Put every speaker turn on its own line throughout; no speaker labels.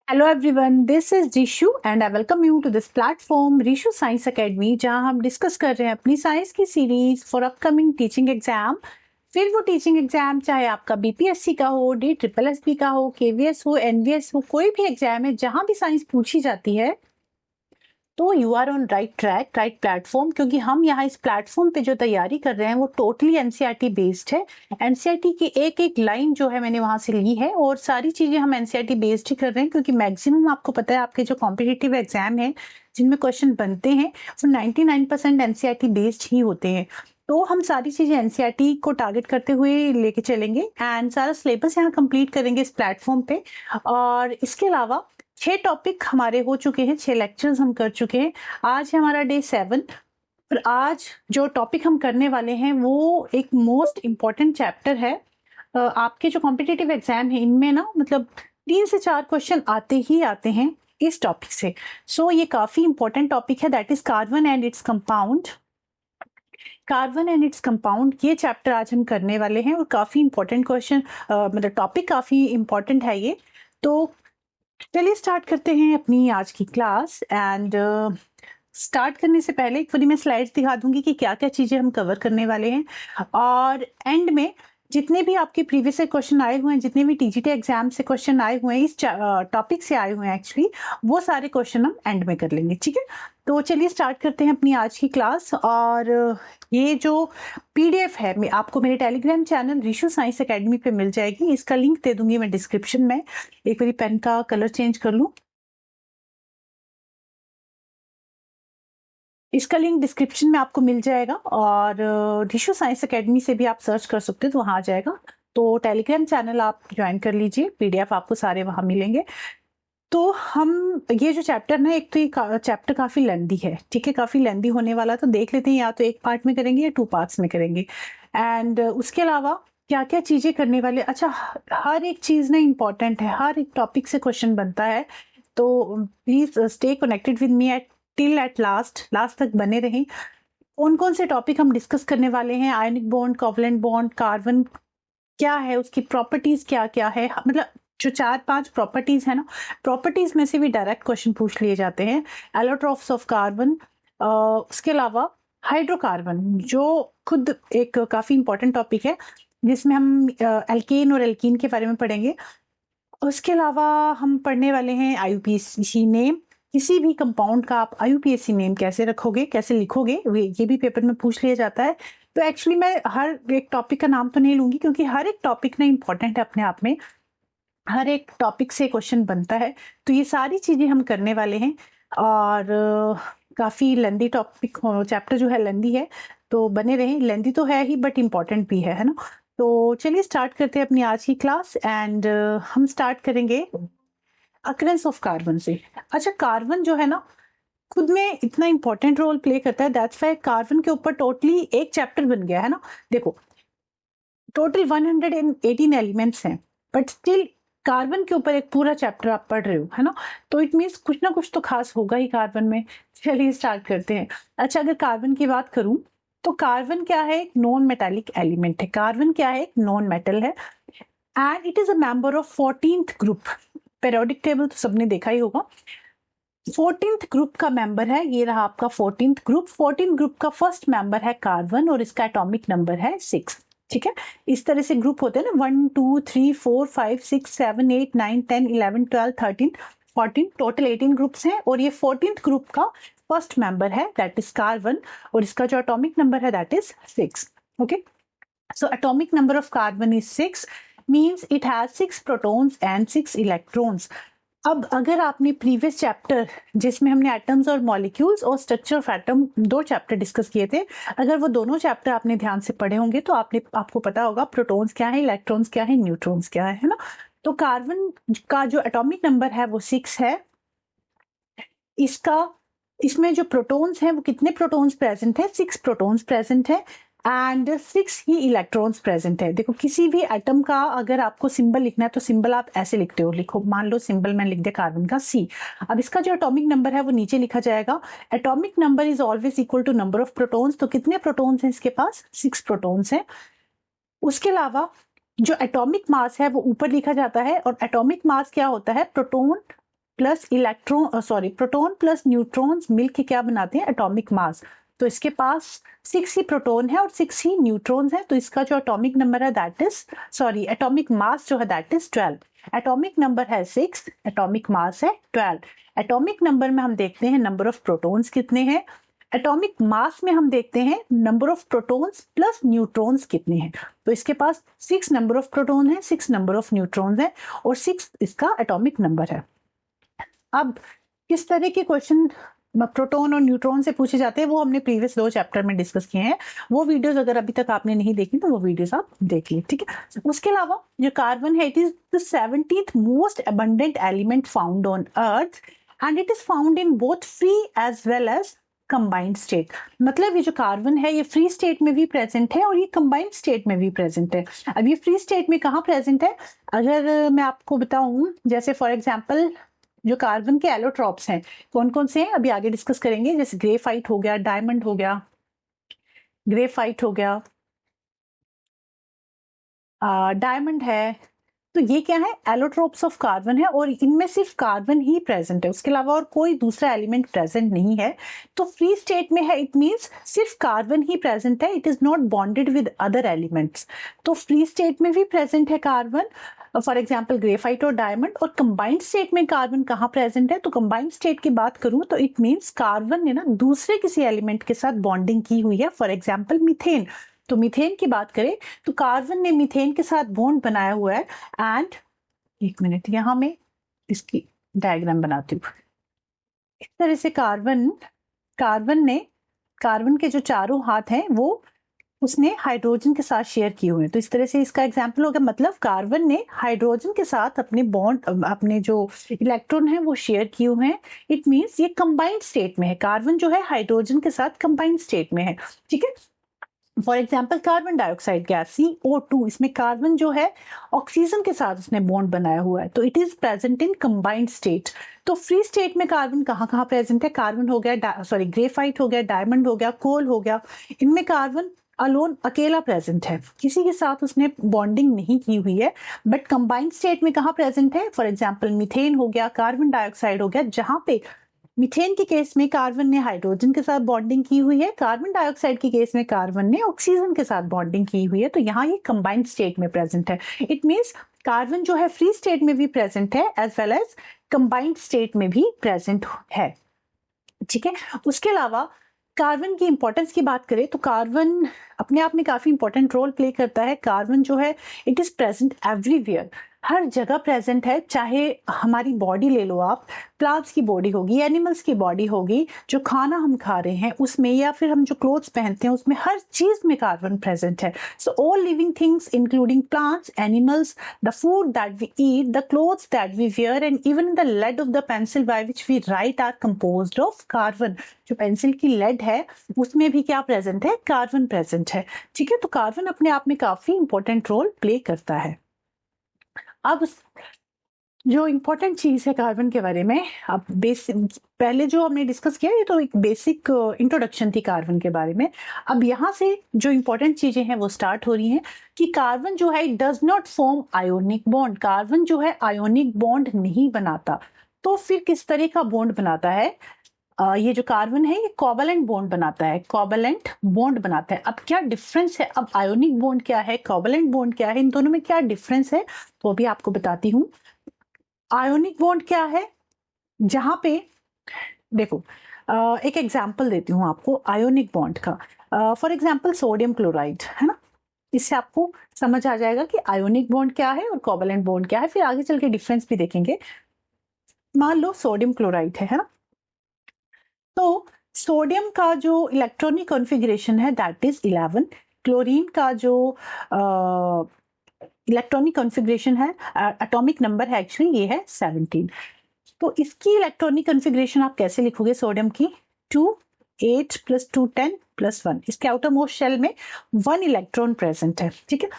Hello everyone, this is Rishu and I welcome you to this platform Rishu Science Academy जहां हम discuss कर रहे हैं अपनी साइंस की series for upcoming teaching exam. फिर वो टीचिंग एग्जाम चाहे आपका बीपीएससी का हो, DSSS का हो, केवीएस हो, एनवीएस हो, कोई भी एग्जाम है जहां भी साइंस पूछी जाती है तो you are on right track, right platform, क्योंकि हम यहाँ इस प्लेटफॉर्म पे जो तैयारी कर रहे हैं वो टोटली एनसीईआरटी बेस्ड है। एनसीईआरटी की एक एक लाइन जो है मैंने वहां से ली है और सारी चीजें हम एनसीईआरटी बेस्ड ही कर रहे हैं, क्योंकि मैक्सिमम आपको पता है आपके जो कॉम्पिटिटिव एग्जाम है जिनमें क्वेश्चन बनते हैं वो 99% एनसीईआरटी बेस्ड ही होते हैं। तो हम सारी चीजें एनसीईआरटी को टारगेट करते हुए लेके चलेंगे एंड सारा सिलेबस यहाँ कंप्लीट करेंगे इस प्लेटफॉर्म पे। और इसके अलावा 6 टॉपिक हमारे हो चुके हैं, 6 लेक्चर्स हम कर चुके हैं। आज है हमारा डे 7 और आज जो टॉपिक हम करने वाले हैं वो एक मोस्ट इम्पॉर्टेंट चैप्टर है। आपके जो कॉम्पिटिटिव एग्जाम है इनमें ना मतलब 3 से 4 क्वेश्चन आते ही आते हैं इस टॉपिक से। सो ये काफी इंपॉर्टेंट टॉपिक है, that is carbon and its compound. Carbon and its compound ये चैप्टर आज हम करने वाले हैं और काफी इंपॉर्टेंट क्वेश्चन मतलब टॉपिक काफी इंपॉर्टेंट है ये। तो चलिए स्टार्ट करते हैं अपनी आज की क्लास एंड स्टार्ट करने से पहले एक बारी मैं स्लाइड्स दिखा दूंगी कि क्या क्या चीजें हम कवर करने वाले हैं। और एंड में जितने भी आपके प्रीवियस से क्वेश्चन आए हुए हैं, जितने भी टीजीटी एग्जाम से क्वेश्चन आए हुए हैं, इस टॉपिक से आए हुए हैं एक्चुअली, वो सारे क्वेश्चन हम एंड में कर लेंगे, ठीक है। तो चलिए स्टार्ट करते हैं अपनी आज की क्लास। और ये जो पीडीएफ है मैं आपको मेरे Telegram channel Rishu science academy पे मिल जाएगी, इसका लिंक दे दूंगी मैं डिस्क्रिप्शन में। एक बारी पेन का कलर चेंज कर लूं, इसका लिंक डिस्क्रिप्शन में आपको मिल जाएगा और रिशु साइंस एकेडमी से भी आप सर्च कर सकते हो तो वहां आ जाएगा। तो टेलीग्राम चैनल आप ज्वाइन कर लीजिए, पीडीएफ आपको सारे वहां मिलेंगे। तो हम ये जो चैप्टर ना, एक तो ये चैप्टर काफी लेंदी है, ठीक है, काफी लेंदी होने वाला, तो देख लेते हैं या तो एक पार्ट में करेंगे या 2 पार्ट्स में करेंगे। एंड उसके अलावा क्या क्या चीजें करने वाले, अच्छा हर एक चीज ना इम्पोर्टेंट है, हर एक टॉपिक से क्वेश्चन बनता है। तो please stay connected with me at till at last तक बने रहें। कौन कौन से टॉपिक हम डिस्कस करने वाले हैं, ionic bond, covalent bond, carbon क्या है, उसकी प्रॉपर्टीज क्या क्या है, मतलब जो 4-5 प्रॉपर्टीज है ना, प्रॉपर्टीज में से भी डायरेक्ट क्वेश्चन पूछ लिए जाते हैं। एलोट्रॉफ्स ऑफ कार्बन, उसके अलावा हाइड्रोकार्बन जो खुद एक काफी इंपॉर्टेंट टॉपिक है जिसमें हम एल्केन और एल्कीन के बारे में पढ़ेंगे। उसके अलावा हम पढ़ने वाले हैं आईयूपीएसी नेम, किसी भी कंपाउंड का आप आईयूपीएसी नेम कैसे रखोगे, कैसे लिखोगे, ये भी पेपर में पूछ लिया जाता है। तो एक्चुअली मैं हर एक टॉपिक का नाम तो नहीं लूंगी क्योंकि हर एक टॉपिक ना इम्पोर्टेंट है अपने आप में, हर एक टॉपिक से क्वेश्चन बनता है। तो ये सारी चीजें हम करने वाले हैं और काफी लेंदी टॉपिक, चैप्टर जो है लेंदी है, तो बने रहें, लेंदी तो है ही बट इम्पोर्टेंट भी है ना। तो चलिए स्टार्ट करते हैं अपनी आज की क्लास एंड हम स्टार्ट करेंगे अकरेंस ऑफ कार्बन से। अच्छा कार्बन जो है ना खुद में इतना इंपॉर्टेंट रोल प्ले करता है, दैट्स व्हाई कार्बन के ऊपर टोटली एक चैप्टर बन गया है ना। देखो टोटल 118 एलिमेंट्स हैं बट स्टिल कार्बन के ऊपर एक पूरा चैप्टर आप पढ़ रहे हो, है ना। तो इट मीन्स कुछ ना कुछ तो खास होगा ही कार्बन में। चलिए स्टार्ट करते हैं। अच्छा अगर कार्बन की बात करूं तो कार्बन क्या है, एक नॉन मेटालिक एलिमेंट है। कार्बन क्या है, एक नॉन मेटल है and it is a member of 14th group. Periodic table तो सबने देखा ही होगा। 14th ग्रुप का मेंबर है, ये रहा आपका 14th ग्रुप। 14th ग्रुप का फर्स्ट मेंबर है कार्बन और इसका एटॉमिक नंबर है 6, ठीक है। इस तरह से ग्रुप होते हैं ना, 1 2 3 4 5 6 7 8 9 10 11 12 13 14, टोटल 18 ग्रुप्स हैं और ये 14th ग्रुप का फर्स्ट मेंबर है दैट इज कार्बन और इसका जो एटॉमिक नंबर है that is 6। Okay, so atomic number of carbon is 6, means it has 6 protons and 6 electrons। अब अगर आपने प्रीवियस चैप्टर जिसमें हमने एटम्स और मॉलिक्यूल्स और structure of atom 2 chapter discuss किए थे, अगर वो दोनों चैप्टर आपने ध्यान से पढ़े होंगे तो आपको पता होगा प्रोटॉन्स क्या है, इलेक्ट्रॉन्स क्या है, न्यूट्रॉन्स क्या है ना। तो कार्बन का जो एटॉमिक नंबर है वो 6 है। इसका इसमें जो प्रोटॉन्स हैं वो कितने प्रोटॉन्स प्रेजेंट है, 6 प्रोटॉन्स प्रेजेंट है एंड 6 ही इलेक्ट्रॉन्स प्रेजेंट है। देखो किसी भी एटम का अगर आपको सिंबल लिखना है तो सिंबल आप ऐसे लिखते हो, लिखो मान लो सिंबल मैंने लिख दिया कार्बन का C। अब इसका जो एटॉमिक नंबर है वो नीचे लिखा जाएगा। Atomic number is always equal to number of protons, तो कितने प्रोटॉन्स हैं इसके पास, 6 प्रोटॉन्स हैं। उसके अलावा जो एटॉमिक मास है वो ऊपर लिखा जाता है और एटॉमिक मास क्या होता है, proton plus proton plus neutrons मिलके क्या बनाते हैं, एटॉमिक मास। तो इसके पास 6 ही प्रोटॉन है और 6 ही न्यूट्रॉन्स है, तो इसका जो एटॉमिक नंबर है दैट इज एटॉमिक मास जो है दैट इज 12। एटॉमिक नंबर है 6, एटॉमिक मास है 12। एटॉमिक नंबर में हम देखते हैं नंबर ऑफ प्रोटॉन्स कितने हैं, एटॉमिक मास में हम देखते हैं number of protons plus neutrons कितने हैं। तो इसके पास 6 नंबर ऑफ प्रोटॉन है, 6 नंबर ऑफ न्यूट्रॉन्स है और 6 इसका एटॉमिक नंबर है। अब किस तरह के क्वेश्चन प्रोटॉन और न्यूट्रॉन से पूछे जाते हैं वो हमने प्रीवियस 2 चैप्टर में डिस्कस किए हैं, वो वीडियोस अगर अभी तक आपने नहीं देखी तो वो वीडियोस आप देख लीजिए, ठीक है। उसके अलावा जो कार्बन है, it is the 17th most abundant element found on earth and it is found in both free as well as combined state. मतलब ये जो कार्बन है ये फ्री स्टेट में भी प्रेजेंट है और ये कंबाइंड स्टेट में भी प्रेजेंट है। अब ये फ्री स्टेट में कहाँ प्रेजेंट है, अगर मैं आपको बताऊं, जैसे फॉर एग्जांपल जो कार्बन के एलोट्रॉप्स हैं कौन कौन से हैं अभी आगे डिस्कस करेंगे, जैसे ग्रेफाइट हो गया, डायमंड हो गया, ग्रेफाइट हो गया, डायमंड है, तो ये क्या है, एलोट्रोप्स ऑफ कार्बन है और इनमें सिर्फ कार्बन ही प्रेजेंट है, उसके अलावा और कोई दूसरा एलिमेंट प्रेजेंट नहीं है। तो फ्री स्टेट में है, इट मींस सिर्फ कार्बन ही प्रेजेंट है, it is not bonded with other elements. तो फ्री स्टेट में भी प्रेजेंट है कार्बन, फॉर एग्जाम्पल ग्रेफाइट और डायमंड। और कंबाइंड स्टेट में कार्बन कहाँ प्रेजेंट है, तो कंबाइंड स्टेट की बात करूं तो इट मींस कार्बन ने ना दूसरे किसी एलिमेंट के साथ बॉन्डिंग की हुई है, फॉर एग्जाम्पल मीथेन। तो मीथेन की बात करें तो कार्बन ने मीथेन के साथ बॉन्ड बनाया हुआ है एंड एक मिनट यहां मैं इसकी डायग्राम बनाती हूँ। इस तरह से कार्बन के जो चारों हाथ हैं वो उसने हाइड्रोजन के साथ शेयर किए हुए हैं। तो इस तरह से इसका एग्जाम्पल हो गया, मतलब कार्बन ने हाइड्रोजन के साथ अपने बॉन्ड, अपने जो इलेक्ट्रॉन है वो शेयर किए हुए हैं। इट मींस ये कंबाइंड स्टेट में है, कार्बन जो है हाइड्रोजन के साथ कंबाइंड स्टेट में है, ठीक है। For example carbon dioxide gas CO2, इसमें कार्बन जो है ऑक्सीजन के साथ उसने बॉन्ड बनाया हुआ है, तो it is present in combined state. तो फ्री स्टेट में कार्बन कहाँ कहाँ प्रेजेंट है, कार्बन हो गया, ग्रेफाइट हो गया, डायमंड हो गया, कोल हो गया, इनमें कार्बन अलोन अकेला प्रेजेंट है, किसी के साथ उसने बॉन्डिंग नहीं की हुई है। बट कंबाइंड स्टेट में कहाँ प्रेजेंट है, फॉर एग्जाम्पल मीथेन हो गया, कार्बन डाइऑक्साइड हो गया, जहां पे मीथेन के केस में कार्बन ने हाइड्रोजन के साथ बॉन्डिंग की हुई है, कार्बन डाइऑक्साइड के केस में कार्बन ने ऑक्सीजन के साथ बॉन्डिंग की हुई है, तो यहाँ ये कंबाइंड स्टेट में प्रेजेंट है। इट मींस कार्बन जो है फ्री स्टेट में भी प्रेजेंट है as well as combined state में भी प्रेजेंट है, ठीक है। उसके अलावा कार्बन की इंपॉर्टेंस की बात करें तो कार्बन अपने आप में काफी इंपॉर्टेंट रोल प्ले करता है। कार्बन जो है इट इज प्रेजेंट एवरीवेयर, हर जगह प्रेजेंट है, चाहे हमारी बॉडी ले लो आप, प्लांट्स की बॉडी होगी, एनिमल्स की बॉडी होगी, जो खाना हम खा रहे हैं उसमें, या फिर हम जो क्लोथ्स पहनते हैं उसमें, हर चीज में कार्बन प्रेजेंट है। So all living things including plants, animals, the food that we eat, the clothes that we wear and even the lead of the pencil by which we write are composed of carbon. जो pencil की lead है उसमें भी क्या present है, carbon present है, ठीक है। तो कार्बन अपने आप में काफी इंपॉर्टेंट रोल प्ले करता है। अब जो इम्पोर्टेंट चीज है कार्बन के बारे में, अब बेसिक पहले जो हमने डिस्कस किया ये तो एक बेसिक इंट्रोडक्शन थी कार्बन के बारे में। अब यहाँ से जो इम्पोर्टेंट चीजें हैं वो स्टार्ट हो रही हैं कि कार्बन जो है does not form ionic bond, carbon जो है आयोनिक बॉन्ड नहीं बनाता। तो फिर किस तरह का बॉन्ड बनाता है, ये जो कार्बन है ये कोवलेंट बॉन्ड बनाता है, कोवलेंट बॉन्ड बनाता है। अब क्या डिफरेंस है, अब आयोनिक बॉन्ड क्या है, कोवलेंट बॉन्ड क्या है, इन दोनों में क्या डिफरेंस है वो भी आपको बताती हूँ। आयोनिक बॉन्ड क्या है, जहां पे देखो एक एग्जांपल देती हूँ आपको आयोनिक बॉन्ड का। फॉर एग्जांपल सोडियम क्लोराइड है ना, इससे आपको समझ आ जाएगा कि आयोनिक बॉन्ड क्या है और कोवलेंट बॉन्ड क्या है, फिर आगे चल के डिफरेंस भी देखेंगे। मान लो सोडियम क्लोराइड है ना, तो सोडियम का जो इलेक्ट्रॉनिक कॉन्फ़िगरेशन है दैट इज 11, क्लोरीन का जो इलेक्ट्रॉनिक कॉन्फ़िगरेशन है, एटॉमिक नंबर है एक्चुअली ये है 17। तो इसकी इलेक्ट्रॉनिक कॉन्फ़िगरेशन आप कैसे लिखोगे, सोडियम की 2 8 + 2 10 + 1, इसके आउटर मोस्ट शेल में 1 इलेक्ट्रॉन प्रेजेंट है, ठीक है।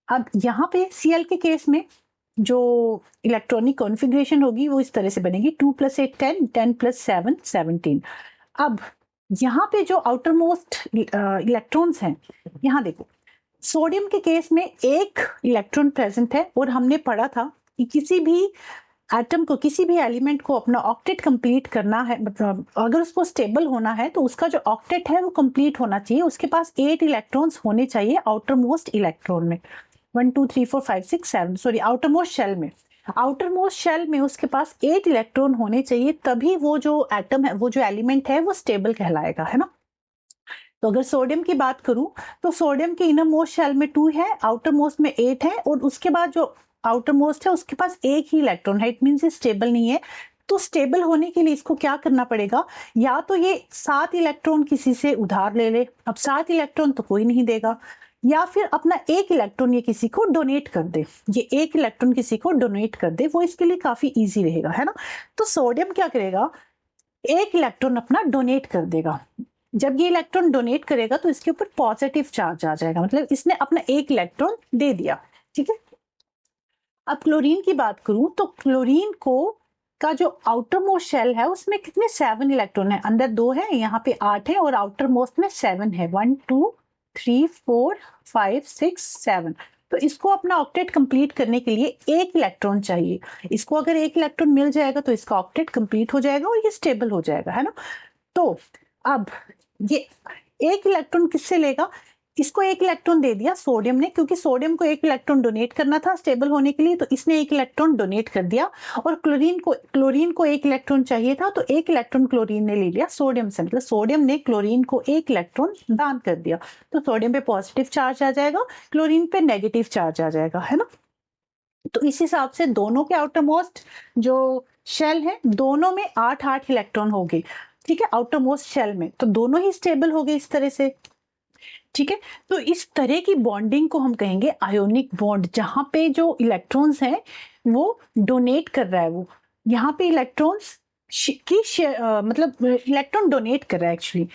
अब यहाँ पे Cl के केस में जो इलेक्ट्रॉनिक कॉन्फ़िगरेशन होगी वो इस तरह से बनेगी 2 + 8 10 10 + 7 17। अब यहाँ पे जो आउटर मोस्ट इलेक्ट्रॉन्स हैं, यहाँ देखो सोडियम के केस में एक इलेक्ट्रॉन प्रेजेंट है और हमने पढ़ा था कि किसी भी एटम को, किसी भी एलिमेंट को अपना ऑक्टेट कंप्लीट करना है, मतलब अगर उसको स्टेबल होना है तो उसका जो ऑक्टेट है वो कंप्लीट होना चाहिए, उसके पास 8 इलेक्ट्रॉन्स होने चाहिए आउटर मोस्ट इलेक्ट्रॉन में, 1 2 3 4 5 6 7, सॉरी आउटर मोस्ट शेल में, आउटर मोस्ट शेल में उसके पास 8 इलेक्ट्रॉन होने चाहिए, तभी वो जो एटम है, वो जो एलिमेंट है वो स्टेबल कहलाएगा, है ना। तो अगर सोडियम की बात करूं तो सोडियम के इनर मोस्ट शेल में 2 है, आउटर मोस्ट में 8 है, और उसके बाद जो आउटर मोस्ट है उसके पास एक ही इलेक्ट्रॉन है, इट मीन्स ये स्टेबल नहीं है। तो स्टेबल होने के लिए इसको क्या करना पड़ेगा, या तो ये 7 इलेक्ट्रॉन किसी से उधार ले ले, अब 7 इलेक्ट्रॉन तो कोई नहीं देगा, या फिर अपना एक इलेक्ट्रॉन ये किसी को डोनेट कर दे, ये एक इलेक्ट्रॉन किसी को डोनेट कर दे, वो इसके लिए काफी इजी रहेगा, है ना। तो सोडियम क्या करेगा, एक इलेक्ट्रॉन अपना डोनेट कर देगा, जब ये इलेक्ट्रॉन डोनेट करेगा तो इसके ऊपर पॉजिटिव चार्ज आ जाएगा, मतलब इसने अपना एक इलेक्ट्रॉन दे दिया, ठीक है। अब क्लोरीन की बात करूं तो क्लोरीन को का जो आउटर मोस्ट शेल है उसमें कितने 7 इलेक्ट्रॉन है, अंदर 2 है, यहाँ पे 8 है, और आउटर मोस्ट में 7 है, 1 2 3 4 5 6 7। तो इसको अपना ऑक्टेट कंप्लीट करने के लिए एक इलेक्ट्रॉन चाहिए, इसको अगर एक इलेक्ट्रॉन मिल जाएगा तो इसका ऑक्टेट कंप्लीट हो जाएगा और ये स्टेबल हो जाएगा, है ना। तो अब ये एक इलेक्ट्रॉन किससे लेगा, इसको एक इलेक्ट्रॉन दे दिया सोडियम ने, क्योंकि सोडियम को एक इलेक्ट्रॉन डोनेट करना था स्टेबल होने के लिए, तो इसने एक इलेक्ट्रॉन डोनेट कर दिया, और क्लोरीन को एक इलेक्ट्रॉन चाहिए था, तो एक इलेक्ट्रॉन क्लोरीन ने ले लिया सोडियम से, मतलब सोडियम ने क्लोरीन को एक इलेक्ट्रॉन दान कर दिया, तो सोडियम पे पॉजिटिव चार्ज आ जाएगा, क्लोरीन पे नेगेटिव चार्ज आ जाएगा, है ना। तो इस हिसाब से दोनों के आउटर मोस्ट जो शेल है दोनों में 8 इलेक्ट्रॉन हो गए, ठीक है, आउटर मोस्ट शेल में, तो दोनों ही स्टेबल हो गए इस तरह से, ठीक है। तो इस तरह की बॉन्डिंग को हम कहेंगे आयोनिक बॉन्ड, जहां पे जो इलेक्ट्रॉन्स हैं वो डोनेट कर रहा है, वो यहाँ पे इलेक्ट्रॉन्स मतलब इलेक्ट्रॉन डोनेट कर रहा है एक्चुअली।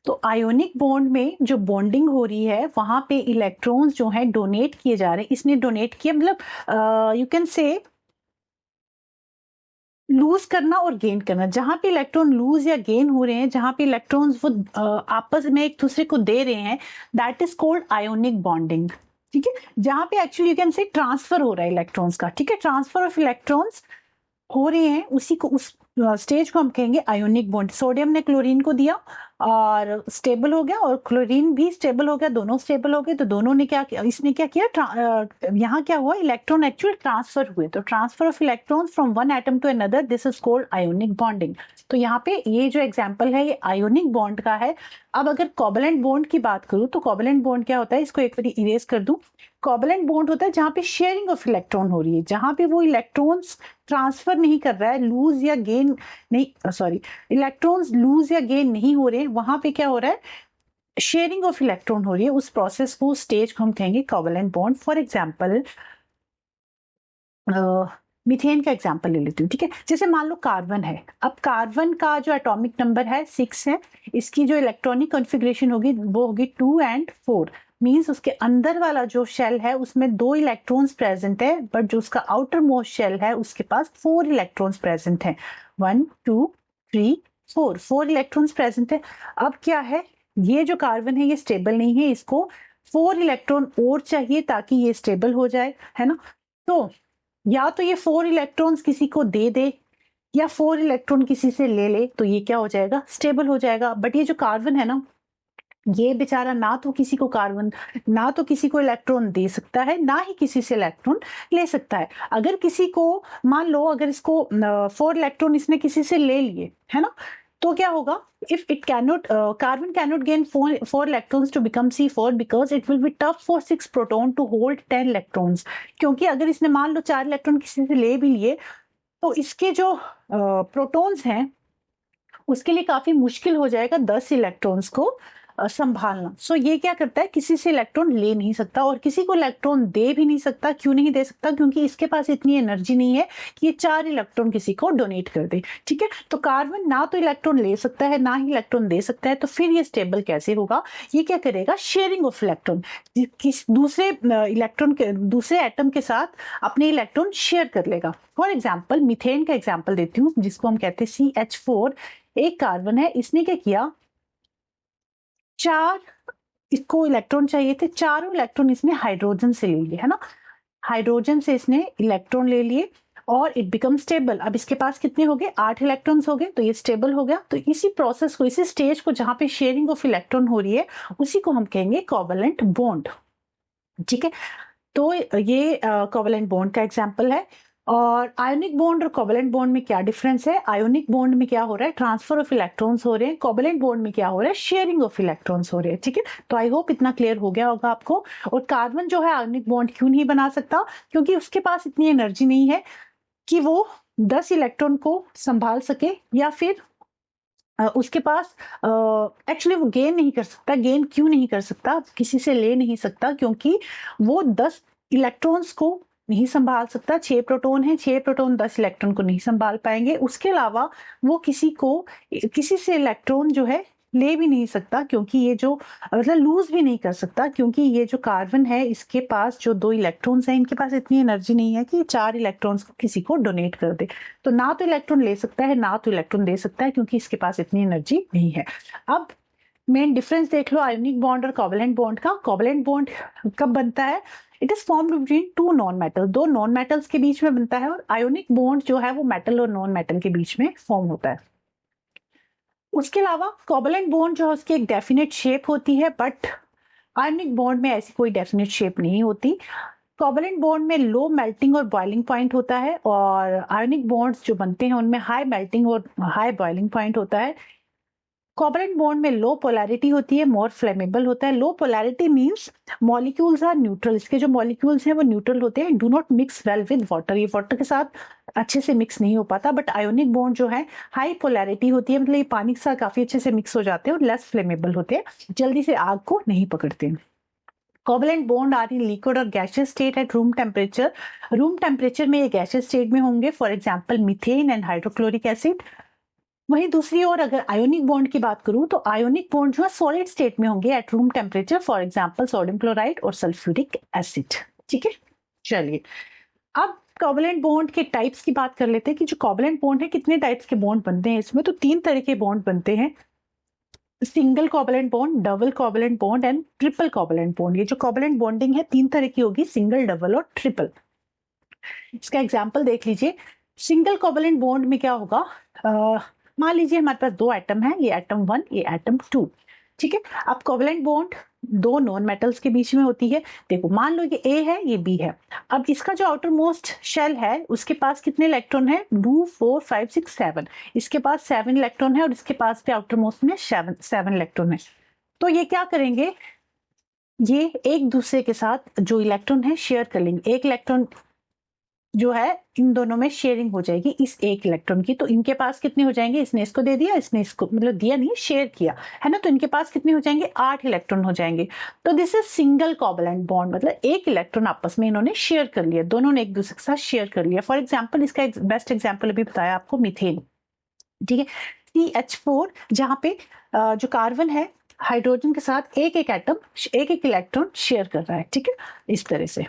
तो आयोनिक बॉन्ड में जो बॉन्डिंग हो रही है वहां पे इलेक्ट्रॉन्स जो है डोनेट किए जा रहे हैं, इसने डोनेट किया, मतलब यू कैन से लूज करना और गेन करना, जहां पे इलेक्ट्रॉन लूज या गेन हो रहे हैं, जहां पे इलेक्ट्रॉन्स वो आपस में एक दूसरे को दे रहे हैं, that is called ionic bonding, ठीक है। जहां पे actually you can say transfer हो रहा है इलेक्ट्रॉन्स का, ठीक है, ट्रांसफर ऑफ इलेक्ट्रॉन्स हो रहे हैं, उसी को उस स्टेज को हम कहेंगे आयोनिक बॉन्ड। सोडियम ने क्लोरीन को दिया और स्टेबल हो गया, और क्लोरीन भी स्टेबल हो गया, दोनों स्टेबल हो गए, तो दोनों ने क्या किया, इसने क्या किया, यहाँ क्या हुआ, इलेक्ट्रॉन एक्चुअली ट्रांसफर हुए, तो transfer of electrons from one atom to another, this is called ionic bonding. तो यहाँ पे ये जो एग्जांपल है ये आयोनिक बॉन्ड का है। अब अगर कोवलेंट बॉन्ड की बात करूं तो कोवलेंट बॉन्ड क्या होता है, इसको एक बार इरेज कर दूं। कोवलेंट बॉन्ड होता है जहां पे शेयरिंग ऑफ इलेक्ट्रॉन हो रही है, जहां पे वो इलेक्ट्रॉन्स ट्रांसफर नहीं कर रहा है, लूज या गेन नहीं, सॉरी, इलेक्ट्रॉन्स लूज या गेन नहीं हो रहे हैं, वहां पे क्या हो रहा है, शेयरिंग ऑफ इलेक्ट्रॉन हो रही है, उस प्रोसेस को, स्टेज को हम कहेंगे covalent bond. For example methane का एग्जांपल ले लेती हूँ, ठीक है। जैसे मान लो कार्बन है, अब कार्बन का जो एटॉमिक नंबर है 6 है, इसकी जो इलेक्ट्रॉनिक कॉन्फ़िगरेशन होगी वो होगी 2 and 4, मींस उसके अंदर वाला जो शेल है उसमें 2 इलेक्ट्रॉन्स प्रेजेंट है, बट जो उसका आउटर मोस्ट शेल है उसके पास 4 इलेक्ट्रॉन्स प्रेजेंट है, 1 2 3 4 इलेक्ट्रॉन्स प्रेजेंट है। अब क्या है, ये जो कार्बन है ये स्टेबल नहीं है, इसको 4 इलेक्ट्रॉन और चाहिए ताकि ये स्टेबल हो जाए, है ना। तो या तो ये 4 इलेक्ट्रॉन्स किसी को दे दे, या 4 इलेक्ट्रॉन किसी से ले ले, तो ये क्या हो जाएगा, स्टेबल हो जाएगा। बट ये जो कार्बन है ना, ये बेचारा ना तो किसी को कार्बन, ना तो किसी को इलेक्ट्रॉन दे सकता है, ना ही किसी से इलेक्ट्रॉन ले सकता है। अगर किसी को, मान लो अगर इसको 4 इलेक्ट्रॉन इसने किसी से ले लिए, है ना, तो क्या होगा, if it cannot carbon cannot gain 4 electrons to become C4 because it will be tough for 6 proton to hold 10 electrons, क्योंकि अगर इसने मान लो 4 इलेक्ट्रॉन किसी से ले भी लिए तो इसके जो प्रोटॉन्स हैं उसके लिए काफी मुश्किल हो जाएगा 10 इलेक्ट्रॉन्स को संभालना। सो ये क्या करता है, किसी से इलेक्ट्रॉन ले नहीं सकता और किसी को इलेक्ट्रॉन दे भी नहीं सकता। क्यों नहीं दे सकता, क्योंकि इसके पास इतनी एनर्जी नहीं है कि ये 4 इलेक्ट्रॉन किसी को डोनेट कर दे, ठीक है। तो कार्बन ना तो इलेक्ट्रॉन ले सकता है ना ही इलेक्ट्रॉन दे सकता है, तो फिर ये स्टेबल कैसे होगा, ये क्या करेगा, शेयरिंग ऑफ इलेक्ट्रॉन, किस दूसरे इलेक्ट्रॉन के, दूसरे एटम के साथ अपने इलेक्ट्रॉन शेयर कर लेगा। फॉर एग्जाम्पल मीथेन का एग्जाम्पल देती हूँ, जिसको हम कहते हैं CH4, एक कार्बन है, इसने क्या किया, 4 इसको इलेक्ट्रॉन चाहिए थे, चारों इलेक्ट्रॉन इसने हाइड्रोजन से ले लिए, है ना, हाइड्रोजन से इसने इलेक्ट्रॉन ले लिए। और इट बिकम स्टेबल। अब इसके पास कितने हो गए, 8 इलेक्ट्रॉन्स हो गए, तो ये स्टेबल हो गया। तो इसी प्रोसेस को, इसी स्टेज को जहां पे शेयरिंग ऑफ इलेक्ट्रॉन हो रही है, उसी को हम कहेंगे कोवेलेंट बॉन्ड। ठीक है, तो ये कोवेलेंट बॉन्ड का एग्जांपल है। और आयोनिक बॉन्ड और कोवेलेंट बॉन्ड में क्या डिफरेंस है? आयोनिक बॉन्ड में क्या हो रहा है, ट्रांसफर ऑफ इलेक्ट्रॉन्स हो रहे हैं। कोवेलेंट बॉन्ड में क्या हो रहा है, शेयरिंग ऑफ इलेक्ट्रॉन्स हो रहे हैं। ठीक है, तो आई होप इतना क्लियर हो गया होगा आपको। और कार्बन जो है आयोनिक बॉन्ड क्यों नहीं बना सकता? क्योंकि उसके पास इतनी एनर्जी नहीं है कि वो 10 इलेक्ट्रॉन को संभाल सके, या फिर उसके पास एक्चुअली वो गेन नहीं कर सकता। गेन क्यों नहीं कर सकता? किसी से ले नहीं सकता, क्योंकि वो 10 इलेक्ट्रॉन्स को नहीं संभाल सकता। 6 प्रोटॉन है, 6 प्रोटॉन 10 इलेक्ट्रॉन को नहीं संभाल पाएंगे। उसके अलावा वो किसी से इलेक्ट्रॉन जो है ले भी नहीं सकता, क्योंकि ये जो मतलब लूज भी नहीं कर सकता, क्योंकि ये जो कार्बन है इसके पास जो 2 इलेक्ट्रॉन्स हैं, इनके पास इतनी एनर्जी नहीं है कि 4 इलेक्ट्रॉन्स को किसी को डोनेट कर दे। तो ना तो इलेक्ट्रॉन ले सकता है, ना तो इलेक्ट्रॉन दे सकता है, क्योंकि इसके पास इतनी एनर्जी नहीं है। अब मेन डिफरेंस देख लो आयोनिक बॉन्ड और कोवेलेंट बॉन्ड का। कोवेलेंट बॉन्ड कब बनता है? It is formed between two non metal, दो नॉन मेटल्स के बीच में बनता है। और आयोनिक बॉन्ड जो है वो मेटल और नॉन मेटल के बीच में फॉर्म होता है। उसके अलावा कोवेलेंट बॉन्ड जो है उसकी एक डेफिनेट शेप होती है, बट आयोनिक बॉन्ड में ऐसी कोई डेफिनेट शेप नहीं होती। कोवेलेंट बॉन्ड में लो मेल्टिंग और बॉइलिंग पॉइंट होता है, और आयोनिक बॉन्ड्स जो बनते हैं उनमें हाई मेल्टिंग और हाई बॉइलिंग पॉइंट होता है। कोवेलेंट बॉन्ड में लो पोलैरिटी होती है, मोर फ्लेमेबल होता है। Low polarity means molecules are neutral, इसके जो मॉलिक्यूल्स हैं वो न्यूट्रल होते हैं, do not mix well with water, ये वाटर के साथ अच्छे से मिक्स नहीं हो पाता। बट आयोनिक बॉन्ड जो है हाई पोलैरिटी होती है, मतलब ये पानी के साथ काफी अच्छे से मिक्स हो जाते हैं और लेस फ्लेमेबल होते हैं, जल्दी से आग को नहीं पकड़ते। Covalent bond are in liquid और gaseous state at room temperature. Room temperature में ये गैसियस स्टेट में होंगे, for example methane and hydrochloric acid. वहीं दूसरी ओर अगर आयोनिक बॉन्ड की बात करूं तो आयोनिक बॉन्ड जो है सॉलिड स्टेट में होंगे eight room temperature, for example sodium chloride और सल्फ्यूरिक एसिड। ठीक है, चलिए अब कोवेलेंट बॉन्ड के टाइप्स की बात कर लेते हैं कि जो कोवेलेंट बॉन्ड है कितने टाइप्स के बॉन्ड बनते हैं इसमें। तो 3 तरह के बॉन्ड बनते हैं, single covalent bond, double covalent bond and triple covalent bond. ये जो कोवेलेंट बॉन्डिंग है 3 तरह की होगी, सिंगल, डबल और ट्रिपल। इसका एग्जांपल देख लीजिए। सिंगल कोवेलेंट बॉन्ड में क्या होगा, मान लीजिए हमारे पास 2 एटम है, ये एटम 1, ये एटम 2। ठीक है, अब कोवेलेंट बॉन्ड 2 नॉन मेटल्स के बीच में होती है। देखो मान लो ये ए है, ये बी है। अब इसका जो आउटर मोस्ट शेल है उसके पास कितने इलेक्ट्रॉन है, 2 4 5 6 7। इसके पास 7 इलेक्ट्रॉन है और इसके पास भी आउटर मोस्ट में 7 इलेक्ट्रॉन है। तो ये क्या करेंगे, ये एक दूसरे के साथ जो इलेक्ट्रॉन है शेयर कर लेंगे। एक इलेक्ट्रॉन जो है इन दोनों में शेयरिंग हो जाएगी इस एक इलेक्ट्रॉन की। तो इनके पास कितने हो जाएंगे, इसने इसको दे दिया, इसने इसको, मतलब दिया नहीं, शेयर किया है ना, तो इनके पास कितने हो जाएंगे, 8 इलेक्ट्रॉन हो जाएंगे। तो this is single covalent bond, मतलब एक इलेक्ट्रॉन आपस में इन्होंने शेयर कर लिया, दोनों ने एक दूसरे के साथ शेयर कर लिया। फॉर एग्जाम्पल इसका बेस्ट एग्जाम्पल अभी बताया आपको, मीथेन। ठीक है, CH4 जहां पे जो कार्बन है हाइड्रोजन के साथ एक एक एटम, एक एक इलेक्ट्रॉन शेयर कर रहा है। ठीक है, इस तरह से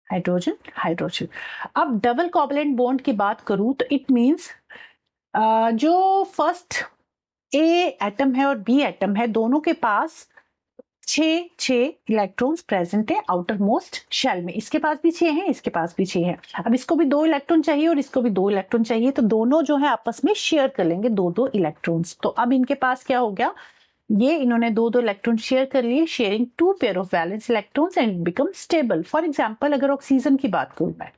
हाइड्रोजन हाइड्रोजन। अब डबल कोवेलेंट बॉन्ड की बात करूं तो इट मींस जो फर्स्ट ए एटम है और बी एटम है, दोनों के पास 6 इलेक्ट्रॉन्स प्रेजेंट है आउटर मोस्ट शेल में। इसके पास भी 6 हैं, इसके पास भी 6 है। अब इसको भी 2 इलेक्ट्रॉन चाहिए और इसको भी 2 इलेक्ट्रॉन चाहिए, तो दोनों जो है आपस में शेयर कर लेंगे 2 इलेक्ट्रॉन्स। तो अब इनके पास क्या हो गया, ये इन्होंने 2 इलेक्ट्रॉन शेयर कर लिए, sharing 2 pair of valence electrons and become stable. For example अगर ऑक्सीजन की बात करूं मैं,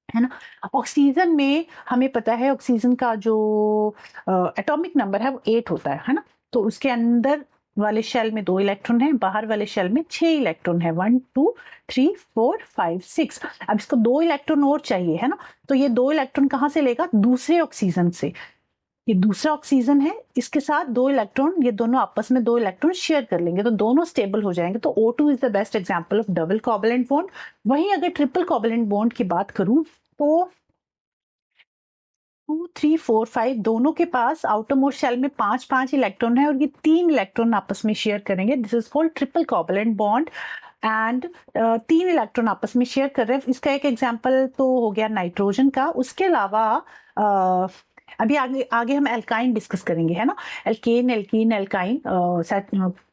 है ना, ऑक्सीजन में हमें पता है ऑक्सीजन का जो एटॉमिक नंबर है वो 8 होता है ना। तो उसके अंदर वाले शेल में 2 इलेक्ट्रॉन है, बाहर वाले शेल में 6 इलेक्ट्रॉन है, 1 2 3 4 5 6। अब इसको 2 इलेक्ट्रॉन और चाहिए, है ना, तो ये 2 इलेक्ट्रॉन कहां से लेगा, दूसरे ऑक्सीजन से। ये दूसरा ऑक्सीजन है, इसके साथ 2 इलेक्ट्रॉन, ये दोनों आपस में 2 इलेक्ट्रॉन शेयर कर लेंगे, तो दोनों स्टेबल हो जाएंगे। तो O2 is the best example of double covalent bond. वहीं अगर ट्रिपल कोवेलेंट बॉन्ड की बात करूं तो 2 3 4 5 दोनों के पास आउटर मोस्ट शेल में 5 इलेक्ट्रॉन है और ये 3 इलेक्ट्रॉन आपस में शेयर करेंगे। This is called triple covalent bond and 3 electron आपस में शेयर कर रहे हैं। इसका एक एग्जांपल तो हो गया नाइट्रोजन का। उसके अलावा अभी आगे हम एल्काइन डिस्कस करेंगे, है ना, एल्केन एल्कीन एल्काइन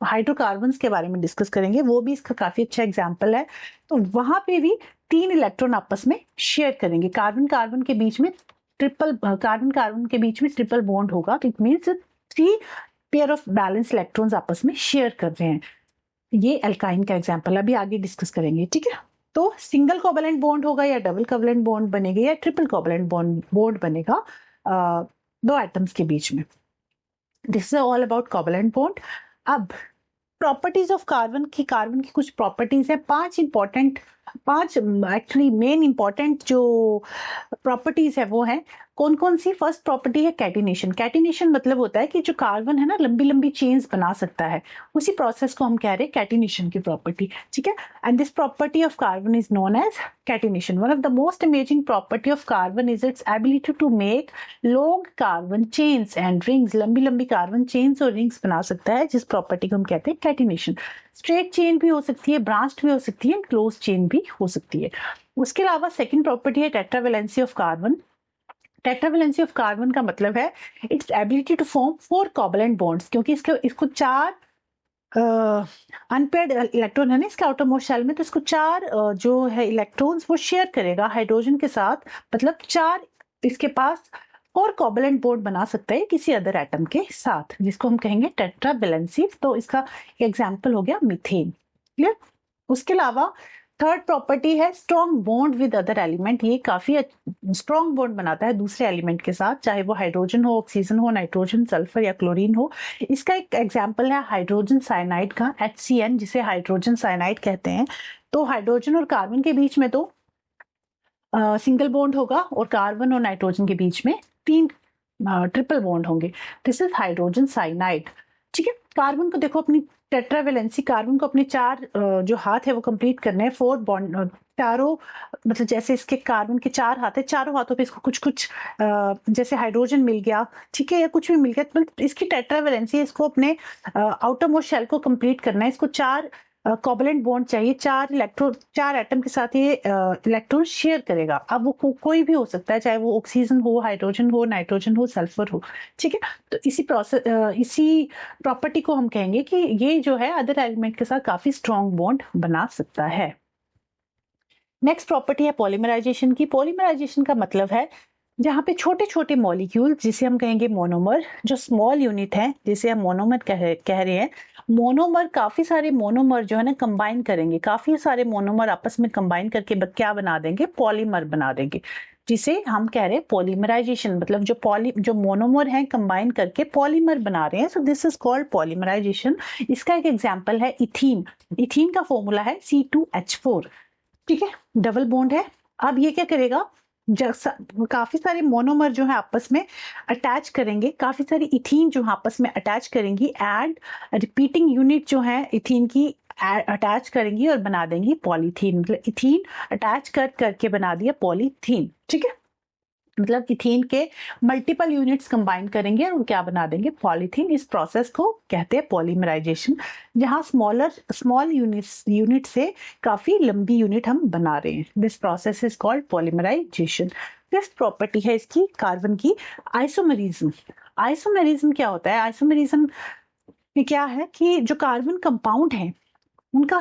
हाइड्रोकार्बन्स के बारे में डिस्कस करेंगे, वो भी इसका काफी अच्छा एग्जांपल है। तो वहां पे भी 3 इलेक्ट्रॉन आपस में शेयर करेंगे। कार्बन कार्बन के बीच में ट्रिपल बॉन्ड होगा। It means 3 pair of balance electrons आपस में शेयर कर रहे हैं। ये एल्काइन का एग्जाम्पल, अभी आगे डिस्कस करेंगे, ठीक है। तो सिंगल कोवलेंट बॉन्ड होगा या डबल कोवलेंट बॉन्ड बनेगा या ट्रिपल कोवलेंट बॉन्ड बनेगा दो एटम्स के बीच में। This is all about covalent bond. अब प्रॉपर्टीज ऑफ कार्बन की कुछ प्रॉपर्टीज है, 5 एक्चुअली मेन इंपॉर्टेंट जो प्रॉपर्टीज है वो है कौन कौन सी। फर्स्ट प्रॉपर्टी है कैटिनेशन। कैटिनेशन मतलब होता है कि जो कार्बन है ना लंबी लंबी चेन्स बना सकता है, उसी प्रोसेस को हम कह रहे हैं कैटिनेशन की प्रॉपर्टी, ठीक है। And this property of carbon is known as catenation. One of the most amazing property of carbon is its ability to make long carbon chains and rings. लंबी लंबी कार्बन चेन्स और rings बना सकता है, जिस property को हम कहते हैं कैटिनेशन। स्ट्रेट चेन भी हो सकती है, ब्रांच्ड भी हो सकती है, क्लोज चेन भी हो सकती है। उसके अलावा सेकंड प्रॉपर्टी है tetravalency of carbon. Tetravalency of carbon का मतलब है its ability to form 4 covalent bonds, क्योंकि इसको 4 अनपेयर्ड इलेक्ट्रॉन है ना इसके आउटरमोस्ट शेल में, तो इसको 4 जो है इलेक्ट्रॉन्स वो शेयर करेगा हाइड्रोजन के साथ। मतलब 4 इसके पास 4 कोवलेंट बॉन्ड बना सकता है किसी अदर एटम के साथ, जिसको हम कहेंगे टेट्रावेलेंसी। तो इसका एग्जाम्पल हो गया मीथेन, क्लियर। उसके अलावा थर्ड प्रॉपर्टी है strong bond with other element. ये काफी स्ट्रॉन्ग बॉन्ड बनाता है दूसरे एलिमेंट के साथ, चाहे वो हाइड्रोजन हो, ऑक्सीजन हो, नाइट्रोजन, सल्फर या क्लोरीन हो। इसका एक एग्जांपल है हाइड्रोजन साइनाइड का, HCN, जिसे हाइड्रोजन साइनाइड कहते हैं। तो हाइड्रोजन और कार्बन के बीच में तो सिंगल बॉन्ड होगा और कार्बन और नाइट्रोजन के बीच में 3 ट्रिपल बॉन्ड होंगे। दिस इज हाइड्रोजन साइनाइड, ठीक है। कार्बन को देखो अपनी टेट्रावेलेंसी, कार्बन को अपने 4 जो हाथ है वो कंप्लीट करने हैं। 4 बॉन्ड चारों, मतलब जैसे इसके कार्बन के 4 हाथ है, चारों हाथों पे इसको कुछ कुछ जैसे हाइड्रोजन मिल गया, ठीक है, या कुछ भी मिल गया, तो इसकी टेट्रावेलेंसी इसको अपने आउटर मोस्ट शेल को कंप्लीट करना है। इसको 4 कोवलेंट बॉन्ड चाहिए, 4 एटम के साथ ये इलेक्ट्रॉन शेयर करेगा। अब वो कोई भी हो सकता है, चाहे वो ऑक्सीजन हो, हाइड्रोजन हो, नाइट्रोजन हो, सल्फर हो, ठीक है। तो इसी प्रॉपर्टी को हम कहेंगे कि ये जो है अदर एलिमेंट के साथ काफी स्ट्रॉन्ग बॉन्ड बना सकता है। नेक्स्ट प्रॉपर्टी है पॉलीमराइजेशन की। पॉलीमराइजेशन का मतलब है जहाँ पे छोटे छोटे मॉलिक्यूल, जिसे हम कहेंगे मोनोमर, जो स्मॉल यूनिट है जिसे हम मोनोमर कह रहे हैं। मोनोमर, काफी सारे मोनोमर जो है ना कंबाइन करेंगे, काफी सारे मोनोमर आपस में कंबाइन करके क्या बना देंगे, पॉलीमर बना देंगे, जिसे हम कह रहे हैं पॉलीमराइजेशन। मतलब जो मोनोमर हैं कंबाइन करके पॉलीमर बना रहे हैं, so this is called polymerization. इसका एक एग्जांपल है इथीन। इथीन का फॉर्मूला है C2H4, ठीक है, डबल बॉन्ड है। अब ये क्या करेगा, काफी सारे मोनोमर जो है आपस में अटैच करेंगे, काफी सारी इथीन जो आपस में अटैच करेंगी, एंड रिपीटिंग यूनिट जो है इथीन की अटैच करेंगी और बना देंगी पॉलीथीन। मतलब इथीन अटैच करके बना दिया पॉलीथीन, ठीक है। मतलब इथीन के मल्टीपल यूनिट्स कंबाइन करेंगे और क्या बना देंगे, पॉलीथीन। इस प्रोसेस को कहते हैं पॉलीमराइजेशन, जहां स्मॉल यूनिट से काफी लंबी यूनिट हम बना रहे हैं। This process is called polymerization. Fifth property है इसकी कार्बन की, आइसोमेरिज्म। आइसोमेरिज्म क्या होता है? आइसोमेरिज्म में क्या है कि जो कार्बन कंपाउंड है उनका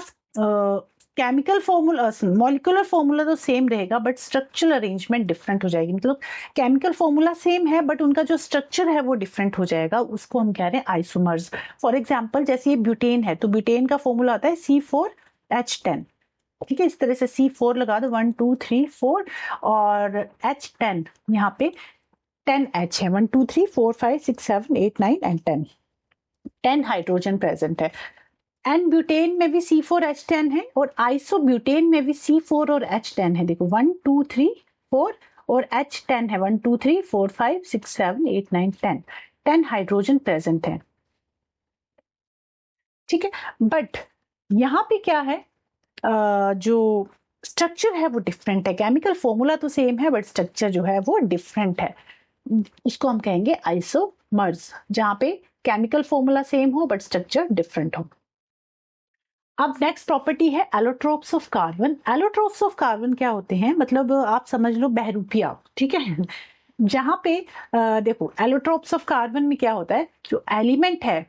केमिकल फॉर्मूला, मॉलिक्यूलर फॉर्मूला तो सेम रहेगा, बट स्ट्रक्चरल अरेंजमेंट डिफरेंट हो जाएगी। मतलब केमिकल फॉर्मूला सेम है बट उनका जो स्ट्रक्चर है वो डिफरेंट हो जाएगा, उसको हम कह रहे हैं आइसोमर्स। फॉर एग्जांपल जैसे ये ब्यूटेन है, तो ब्यूटेन का फॉर्मूला आता है C4H10, ठीक है। इस तरह से C4 लगा दो, 1 2 3 4, और H10 यहाँ पे 10H है, 1 2 3 4 5 6 7 8 9 एंड 10 हाइड्रोजन प्रेजेंट है। एन ब्यूटेन में भी C4H10 है और आइसोब्यूटेन में भी C4 और H10 है। देखो 1 2 3 4 और H10 है, 1 2 3 4 5 6 7 8 9 10 हाइड्रोजन प्रेजेंट है, ठीक है। बट यहाँ पे क्या है, जो स्ट्रक्चर है वो डिफरेंट है। केमिकल फॉर्मूला तो सेम है बट स्ट्रक्चर जो है वो डिफरेंट है, उसको हम कहेंगे आइसोमर्स, जहाँ पे केमिकल फॉर्मूला सेम हो बट स्ट्रक्चर डिफरेंट हो। अब नेक्स्ट प्रॉपर्टी है allotropes of carbon. Allotropes of carbon क्या होते हैं, मतलब आप समझ लो बहरूपिया, ठीक है। जहां पे देखो एलोट्रोप्स ऑफ कार्बन में क्या होता है, जो एलिमेंट है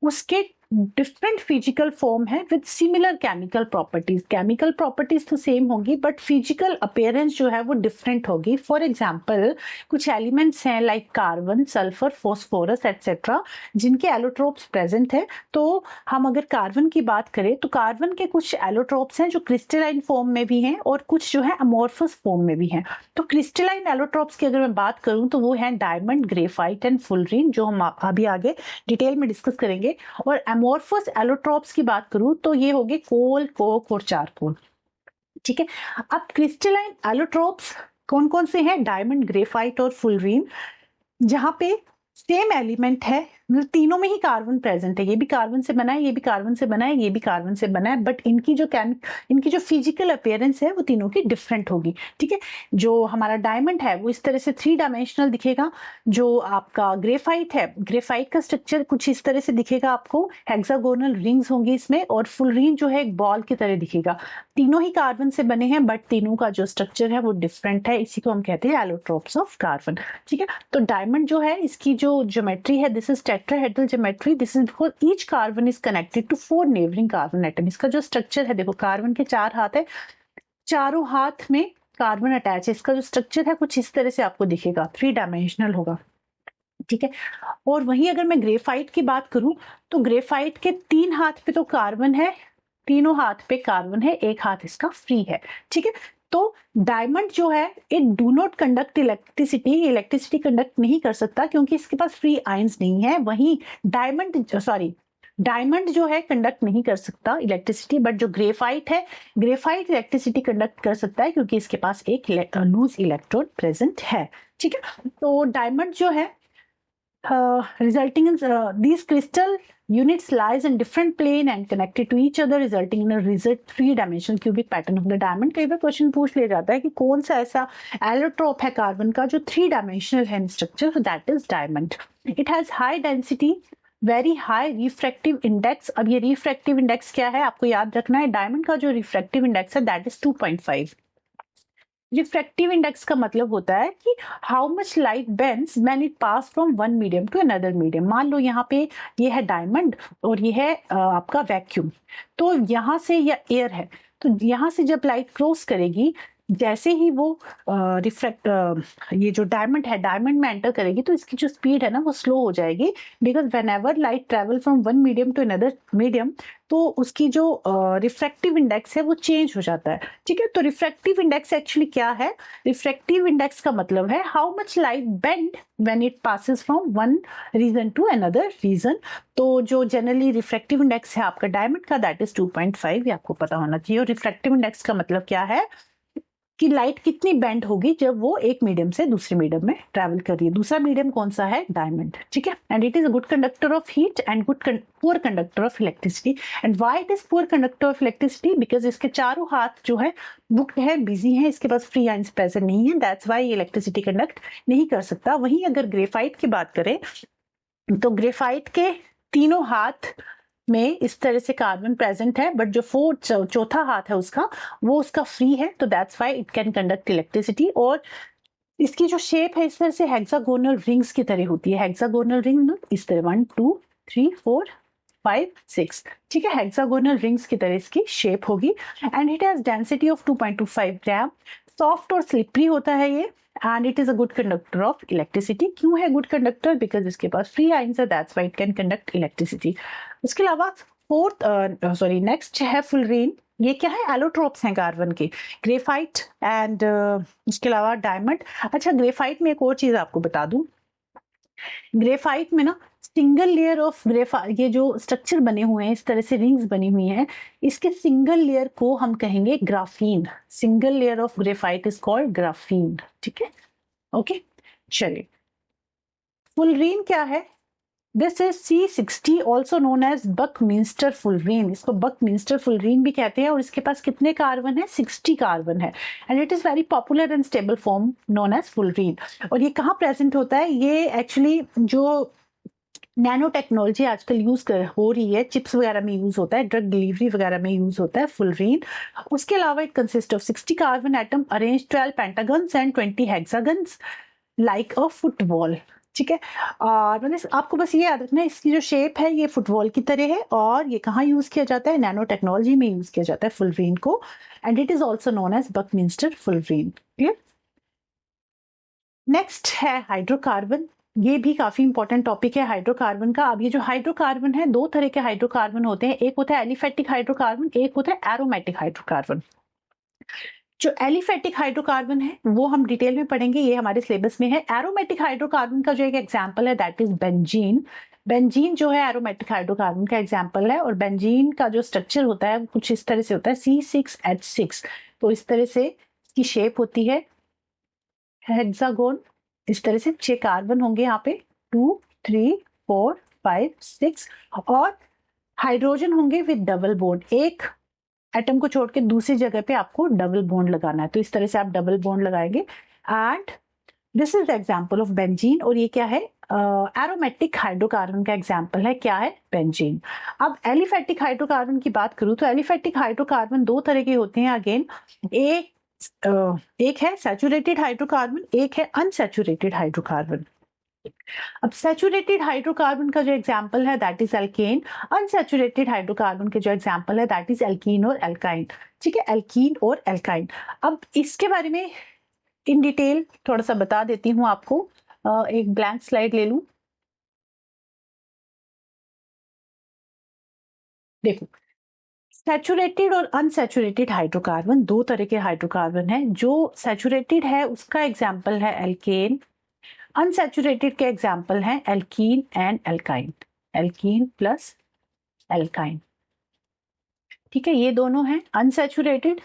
उसके डिफरेंट फिजिकल फॉर्म है with similar chemical properties. Chemical properties तो सेम होगी बट फिजिकल अपीयरेंस जो है वो डिफरेंट होगी। फॉर एग्जांपल कुछ एलिमेंट्स हैं like carbon, sulphur, phosphorus etcetera जिनके एलोट्रोप्स प्रेजेंट है। तो हम अगर कार्बन की बात करें तो कार्बन के कुछ एलोट्रोप्स हैं जो क्रिस्टलाइन फॉर्म में भी हैं और कुछ जो है अमोर्फस फॉर्म में भी हैं। तो क्रिस्टलाइन एलोट्रोप्स की अगर मैं बात करूं तो वो है डायमंड, ग्रेफाइट एंड फुलरीन, जो हम अभी आगे डिटेल में डिस्कस करेंगे। और अमोर्फस एलोट्रोप्स की बात करूं तो ये होंगे कोल, कोक और चारकोल। ठीक है, अब क्रिस्टलाइन एलोट्रोप्स कौन कौन से हैं? डायमंड, ग्रेफाइट और फुलरीन, जहां पे सेम एलिमेंट है, मतलब तीनों में ही कार्बन प्रेजेंट है। ये भी कार्बन से बना है, ये भी कार्बन से बना है, ये भी कार्बन से बना है, बट इनकी जो फिजिकल अपीयरेंस है वो तीनों की डिफरेंट होगी। ठीक है, जो हमारा डायमंड है वो इस तरह से 3 डायमेंशनल दिखेगा। जो आपका ग्रेफाइट है, ग्रेफाइट का स्ट्रक्चर कुछ इस तरह से दिखेगा आपको, हेक्सागोनल रिंग्स होंगी इसमें, और फुलरीन जो है एक बॉल की तरह दिखेगा। तीनों ही कार्बन से बने हैं बट तीनों का जो स्ट्रक्चर है वो डिफरेंट है, इसी को हम कहते हैं एलोट्रोप्स ऑफ कार्बन। ठीक है, तो डायमंड जो है इसकी जो ज्योमेट्री है, this is tetrahedral geometry, this is because each carbon is connected to 4 neighbouring carbon atom. इसका जो स्ट्रक्चर है, देखो कार्बन के 4 हाथ है, चारों हाथ में कार्बन अटैच है। इसका जो स्ट्रक्चर है कुछ इस तरह से आपको दिखेगा, 3 डायमेंशनल होगा। ठीक है, और वहीं अगर मैं ग्रेफाइट की बात करूं तो ग्रेफाइट के 3 हाथ पे तो कार्बन है, तीनों हाथ पे कार्बन है, एक हाथ इसका फ्री है। ठीक है, तो डायमंड जो है it do not conduct electricity, electricity conduct नहीं कर सकता क्योंकि इसके पास फ्री आयंस नहीं है। वहीं डायमंड जो है कंडक्ट नहीं कर सकता इलेक्ट्रिसिटी, बट जो ग्रेफाइट है, ग्रेफाइट इलेक्ट्रिसिटी कंडक्ट कर सकता है क्योंकि इसके पास एक लूज इलेक्ट्रोड प्रेजेंट है। ठीक है, तो डायमंड जो है resulting in these crystal units lies in different plane and connected to each other, resulting in a rigid 3-dimensional cubic pattern of the diamond। कई बार क्वेश्चन पूछ लिया जाता है कि कौन सा ऐसा एलोट्रोप है कार्बन का जो 3-dimensional है structure, so that is diamond। it has high density, very high refractive index. अब ये रिफ्रैक्टिव इंडेक्स क्या है आपको याद रखना है, डायमंड का जो रिफ्रैक्टिव इंडेक्स है दैट इज 2.5। रिफ्रैक्टिव इंडेक्स का मतलब होता है कि how much light bends when it pass from one medium to another medium. मान लो यहाँ पे ये है डायमंड और ये है आपका वैक्यूम, तो यहाँ से या एयर है, तो यहाँ से जब लाइट क्रॉस करेगी, जैसे ही वो ये जो डायमंड है, डायमंड में एंटर करेगी तो इसकी जो स्पीड है ना वो स्लो हो जाएगी, because whenever light travel from one medium to another medium तो उसकी जो रिफ्रैक्टिव इंडेक्स है वो चेंज हो जाता है। ठीक है, तो रिफ्रैक्टिव इंडेक्स एक्चुअली क्या है? रिफ्रैक्टिव इंडेक्स का मतलब है how much light bend when it passes from one region to another region. तो जो जनरली रिफ्रैक्टिव इंडेक्स है आपका डायमंड का दैट इज 2.5, ये आपको पता होना चाहिए। और रिफ्रैक्टिव इंडेक्स का मतलब क्या है कि लाइट कितनी बेंड होगी जब वो एक मीडियम से दूसरे मीडियम में ट्रैवल कर रही है। दूसरा मीडियम कौन सा है? डायमंड। ठीक है, and it is a good conductor of heat and poor conductor of electricity. And why it is poor conductor of electricity? Because इसके चारों हाथ जो है बुक्ड है, बिजी है, इसके पास फ्री आयंस प्रेजेंट नहीं है, दैट्स व्हाई ये इलेक्ट्रिसिटी कंडक्ट नहीं कर सकता। वहीं अगर ग्रेफाइट की बात करें तो ग्रेफाइट के तीनों हाथ में इस तरह से कार्बन प्रेजेंट है, बट जो चौथा हाथ है वो उसका फ्री है, तो that's why it can conduct electricity. और इसकी जो शेप है इस तरह से हेक्सागोनल रिंग्स की तरह होती है। हेक्सागोनल रिंग इस तरह 1 2 3 4 5 6, ठीक है, हेक्सागोनल रिंग्स की तरह इसकी शेप होगी। And it has density of 2.25 gram, soft और स्लिपरी होता है ये, and it is a good conductor of electricity. क्यों है गुड कंडक्टर? बिकॉज इसके पास फ्री आयंस है, that's why it can conduct electricity. उसके अलावा नेक्स्ट है फुलरीन। ये क्या है? एलोट्रोप्स हैं कार्बन के, ग्रेफाइट एंड उसके अलावा डायमंड। अच्छा, ग्रेफाइट में एक और चीज आपको बता दूं, ग्रेफाइट में ना सिंगल लेयर ऑफ ग्रेफाइट, ये जो स्ट्रक्चर बने हुए हैं इस तरह से रिंग्स बनी हुई हैं, इसके सिंगल लेयर को हम कहेंगे graphene. Single layer of graphite is called graphene. ठीक है, ओके, चलिए फुलरीन क्या है? This is C60 also known as buckminsterfullerene. इसको बकमिंस्टर फुलरीन भी कहते हैं और इसके पास कितने कार्बन है? 60 कार्बन है, and it is very popular and stable form known as fullerene. और ये कहाँ प्रेजेंट होता है? ये एक्चुअली जो नैनो टेक्नोलॉजी आजकल हो रही है, चिप्स वगैरह में यूज होता है, ड्रग डिलीवरी वगैरह में यूज होता है फुलरीन। उसके अलावा it consist of 60 carbon atom arrange 12 pentagons and 20 hexagons like a football. ठीक है। और मतलब आपको बस ये याद रखना है, इसकी जो शेप है ये फुटबॉल की तरह है, और ये कहाँ यूज किया जाता है, नैनो टेक्नोलॉजी में यूज किया जाता है फुलवीन को, and it is also known as buckminster fullerene. Clear. Next है हाइड्रोकार्बन। ये भी काफी इंपॉर्टेंट टॉपिक है हाइड्रोकार्बन का। अब ये जो हाइड्रोकार्बन है, दो तरह के हाइड्रोकार्बन होते हैं, एक होता है एलिफेटिक हाइड्रोकार्बन, एक होता है एरोमेटिक हाइड्रोकार्बन। जो एलिफेटिक हाइड्रोकार्बन है वो हम डिटेल में पढ़ेंगे, ये हमारे सिलेबस में है। एरोमेटिक हाइड्रोकार्बन का जो एक एग्जांपल है दैट इज बेंजीन। बेंजीन जो है एरोमेटिक हाइड्रोकार्बन का एग्जांपल है, और बेंजीन का जो स्ट्रक्चर होता है कुछ इस तरह से होता है, C6H6। तो इस तरह से इसकी शेप होती है हेक्सागोन। इस तरह से 6 कार्बन होंगे यहाँ पे, 2 3 4 5 6, और हाइड्रोजन होंगे विद डबल बॉन्ड। एक एटम को छोड़ के दूसरी जगह पे आपको डबल बॉन्ड लगाना है, तो इस तरह से आप डबल बॉन्ड लगाएंगे, and this is the example of benzene. और ये क्या है, एरोमेटिक हाइड्रोकार्बन का एग्जांपल है, क्या है, बेंजीन। अब एलिफेटिक हाइड्रोकार्बन की बात करूं तो एलिफेटिक हाइड्रोकार्बन दो तरह के होते हैं अगेन। एक है सैचुरेटेड हाइड्रोकार्बन, एक है अनसैचुरेटेड हाइड्रोकार्बन। अब सैचुरेटेड हाइड्रोकार्बन का जो एग्जांपल है that is alkane, unsaturated hydrocarbon के जो एग्जांपल है दैट इज एल्कीन और एल्काइन। ठीक है, एल्कीन और एल्काइन। अब इसके बारे में इन डिटेल थोड़ा सा बता देती हूँ आपको। एक ब्लैंक स्लाइड ले लूं। देखो, सैचुरेटेड और अनसैचुरेटेड हाइड्रोकार्बन दो तरह के हाइड्रोकार्बन है। जो सैचुरेटेड है उसका एग्जांपल है एल्केन, अनसैचुरेटेड के एग्जांपल हैं alkene and alkyne, alkene plus alkyne. ठीक है, ये दोनों हैं अनसैचुरेटेड,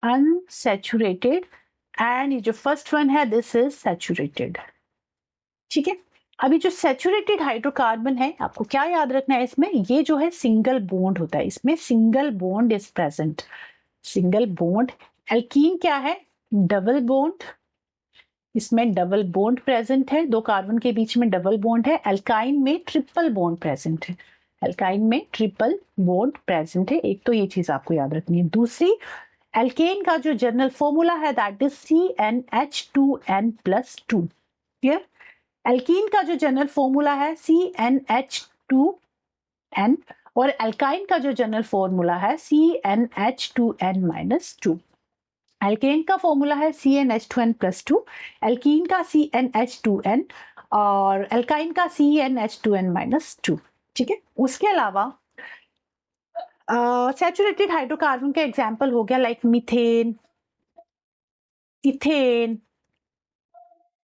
अनसैचुरेटेड, एंड ये जो फर्स्ट वन है दिस इज सैचुरेटेड। ठीक है, अभी जो सैचुरेटेड हाइड्रोकार्बन है आपको क्या याद रखना है इसमें, ये जो है सिंगल बॉन्ड होता है, इसमें single bond is present, single bond. Alkene क्या है, डबल बॉन्ड, इसमें डबल बॉन्ड प्रेजेंट है, दो कार्बन के बीच में डबल बॉन्ड है। एल्काइन में ट्रिपल बॉन्ड प्रेजेंट है, एल्काइन में ट्रिपल बॉन्ड प्रेजेंट है। एक तो ये चीज आपको याद रखनी है। दूसरी, एल्केन का जो जनरल फॉर्मूला है that is CnH2n+2। Clear. Alkene का जो जनरल फॉर्मूला है CnH2n, और एल्काइन का जो जनरल फॉर्मूला है CnH2n-2। एल्केन का फॉर्मूला है CnH2n+2, एल्कीन का CnH2n, और एल्काइन का CnH2n-2। ठीक है, उसके अलावा सैचुरेटेड हाइड्रोकार्बन का एग्जांपल हो गया लाइक मीथेन, इथेन,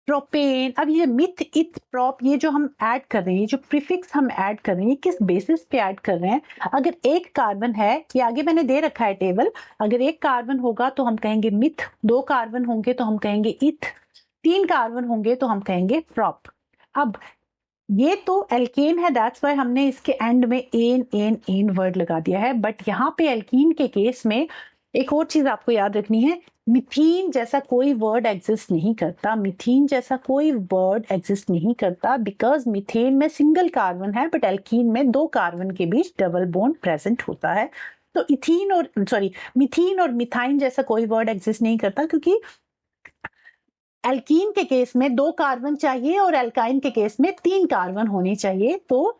प्रोपेन। अब ये मिथ, इथ, प्रोप, ये जो हम ऐड कर रहे हैं, ये जो प्रीफिक्स हम ऐड कर रहे हैं, किस बेसिस पे ऐड कर रहे हैं। अगर एक कार्बन है, ये आगे मैंने दे रखा है टेबल, अगर एक कार्बन होगा तो हम कहेंगे मिथ, दो कार्बन होंगे तो हम कहेंगे इथ, तीन कार्बन होंगे तो हम कहेंगे प्रोप। अब ये तो एल्केन है, दैट्स वाई हमने इसके एंड में एन एन एन वर्ड लगा दिया है। बट यहाँ पे एल्कीन के केस में एक और चीज आपको याद रखनी है, मिथीन जैसा कोई वर्ड एग्जिस्ट नहीं करता, मिथीन जैसा कोई वर्ड एग्जिस्ट नहीं करता, बिकॉज मिथेन में सिंगल कार्बन है बट एल्कीन में दो कार्बन के बीच डबल बॉन्ड प्रेजेंट होता है। तो इथीन और मिथीन और मिथाइन जैसा कोई वर्ड एग्जिस्ट नहीं करता, क्योंकि एल्कीन के केस में दो कार्बन चाहिए और एल्काइन के केस में तीन कार्बन होने चाहिए। तो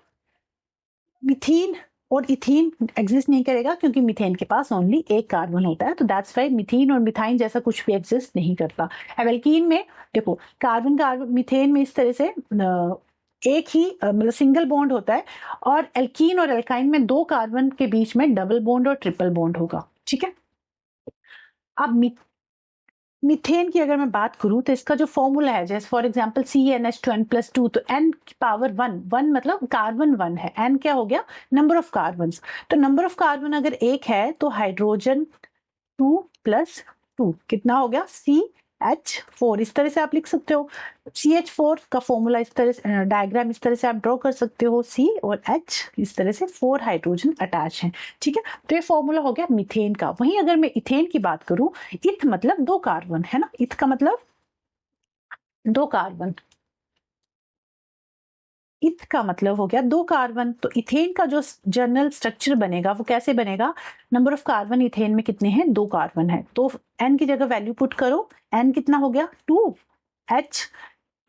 मिथीन और इथीन एग्जिस्ट नहीं करेगा क्योंकि मिथेन के पास ओनली एक कार्बन होता है। तो दैट्स वाई मिथीन और मिथाइन जैसा कुछ भी एग्जिस्ट नहीं करता। अब एल्कीन में देखो, कार्बन कार्बन, मिथेन में इस तरह से एक ही मतलब सिंगल बॉन्ड होता है, और एल्कीन और एल्काइन में दो कार्बन के बीच में डबल बॉन्ड और ट्रिपल बॉन्ड होगा। ठीक है, अब मीथेन की अगर मैं बात करूं तो इसका जो फॉर्मूला है, जैसे फॉर एग्जांपल CnH2n+2, तो n की पावर 1, 1 मतलब कार्बन 1 है, n क्या हो गया, नंबर ऑफ कार्बन। तो नंबर ऑफ कार्बन अगर एक है तो हाइड्रोजन 2+2 कितना हो गया, CH4। इस तरह से आप लिख सकते हो। CH4 का फॉर्मूला इस तरह से, डायग्राम इस तरह से आप ड्रॉ कर सकते हो, C और H इस तरह से 4 हाइड्रोजन अटैच हैं। ठीक है, तो ये फॉर्मूला हो गया मीथेन का। वहीं अगर मैं इथेन की बात करूं, इथ मतलब दो कार्बन है ना, इथ का मतलब दो कार्बन, इथ का मतलब हो गया दो कार्बन। तो इथेन का जो जनरल स्ट्रक्चर बनेगा वो कैसे बनेगा, नंबर ऑफ कार्बन इथेन में कितने हैं, दो कार्बन है, तो n की जगह वैल्यू पुट करो, n कितना हो गया 2, H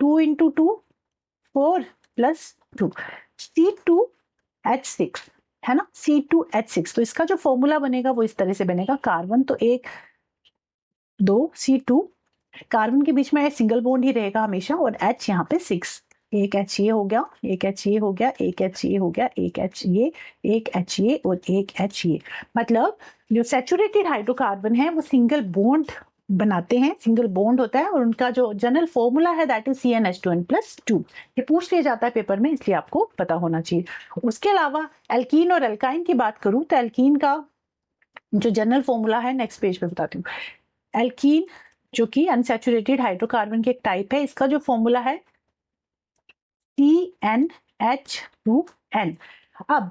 2 इंटू 2 4 प्लस 2 C2H6 है ना, C2H6। तो इसका जो फॉर्मूला बनेगा वो इस तरह से बनेगा, कार्बन तो 1 2 C2, कार्बन के बीच में सिंगल बॉन्ड ही रहेगा हमेशा, और H यहाँ पे 6, एक H ये हो गया, एक H ये हो गया, एक H ये हो गया, एक H ये, एक H ये और एक H ये। मतलब जो सैचुरेटेड हाइड्रोकार्बन है वो सिंगल बॉन्ड बनाते हैं, सिंगल बॉन्ड होता है, और उनका जो जनरल फॉर्मूला है दैट इज CnH2n+2। ये पूछ लिया जाता है पेपर में, इसलिए आपको पता होना चाहिए। उसके अलावा एल्कीन और एल्काइन की बात करूं तो एल्कीन का जो जनरल फॉर्मूला है नेक्स्ट पेज पे बताती हूँ। एल्कीन जो कि अनसैचुरेटेड हाइड्रोकार्बन की एक टाइप है, इसका जो फॉर्मूला है CnH2n। अब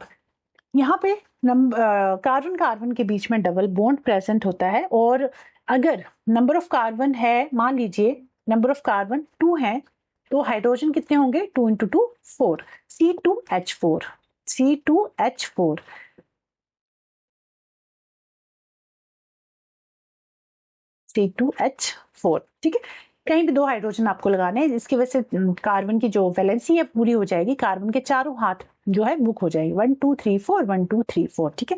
यहाँ पे कार्बन कार्बन के बीच में डबल बॉन्ड प्रेजेंट होता है, और अगर नंबर ऑफ कार्बन है, मान लीजिए नंबर ऑफ कार्बन 2 है, तो हाइड्रोजन कितने होंगे, 2 इंटू 2 4, C2H4, C2H4। C2H4, ठीक है। कहीं भी 2 हाइड्रोजन आपको लगाने हैं, जिसकी वजह से कार्बन की जो वैलेंसी है पूरी हो जाएगी, कार्बन के चारों हाथ जो है बुक हो जाएगी, 1 2 3 4 1 2 3 4, ठीक है।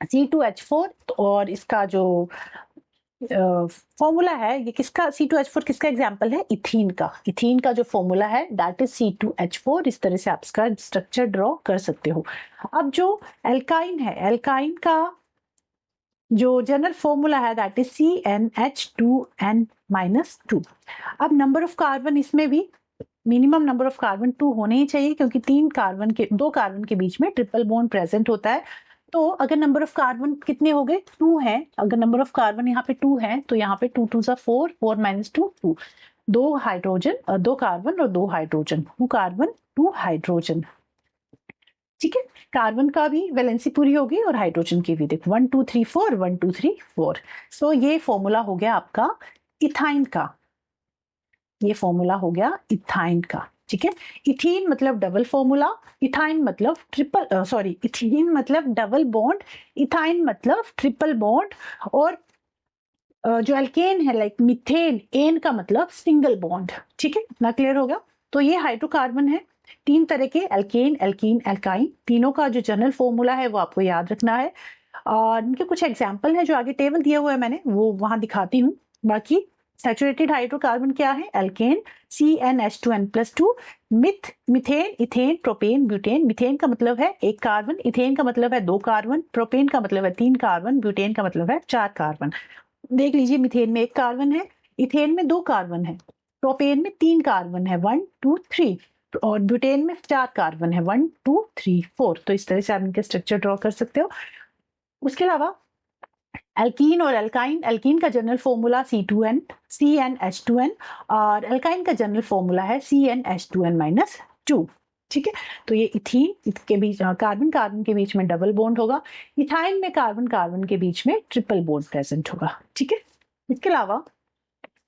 C2H4, और इसका जो फॉर्मूला है ये किसका, C2H4 किसका एग्जाम्पल है, इथीन का। इथीन का जो फॉर्मूला है दैट इज C2H4। इस तरह से आप इसका स्ट्रक्चर ड्रॉ कर सकते हो। अब जो एल्काइन है, एल्काइन का जो जनरल फॉर्मूला है दैट इज CnH2n-2। अब नंबर ऑफ कार्बन इसमें भी मिनिमम नंबर ऑफ कार्बन 2 होने ही चाहिए, क्योंकि 2 कार्बन के बीच में ट्रिपल बॉन्ड प्रेजेंट होता है। तो अगर नंबर ऑफ कार्बन कितने हो गए, 2 है, अगर नंबर ऑफ कार्बन यहाँ पे 2 है तो यहाँ पे 2 2 4 4 -2 2, 2 हाइड्रोजन, 2 कार्बन और 2 हाइड्रोजन, 2 कार्बन 2 हाइड्रोजन, ठीक है। कार्बन का भी वैलेंसी पूरी होगी और हाइड्रोजन की भी, देखो 1 2 3 4 1 2 3 4। सो ये फॉर्मूला हो गया आपका इथाइन का, ये फॉर्मूला हो गया इथाइन का, ठीक है। इथीन मतलब डबल फॉर्मूला, इथाइन मतलब ट्रिपल, सॉरी, इथीन मतलब डबल बॉन्ड, इथाइन मतलब ट्रिपल बॉन्ड, और जो एल्केन है लाइक मिथेन, एन का मतलब सिंगल बॉन्ड, ठीक है। इतना क्लियर हो गया। तो ये हाइड्रोकार्बन है 3 तरह के, एल्केन, एल्कीन, एल्काइन, तीनों का जो जनरल फॉर्मूला है वो आपको याद रखना है। और इनके कुछ एग्जाम्पल है जो आगे टेबल दिया हुआ है मैंने, वो वहां दिखाती हूँ। बाकी सैचुरेटेड हाइड्रोकार्बन क्या है, alkane CnH2n+2, methane, ethane, propane, butane. Methane का मतलब है 1 कार्बन, इथेन का मतलब है 2 कार्बन, प्रोपेन का मतलब है 3 कार्बन, ब्यूटेन का मतलब है 4 कार्बन। देख लीजिए, मिथेन में 1 कार्बन है, इथेन में 2 कार्बन है, प्रोपेन में 3 कार्बन है 1 2 3, और ब्यूटेन में 4 कार्बन है 1 2 3 4। तो इस तरह से आप इनके स्ट्रक्चर ड्रॉ कर सकते हो। उसके अलावा एल्कीन और एल्काइन, एल्कीन का जनरल फॉर्मूला CnH2n, और एल्काइन का जनरल फॉर्मूला है CnH2n-2, ठीक है। तो ये इथीन, इसके बीच कार्बन कार्बन के बीच में डबल बॉन्ड होगा, इथाइन में कार्बन कार्बन के बीच में ट्रिपल बॉन्ड प्रेजेंट होगा, ठीक है। इसके अलावा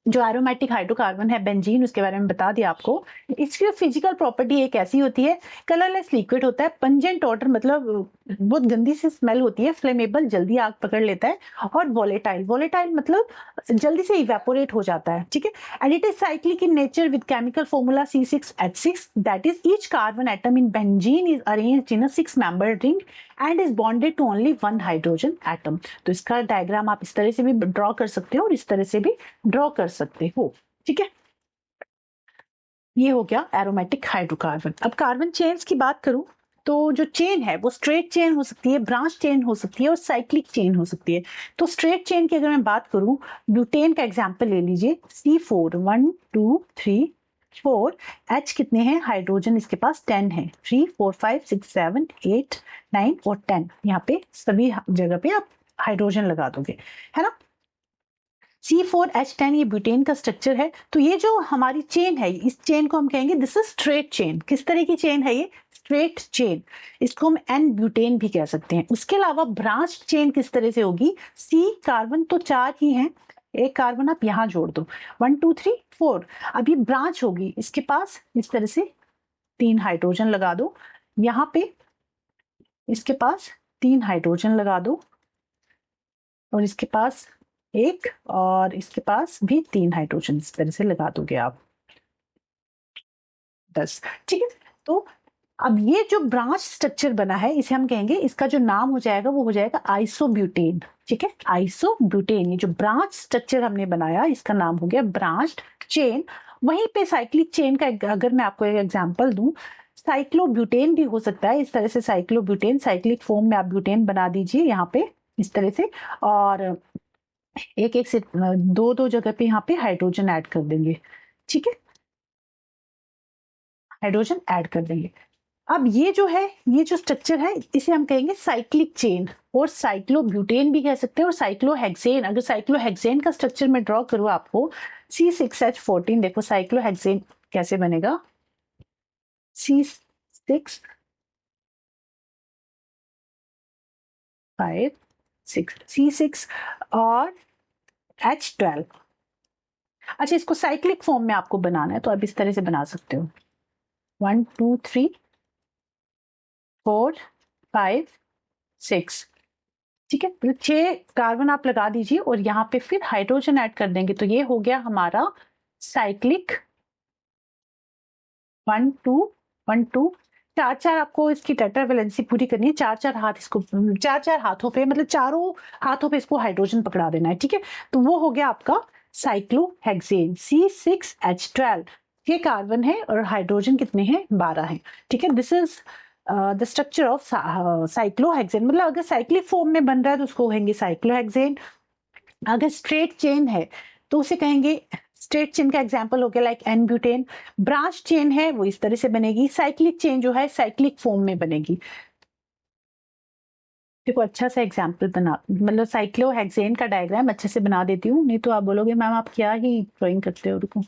जो एरोमेटिक हाइड्रोकार्बन है बेंजीन, उसके बारे में बता दिया आपको। इसकी फिजिकल प्रॉपर्टी एक ऐसी होती है, कलरलेस लिक्विड होता है, पंजेंट ऑर्डर मतलब बहुत गंदी सी स्मेल होती है, फ्लेमेबल, जल्दी आग पकड़ लेता है, और वोलेटाइल, वोलेटाइल मतलब जल्दी से इवेपोरेट हो जाता है, ठीक है। And it is cyclic in nature with chemical formula C6H6, that is each carbon atom in benzene is arranged in a 6 membered ring and is bonded to only 1 hydrogen atom. तो इसका diagram आप इस तरह से भी draw कर सकते हो और इस तरह से भी ड्रॉ कर सकते हो, ठीक है। ये हो गया एरोमेटिक हाइड्रोकार्बन। अब कार्बन चेन्स की बात करूं तो जो चेन है वो स्ट्रेट चेन हो सकती है, ब्रांच चेन हो सकती है, और साइक्लिक चेन हो सकती है। तो स्ट्रेट चेन की अगर मैं बात करूं, ब्यूटेन का एग्जांपल ले लीजिए, C4 1 2 3 4, H कितने हैं, हाइड्रोजन इसके पास 10 है, 3 4 5 6 7 8 9 और 10, यहाँ पे सभी जगह पे आप हाइड्रोजन लगा दोगे, है ना। C4H10 ये ब्यूटेन का स्ट्रक्चर है। तो ये जो हमारी चेन है, इस चेन को हम कहेंगे दिस इज स्ट्रेट चेन। किस तरह की चेन है ये, स्ट्रेट चेन। इसको हम एन ब्यूटेन भी कह सकते हैं। उसके अलावा ब्रांच चेन किस तरह से होगी, C कार्बन तो 4 ही हैं, एक कार्बन आप यहां जोड़ दो, 1 2 3 4। अब ये ब्रांच होगी, इसके पास इस तरह से 3 हाइड्रोजन लगा दो, यहाँ पे इसके पास 3 हाइड्रोजन लगा दो, और इसके पास 1, और इसके पास भी 3 हाइड्रोजन इस तरह से लगा दोगे आप। 10। ठीक है, तो अब ये जो ब्रांच स्ट्रक्चर बना है इसे हम कहेंगे, इसका जो नाम हो जाएगा वो हो जाएगा आइसोब्यूटेन। ठीक है, आइसोब्यूटेन, ये जो ब्रांच स्ट्रक्चर हमने बनाया इसका नाम हो गया ब्रांच्ड चेन। वहीं पे साइक्लिक चेन का अगर मैं आपको एक एग्जांपल दूं, साइक्लोब्यूटेन भी हो सकता है इस तरह से। साइक्लोब्यूटेन, साइक्लिक फॉर्म में आप ब्यूटेन बना दीजिए यहाँ पे इस तरह से, और एक एक से दो दो जगह पे यहाँ पे हाइड्रोजन ऐड कर देंगे। ठीक है, हाइड्रोजन ऐड कर देंगे। अब ये जो है, ये जो स्ट्रक्चर है इसे हम कहेंगे साइक्लिक चेन, और साइक्लोब्यूटेन भी कह सकते हैं, और साइक्लोहेक्सेन। अगर साइक्लोहेक्सेन का स्ट्रक्चर मैं ड्रॉ करूँ आपको, C6H14, देखो साइक्लोहेक्सेन कैसे बनेगा, C6 5 6 C6 और H12। अच्छा, इसको साइक्लिक फॉर्म में आपको बनाना है तो आप इस तरह से बना सकते हो, 1 2 3 4 5 6। ठीक है, तो 6 कार्बन आप लगा दीजिए और यहाँ पे फिर हाइड्रोजन ऐड कर देंगे, तो ये हो गया हमारा साइक्लिक 1 2 1 2। चार चार आपको इसकी टेट्रावैलेंसी पूरी करनी है, चार चार हाथ इसको, चार चार हाथों पे, मतलब चारों हाथों पे इसको हाइड्रोजन पकड़ा देना है। ठीक है, तो वो हो गया आपका साइक्लोहेक्सेन C6H12। ये कार्बन है और हाइड्रोजन कितने हैं, 12 हैं। ठीक है, this is the structure of cyclohexane. मतलब अगर साइक्लिक फॉर्म में बन रहा है तो उसको कहेंगे साइक्लोहेक्सेन। अगर स्ट्रेट चेन है तो उसे कहेंगे, स्ट्रेट चेन का एग्जांपल हो गया like an butane. Branch chain है वो इस तरह से बनेगी। साइक्लिक चेन जो है साइक्लिक फॉर्म में बनेगी। देखो अच्छा सा एग्जांपल बना, मतलब साइक्लोहेक्सेन का डायग्राम अच्छे से बना देती हूँ, नहीं तो आप बोलोगे मैम आप क्या ही ड्राइंग करते हो। रुको,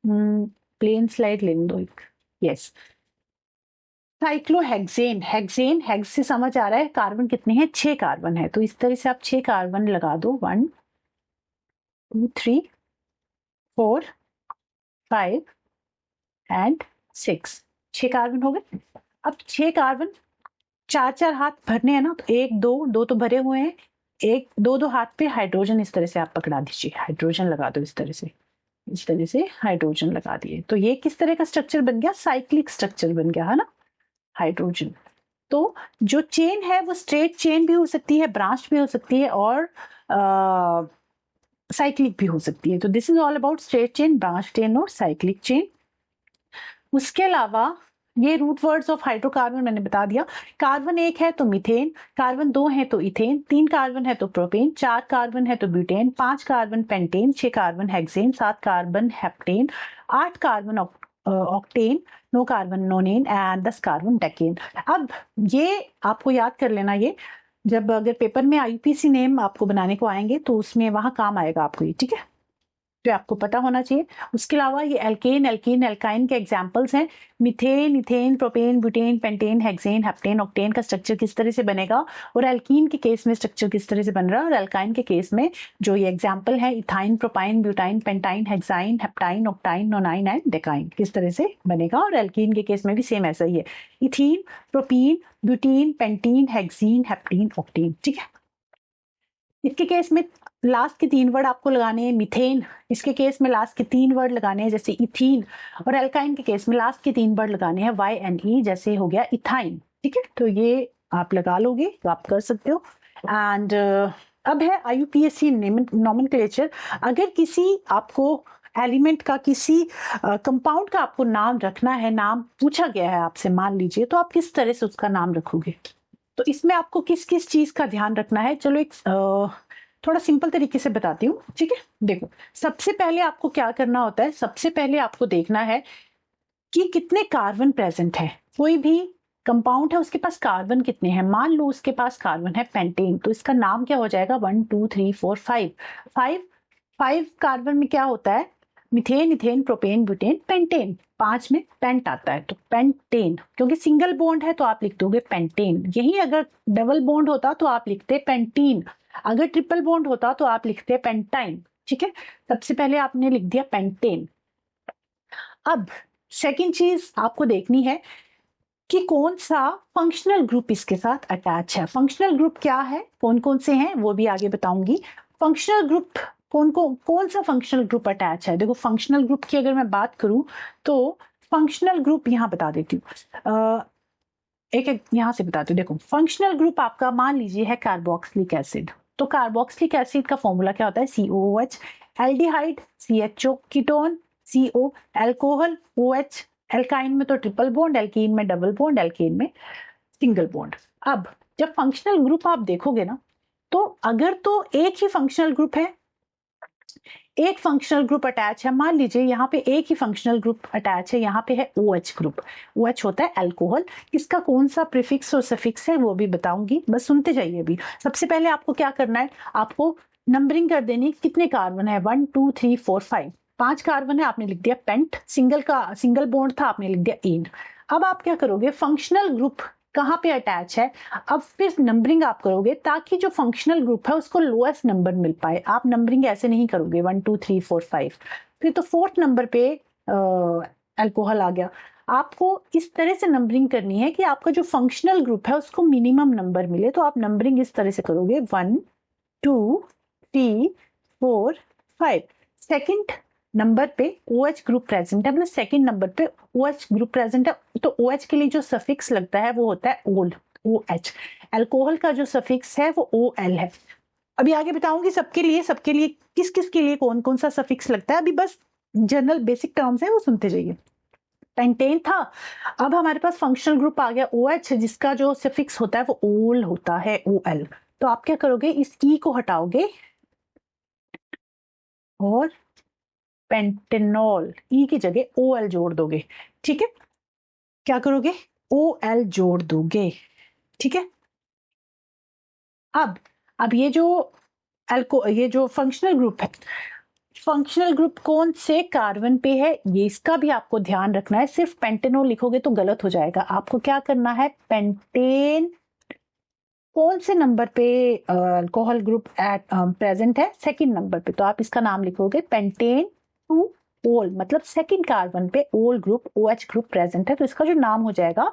प्लेन स्लाइड ले दो एक। यस, साइक्लोहेक्सेन, हेक्सेन, हेक्स से समझ आ रहा है कार्बन कितने हैं, 6 कार्बन है, तो इस तरह से आप 6 कार्बन लगा दो, 1 2 3 4 5 एंड 6। 6 कार्बन हो गए। अब 6 कार्बन, चार चार हाथ भरने हैं ना, तो एक दो दो तो भरे हुए हैं, एक दो दो हाथ पे हाइड्रोजन इस तरह से आप पकड़ा दीजिए, हाइड्रोजन लगा दो इस तरह से, इस तरह से हाइड्रोजन लगा दिए, तो ये किस तरह का स्ट्रक्चर बन गया, साइक्लिक स्ट्रक्चर बन गया है ना, हाइड्रोजन। तो जो चेन है वो स्ट्रेट चेन भी हो सकती है, ब्रांच भी हो सकती है, और साइक्लिक भी हो सकती है। तो this is all about straight chain, branch chain और साइक्लिक चेन। उसके अलावा ये रूट वर्ड्स ऑफ हाइड्रोकार्बन मैंने बता दिया। कार्बन 1 है तो मीथेन, कार्बन 2 है तो इथेन, 3 कार्बन है तो प्रोपेन, 4 कार्बन है तो butane, 5 carbon pentane, 6 carbon hexane, 7 carbon heptane, 8 carbon octane, 9 carbon नोनेन and 10 carbon decane. अब ये आपको याद कर लेना, ये जब अगर पेपर में आईयूपीएसी नेम आपको बनाने को आएंगे तो उसमें वहां काम आएगा आपको ये। ठीक है, जो आपको पता होना चाहिए। उसके अलावा ये एल्केन, एल्कीन, एल्काइन के एग्जांपल्स हैं। Methane, ethane, propane, butane, pentane, hexane, heptane, octane का स्ट्रक्चर किस तरह से बनेगा, और एल्कीन के केस में स्ट्रक्चर किस तरह से बन रहा है, और एल्काइन के केस में जो ये एग्जाम्पल है ethyne, propyne, butyne, pentyne, hexyne, heptyne, octyne, nonyne and decyne, किस तरह से बनेगा। और एल्कीन के केस में भी सेम ऐसा ही है, ethene, propene, butene, pentene, hexene, heptene, octene. ठीक है, इसके केस में लास्ट के 3 वर्ड आपको लगाने हैं, मिथेन, इसके केस में लास्ट के 3 वर्ड लगाने हैं जैसे इथीन, और एल्काइन के केस में लास्ट के 3 वर्ड लगाने हैं YNE, जैसे हो गया इथाइन। ठीक है, तो ये आप लगा लोगे तो आप कर सकते हो। एंड अब है IUPAC नॉमेनक्लेचर। अगर किसी आपको एलिमेंट का, किसी कंपाउंड का आपको नाम रखना है, नाम पूछा गया है आपसे मान लीजिए, तो आप किस तरह से उसका नाम रखोगे। तो इसमें आपको किस किस चीज का ध्यान रखना है, चलो एक थोड़ा सिंपल तरीके से बताती हूँ। ठीक है, देखो सबसे पहले आपको क्या करना होता है, सबसे पहले आपको देखना है कि कितने कार्बन प्रेजेंट है। कोई भी कंपाउंड है उसके पास कार्बन कितने हैं, मान लो उसके पास कार्बन है पेंटेन, तो इसका नाम क्या हो जाएगा, 1 2 3 4 5 5 कार्बन में क्या होता है, methane, ethane, propane, butane, pentane. 5 में पेंट आता है तो पेंटेन, क्योंकि सिंगल बॉन्ड है तो आप लिख दोगे पेंटेन। यही अगर डबल बॉन्ड होता तो आप लिखते पेंटीन, अगर ट्रिपल बॉन्ड होता तो आप लिखते पेंटाइन। ठीक है, सबसे पहले आपने लिख दिया पेंटेन। अब सेकंड चीज आपको देखनी है कि कौन सा फंक्शनल ग्रुप इसके साथ अटैच है। फंक्शनल ग्रुप क्या है, कौन कौन से हैं वो भी आगे बताऊंगी। फंक्शनल ग्रुप कौन सा फंक्शनल ग्रुप अटैच है। देखो फंक्शनल ग्रुप की अगर मैं बात करूं तो फंक्शनल ग्रुप यहाँ बता देती हूँ, एक एक यहाँ से बताती हूँ। देखो फंक्शनल ग्रुप आपका मान लीजिए है कार्बोक्सिलिक एसिड, तो कार्बोक्सिलिक एसिड का फॉर्मूला क्या होता है, COOH, aldehyde CHO, ketone CO, alcohol OH, alkyne में तो ट्रिपल बॉन्ड, एल्कीन में डबल बॉन्ड, एल्केन में सिंगल बॉन्ड। अब जब फंक्शनल ग्रुप आप देखोगे ना, तो अगर तो एक ही फंक्शनल ग्रुप है, एक फंक्शनल ग्रुप अटैच है, मान लीजिए यहाँ पे एक ही फंक्शनल ग्रुप अटैच है, यहाँ पे है OH ग्रुप, OH होता है अल्कोहल, इसका कौन सा प्रीफिक्स और सफिक्स है वो भी बताऊंगी, बस सुनते जाइए। अभी सबसे पहले आपको क्या करना है, आपको नंबरिंग कर देनी, कितने कार्बन है, 1 2 3 4 5, 5 कार्बन है, आपने लिख दिया पेंट, सिंगल बॉन्ड था, आपने लिख दिया एन। अब आप क्या करोगे, फंक्शनल ग्रुप कहाँ पे अटैच है, अब फिर नंबरिंग आप करोगे ताकि जो फंक्शनल ग्रुप है उसको लोएस्ट नंबर मिल पाए। आप नंबरिंग ऐसे नहीं करोगे 1 2 3 4 5, फिर तो 4th नंबर पे अल्कोहल आ गया। आपको इस तरह से नंबरिंग करनी है कि आपका जो फंक्शनल ग्रुप है उसको मिनिमम नंबर मिले, तो आप नंबरिंग इस तरह से करोगे 1 2 3 4 5। सेकंड नंबर पे OH ग्रुप प्रेजेंट है, मतलब सेकंड नंबर पे OH ग्रुप प्रेजेंट है, तो OH के लिए जो सफिक्स लगता है वो होता है ओल, OH। अल्कोहल का जो सफिक्स है वो OL है। अभी आगे बताऊंगी सबके लिए किस किस के लिए कौन कौन सा सफिक्स लगता है, अभी बस जनरल बेसिक टर्म्स है वो सुनते जाइए। पेंटेन था, अब हमारे पास फंक्शनल ग्रुप आ गया OH, जिसका जो सफिक्स होता है वो ओल होता है, OL। तो आप क्या करोगे, इस E को हटाओगे और पेंटेनॉल, ई की जगह OL जोड़ दोगे, ठीक है। क्या करोगे, OL जोड़ दोगे, ठीक है। अब ये जो फंक्शनल ग्रुप है, फंक्शनल ग्रुप कौन से कार्बन पे है ये इसका भी आपको ध्यान रखना है। सिर्फ पेंटेनॉल लिखोगे तो गलत हो जाएगा, आपको क्या करना है, पेंटेन कौन से नंबर पे अल्कोहल ग्रुप प्रेजेंट है, सेकंड नंबर पे, तो आप इसका नाम लिखोगे पेंटेन टू ओल, मतलब सेकंड कार्बन पे ओल ग्रुप OH ग्रुप प्रेजेंट है, तो इसका जो नाम हो जाएगा,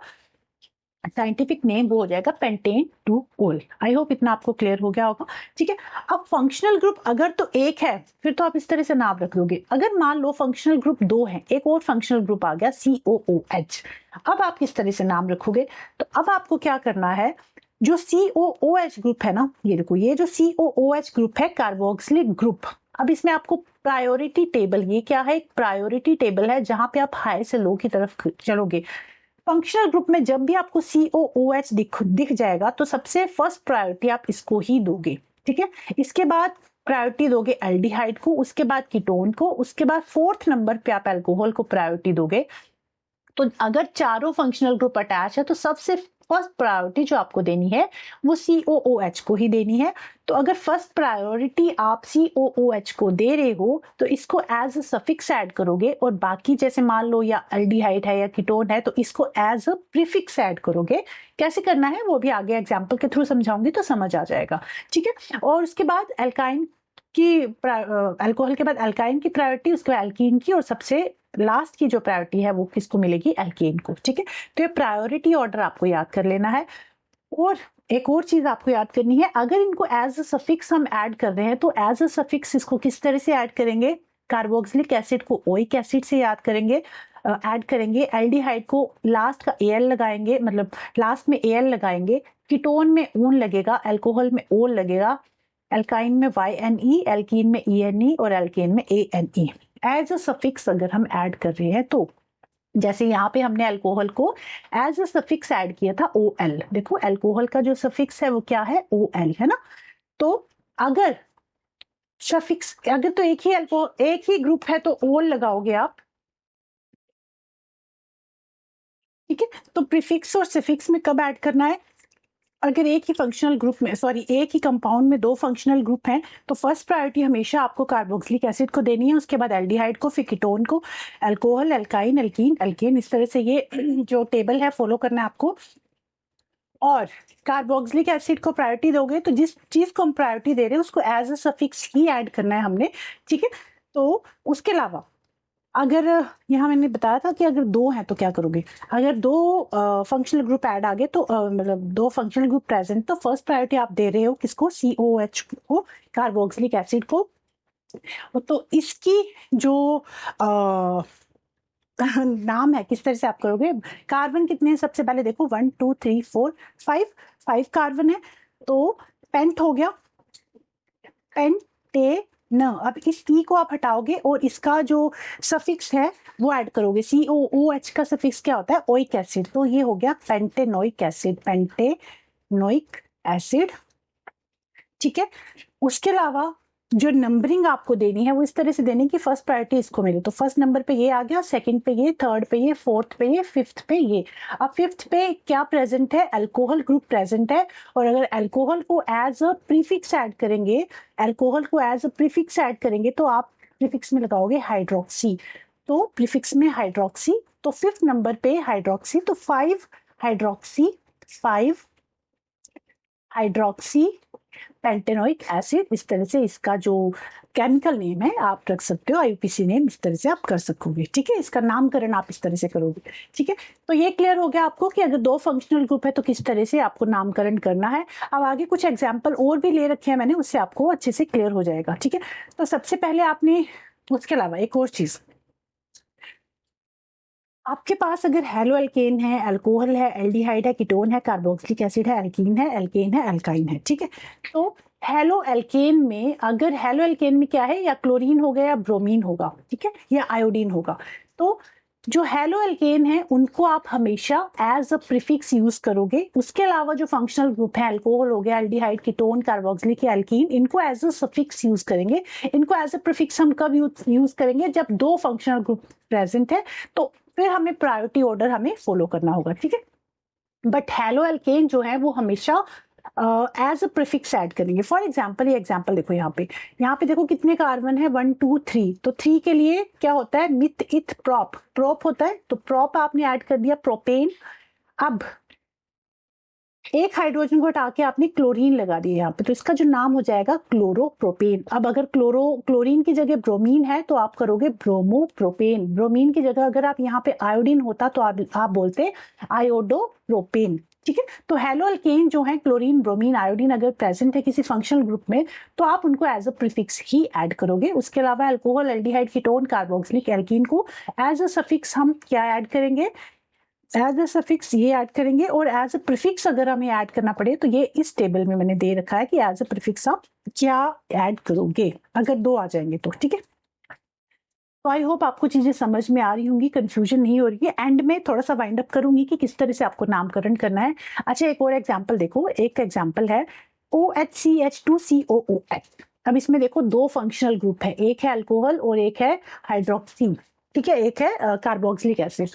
साइंटिफिक नेम, वो हो जाएगा पेंटेन टू ओल। आई होप इतना आपको क्लियर हो गया होगा, ठीक है। अब फंक्शनल ग्रुप अगर तो एक है फिर तो आप इस तरह से नाम रख दोगे, अगर मान लो फंक्शनल ग्रुप 2 है, एक और फंक्शनल ग्रुप आ गया COOH, अब आप किस तरह से नाम रखोगे, तो अब आपको क्या करना है, जो COOH ग्रुप है ना, ये देखो, ये जो COOH ग्रुप है कार्बोक्सिलिक ग्रुप, अब इसमें आपको प्रायोरिटी टेबल, ये क्या है, एक प्रायोरिटी टेबल है जहां पे आप हाई से लो की तरफ चलोगे। फंक्शनल ग्रुप में जब भी आपको COOH दिख जाएगा तो सबसे फर्स्ट प्रायोरिटी आप इसको ही दोगे, ठीक है। इसके बाद प्रायोरिटी दोगे एल्डिहाइड को, उसके बाद कीटोन को, उसके बाद 4th नंबर पे आप अल्कोहल को प्रायोरिटी दोगे। तो अगर चारों फंक्शनल ग्रुप अटैच है तो सबसे फर्स्ट प्रायोरिटी जो आपको देनी है वो COOH को ही देनी है। तो अगर फर्स्ट प्रायोरिटी आप COOH को दे रहे हो तो इसको एज अ सफिक्स ऐड करोगे, और बाकी जैसे मान लो या एल्डिहाइड है या कीटोन है तो इसको एज अ प्रीफिक्स ऐड करोगे। कैसे करना है वो भी आगे एग्जाम्पल के थ्रू समझाऊंगी तो समझ आ जाएगा, ठीक है। और उसके बाद अल्काइन की, अल्कोहल के बाद अल्काइन की प्रायोरिटी, उसके बाद एल्कीन की, और सबसे लास्ट की जो प्रायोरिटी है वो किसको मिलेगी, एल्केन को, ठीक है। तो ये प्रायोरिटी ऑर्डर आपको याद कर लेना है। और एक और चीज आपको याद करनी है, अगर इनको एज अ सफिक्स हम ऐड कर रहे हैं तो एज अ सफिक्स इसको किस तरह से ऐड करेंगे, कार्बोक्सिलिक एसिड को ओइक एसिड से याद करेंगे, ऐड करेंगे, एल्डिहाइड को लास्ट का AL लगाएंगे, मतलब लास्ट में AL लगाएंगे, कीटोन में ऊन लगेगा, अल्कोहल में ओल लगेगा, एल्काइन में YNE, एल्कीन में ENE, और एल्केन में ANE। एज अ सफिक्स अगर हम ऐड कर रहे हैं तो जैसे यहाँ पे हमने अल्कोहल को एज अ सफिक्स ऐड किया था OL, देखो अल्कोहल का जो सफिक्स है वो क्या है, OL है ना। तो अगर सफिक्स, अगर तो एक ही ग्रुप है तो ओल लगाओगे आप, ठीक है। तो प्रीफिक्स और सफिक्स में कब ऐड करना है, अगर एक ही फंक्शनल ग्रुप में, सॉरी एक ही कंपाउंड में 2 फंक्शनल ग्रुप हैं तो फर्स्ट प्रायोरिटी हमेशा आपको कार्बोक्सिलिक एसिड को देनी है, उसके बाद एल्डिहाइड को, फिर कीटोन को, अल्कोहल, एल्काइन, एल्कीन, एल्केन, इस तरह से ये जो टेबल है फॉलो करना है आपको। और कार्बोक्सिलिक एसिड को प्रायोरिटी दोगे तो जिस चीज को हम प्रायोरिटी दे रहे हैं उसको एज अ सफिक्स ही ऐड करना है हमने, ठीक है। तो उसके अलावा अगर यहाँ मैंने बताया था कि अगर 2 हैं तो क्या करोगे, अगर 2 फंक्शनल ग्रुप ऐड आ गए तो मतलब 2 फंक्शनल ग्रुप प्रेजेंट, तो फर्स्ट प्रायोरिटी आप दे रहे हो किसको, COOH को, कार्बोक्सिलिक एसिड को। तो इसकी जो नाम है, किस तरह से आप करोगे। कार्बन कितने हैं सबसे पहले देखो, 1 2 3 4 5, 5 कार्बन है, तो पेंट हो गया, पेंटेन। अब इस टी को आप हटाओगे और इसका जो सफिक्स है वो ऐड करोगे, COOH का सफिक्स क्या होता है, ओइक एसिड, तो ये हो गया पेंटेनोइक एसिड, पेंटेनोइक एसिड। ठीक है, उसके अलावा जो नंबरिंग आपको देनी है वो इस तरह से देनी कि फर्स्ट प्रायोरिटी इसको मिले, तो फर्स्ट नंबर पे ये आ गया, सेकंड पे ये, थर्ड पे ये, फोर्थ पे ये, फिफ्थ पे ये। अब फिफ्थ पे क्या प्रेजेंट है, अल्कोहल ग्रुप प्रेजेंट है, और अगर अल्कोहल को एज अ प्रीफिक्स ऐड करेंगे, अल्कोहल को एज अ प्रीफिक्स ऐड करेंगे तो आप प्रीफिक्स में लगाओगे हाइड्रोक्सी, तो प्रीफिक्स में हाइड्रोक्सी, तो फिफ्थ नंबर पे हाइड्रोक्सी, तो 5 हाइड्रोक्सी, 5 हाइड्रोक्सी पेंटेनोइक एसिड, इस तरह से इसका जो केमिकल नेम है आप रख सकते हो, आईयूपीसी नेम इस तरह से आप कर सकोगे। ठीक है, इसका नामकरण आप इस तरह से करोगे। ठीक है, तो ये क्लियर हो गया आपको कि अगर 2 फंक्शनल ग्रुप है तो किस तरह से आपको नामकरण करना है। अब आगे कुछ एग्जाम्पल और भी ले रखे हैं मैंने, उससे आपको अच्छे से क्लियर हो जाएगा। ठीक है, तो सबसे पहले आपने, उसके अलावा एक और चीज, आपके पास अगर हेलो एल्केन है, अल्कोहल है, एल्डिहाइड है, कीटोन है, कार्बोक्सिलिक एसिड है, एल्कीन है, एल्केन है, एल्काइन है। ठीक है, तो हेलो एल्केन में, अगर हेलो एल्केन में क्या है, या क्लोरीन होगा या ब्रोमीन होगा, ठीक है, या आयोडीन होगा, तो जो हेलो एल्केन है उनको आप हमेशा एज अ प्रीफिक्स यूज करोगे। उसके अलावा जो फंक्शनल ग्रुप है, अल्कोहल हो गया, एल्डिहाइड, कीटोन, कार्बोक्सिलिक या एल्कीन, इनको एज अ सफिक्स यूज करेंगे। इनको एज अ प्रीफिक्स हम कब यूज करेंगे, जब 2 फंक्शनल ग्रुप प्रेजेंट है, तो फिर हमें प्रायोरिटी ऑर्डर हमें फॉलो करना होगा। ठीक है, बट हेलो एल्केन जो है वो हमेशा एज अ प्रीफिक्स ऐड करेंगे। फॉर एग्जाम्पल, ये एग्जाम्पल देखो, यहाँ पे देखो कितने कार्बन है, 1 2 3, तो 3 के लिए क्या होता है, मिथ इथ प्रोप, प्रोप होता है, तो प्रोप आपने ऐड कर दिया, प्रोपेन। अब एक हाइड्रोजन को हटा के आपने क्लोरीन लगा दिया यहाँ पे, तो इसका जो नाम हो जाएगा क्लोरोप्रोपेन। अब अगर क्लोरीन की जगह ब्रोमीन है तो आप करोगे ब्रोमोप्रोपेन। ब्रोमीन की जगह अगर आप यहाँ पे आयोडीन होता तो आप बोलते आयोडोप्रोपेन। ठीक है, तो हेलो अल्केन जो है, क्लोरीन, ब्रोमीन, आयोडीन अगर प्रेजेंट है किसी फंक्शनल ग्रुप में तो आप उनको एज अ प्रीफिक्स ही ऐड करोगे। उसके अलावा alcohol, aldehyde, ketone, carboxylic, alkene को एज अ सफिक्स हम क्या ऐड करेंगे, एज अ सफिक्स ये ऐड करेंगे। और एज अ प्रीफिक्स अगर हमें ऐड करना पड़े तो ये इस टेबल में मैंने दे रखा है कि एज अ प्रीफिक्स आप क्या ऐड करोगे अगर 2 आ जाएंगे तो। ठीक है, तो आई होप आपको चीजें समझ में आ रही होंगी, कंफ्यूजन नहीं हो रही है। एंड में थोड़ा सा वाइंड अप करूंगी कि किस तरह से आपको नामकरण करना है। अच्छा, एक और एग्जाम्पल देखो, एक एग्जाम्पल है OHCH2COOH। अब इसमें देखो 2 फंक्शनल ग्रुप है, एक है अल्कोहल और एक है हाइड्रोक्सी। ठीक है, एक है कार्बोक्सिलिक एसिड।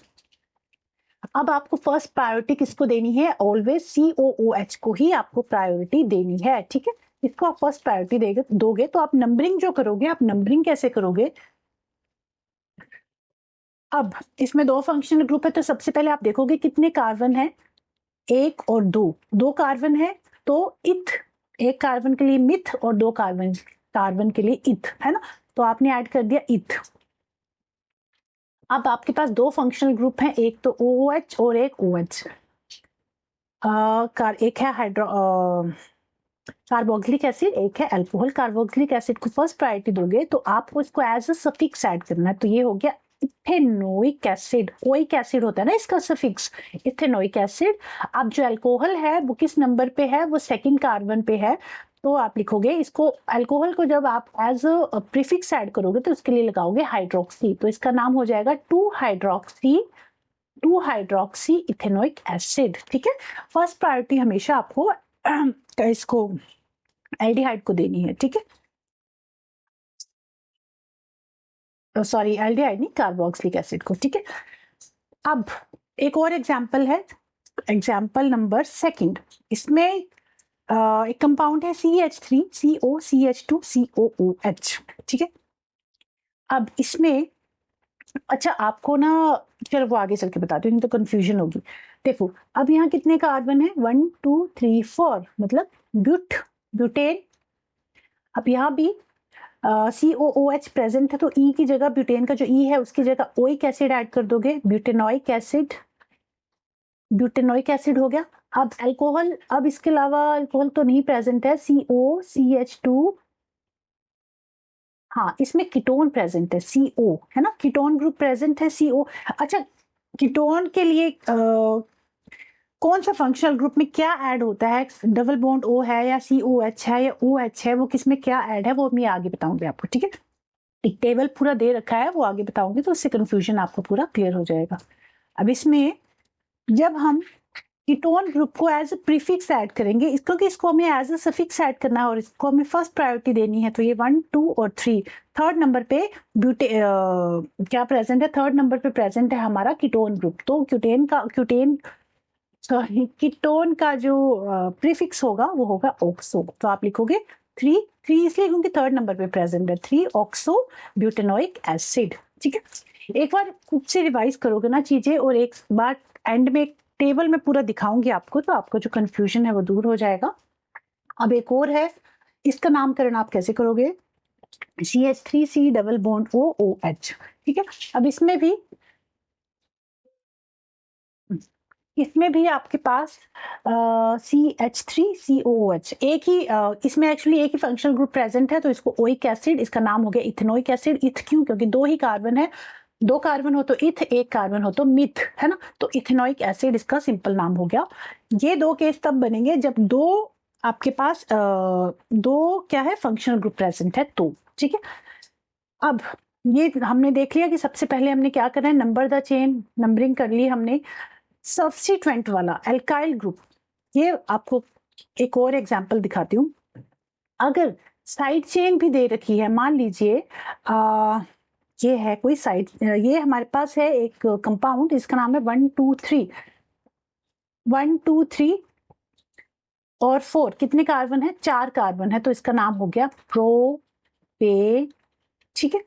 अब आपको फर्स्ट प्रायोरिटी किसको देनी है, ऑलवेज COOH को ही आपको प्रायोरिटी देनी है। ठीक है, इसको आप फर्स्ट प्रायोरिटी दोगे, तो आप नंबरिंग जो करोगे, आप नंबरिंग कैसे करोगे। अब इसमें 2 फंक्शनल ग्रुप है, तो सबसे पहले आप देखोगे कितने कार्बन है, 1 और 2, 2 कार्बन है, तो इथ, 1 कार्बन के लिए मिथ और 2 कार्बन के लिए इथ, है ना, तो आपने ऐड कर दिया इथ। अब आपके पास 2 फंक्शनल ग्रुप हैं, एक तो OOH और एक OH। एक है कार्बोक्सिलिक एसिड, एक है अल्कोहल। कार्बोक्सिलिक एसिड को फर्स्ट प्रायोरिटी दोगे तो आपको इसको एज अ सफिक्स ऐड करना है, तो ये हो गया इथेनोइक एसिड। ओइक एसिड होता है ना इसका सफिक्स, इथेनोइक एसिड। अब जो अल्कोहल है वो किस नंबर पे है, वो सेकंड कार्बन पे है, तो आप लिखोगे इसको, अल्कोहल को जब आप एज अ प्रीफिक्स ऐड करोगे तो उसके लिए लगाओगे हाइड्रोक्सी, तो इसका नाम हो जाएगा 2 हाइड्रोक्सी इथेनोइक एसिड। ठीक है, फर्स्ट प्रायोरिटी हमेशा आपको इसको एल्डिहाइड को देनी है। ठीक है, सॉरी एल्डिहाइड नहीं, कार्बोक्सिलिक एसिड को। ठीक है, अब एक और एग्जाम्पल है, एग्जाम्पल नंबर सेकंड। इसमें एक कंपाउंड है CH3COCH2COOH। ठीक है, अब इसमें, अच्छा आपको ना, चलो वो आगे चल के बताती हूँ, नहीं तो कंफ्यूजन होगी। देखो, अब यहाँ कितने कार्बन है, 1 2 3 4, मतलब ब्यूटेन। अब यहाँ भी COOH प्रेजेंट है, तो ई की जगह, ब्यूटेन का जो ई है उसकी जगह ओइक एसिड ऐड कर दोगे, ब्यूटेनोइक एसिड, ब्यूटेनोइक एसिड हो गया। अब अल्कोहल, अब इसके अलावा अल्कोहल तो नहीं प्रेजेंट है, COCH2 हाँ, इसमें कीटोन प्रेजेंट है, CO है ना, कीटोन ग्रुप प्रेजेंट है, CO। अच्छा, कीटोन के लिए कौन सा फंक्शनल ग्रुप में क्या ऐड होता है, डबल बॉन्ड O है या COH है या OH है, वो किस में क्या ऐड है वो मैं आगे बताऊंगी आपको, ठीक है। एक टेबल पूरा दे रखा है, वो आगे बताऊंगी, तो उससे कंफ्यूजन आपको पूरा क्लियर हो जाएगा। अब इसमें जब हम कीटोन ग्रुप को एज अ प्रीफिक्स ऐड करेंगे, क्योंकि इसको हमें एज अ सफिक्स ऐड करना है और इसको हमें फर्स्ट प्रायोरिटी देनी है, तो ये 1, 2 और 3, थर्ड नंबर पे क्या प्रेजेंट है, थर्ड नंबर पे प्रेजेंट है हमारा कीटोन ग्रुप। तो कीटोन का जो प्रीफिक्स होगा वो होगा ऑक्सो। तो आप लिखोगे 3, 3 इसलिए क्योंकि थर्ड नंबर पे प्रेजेंट है, 3 ऑक्सो ब्यूटेनोइक एसिड, ठीक है। एक बार खुद से रिवाइज करोगे ना चीजें, और एक बार एंड में एक टेबल में पूरा दिखाऊंगी आपको, तो आपको जो कंफ्यूजन है वो दूर हो जाएगा। अब एक और है, इसका नामकरण आप कैसे करोगे, CH3C डबल बॉन्ड OOH, ठीक है। अब इसमें भी आपके पास CH3COOH, एक ही इसमें एक्चुअली एक ही फंक्शनल ग्रुप प्रेजेंट है, तो इसको ओइक एसिड, इसका नाम हो गया इथेनोइक एसिड। इथ क्यों, क्योंकि दो ही कार्बन है, दो कार्बन हो तो इथ, एक कार्बन हो तो मिथ, है ना, तो इथेनोइक एसिड इसका सिंपल नाम हो गया। ये दो केस तब बनेंगे जब दो आपके पास दो क्या है फंक्शनल ग्रुप प्रेजेंट है, तो ठीक है। अब ये हमने देख लिया कि सबसे पहले हमने क्या करना है, नंबर द चेन, नंबरिंग कर ली हमने। सब्स्टिट्यूएंट वाला एल्काइल ग्रुप, ये आपको एक और एग्जांपल दिखाती हूँ। अगर साइड चेन भी दे रखी है, मान लीजिए ये है कोई साइड, ये हमारे पास है एक कंपाउंड, इसका नाम है 1, 2, 3, 1, 2, 3 और 4, कितने कार्बन है, 4 कार्बन है, तो इसका नाम हो गया प्रोपेन, ठीक है।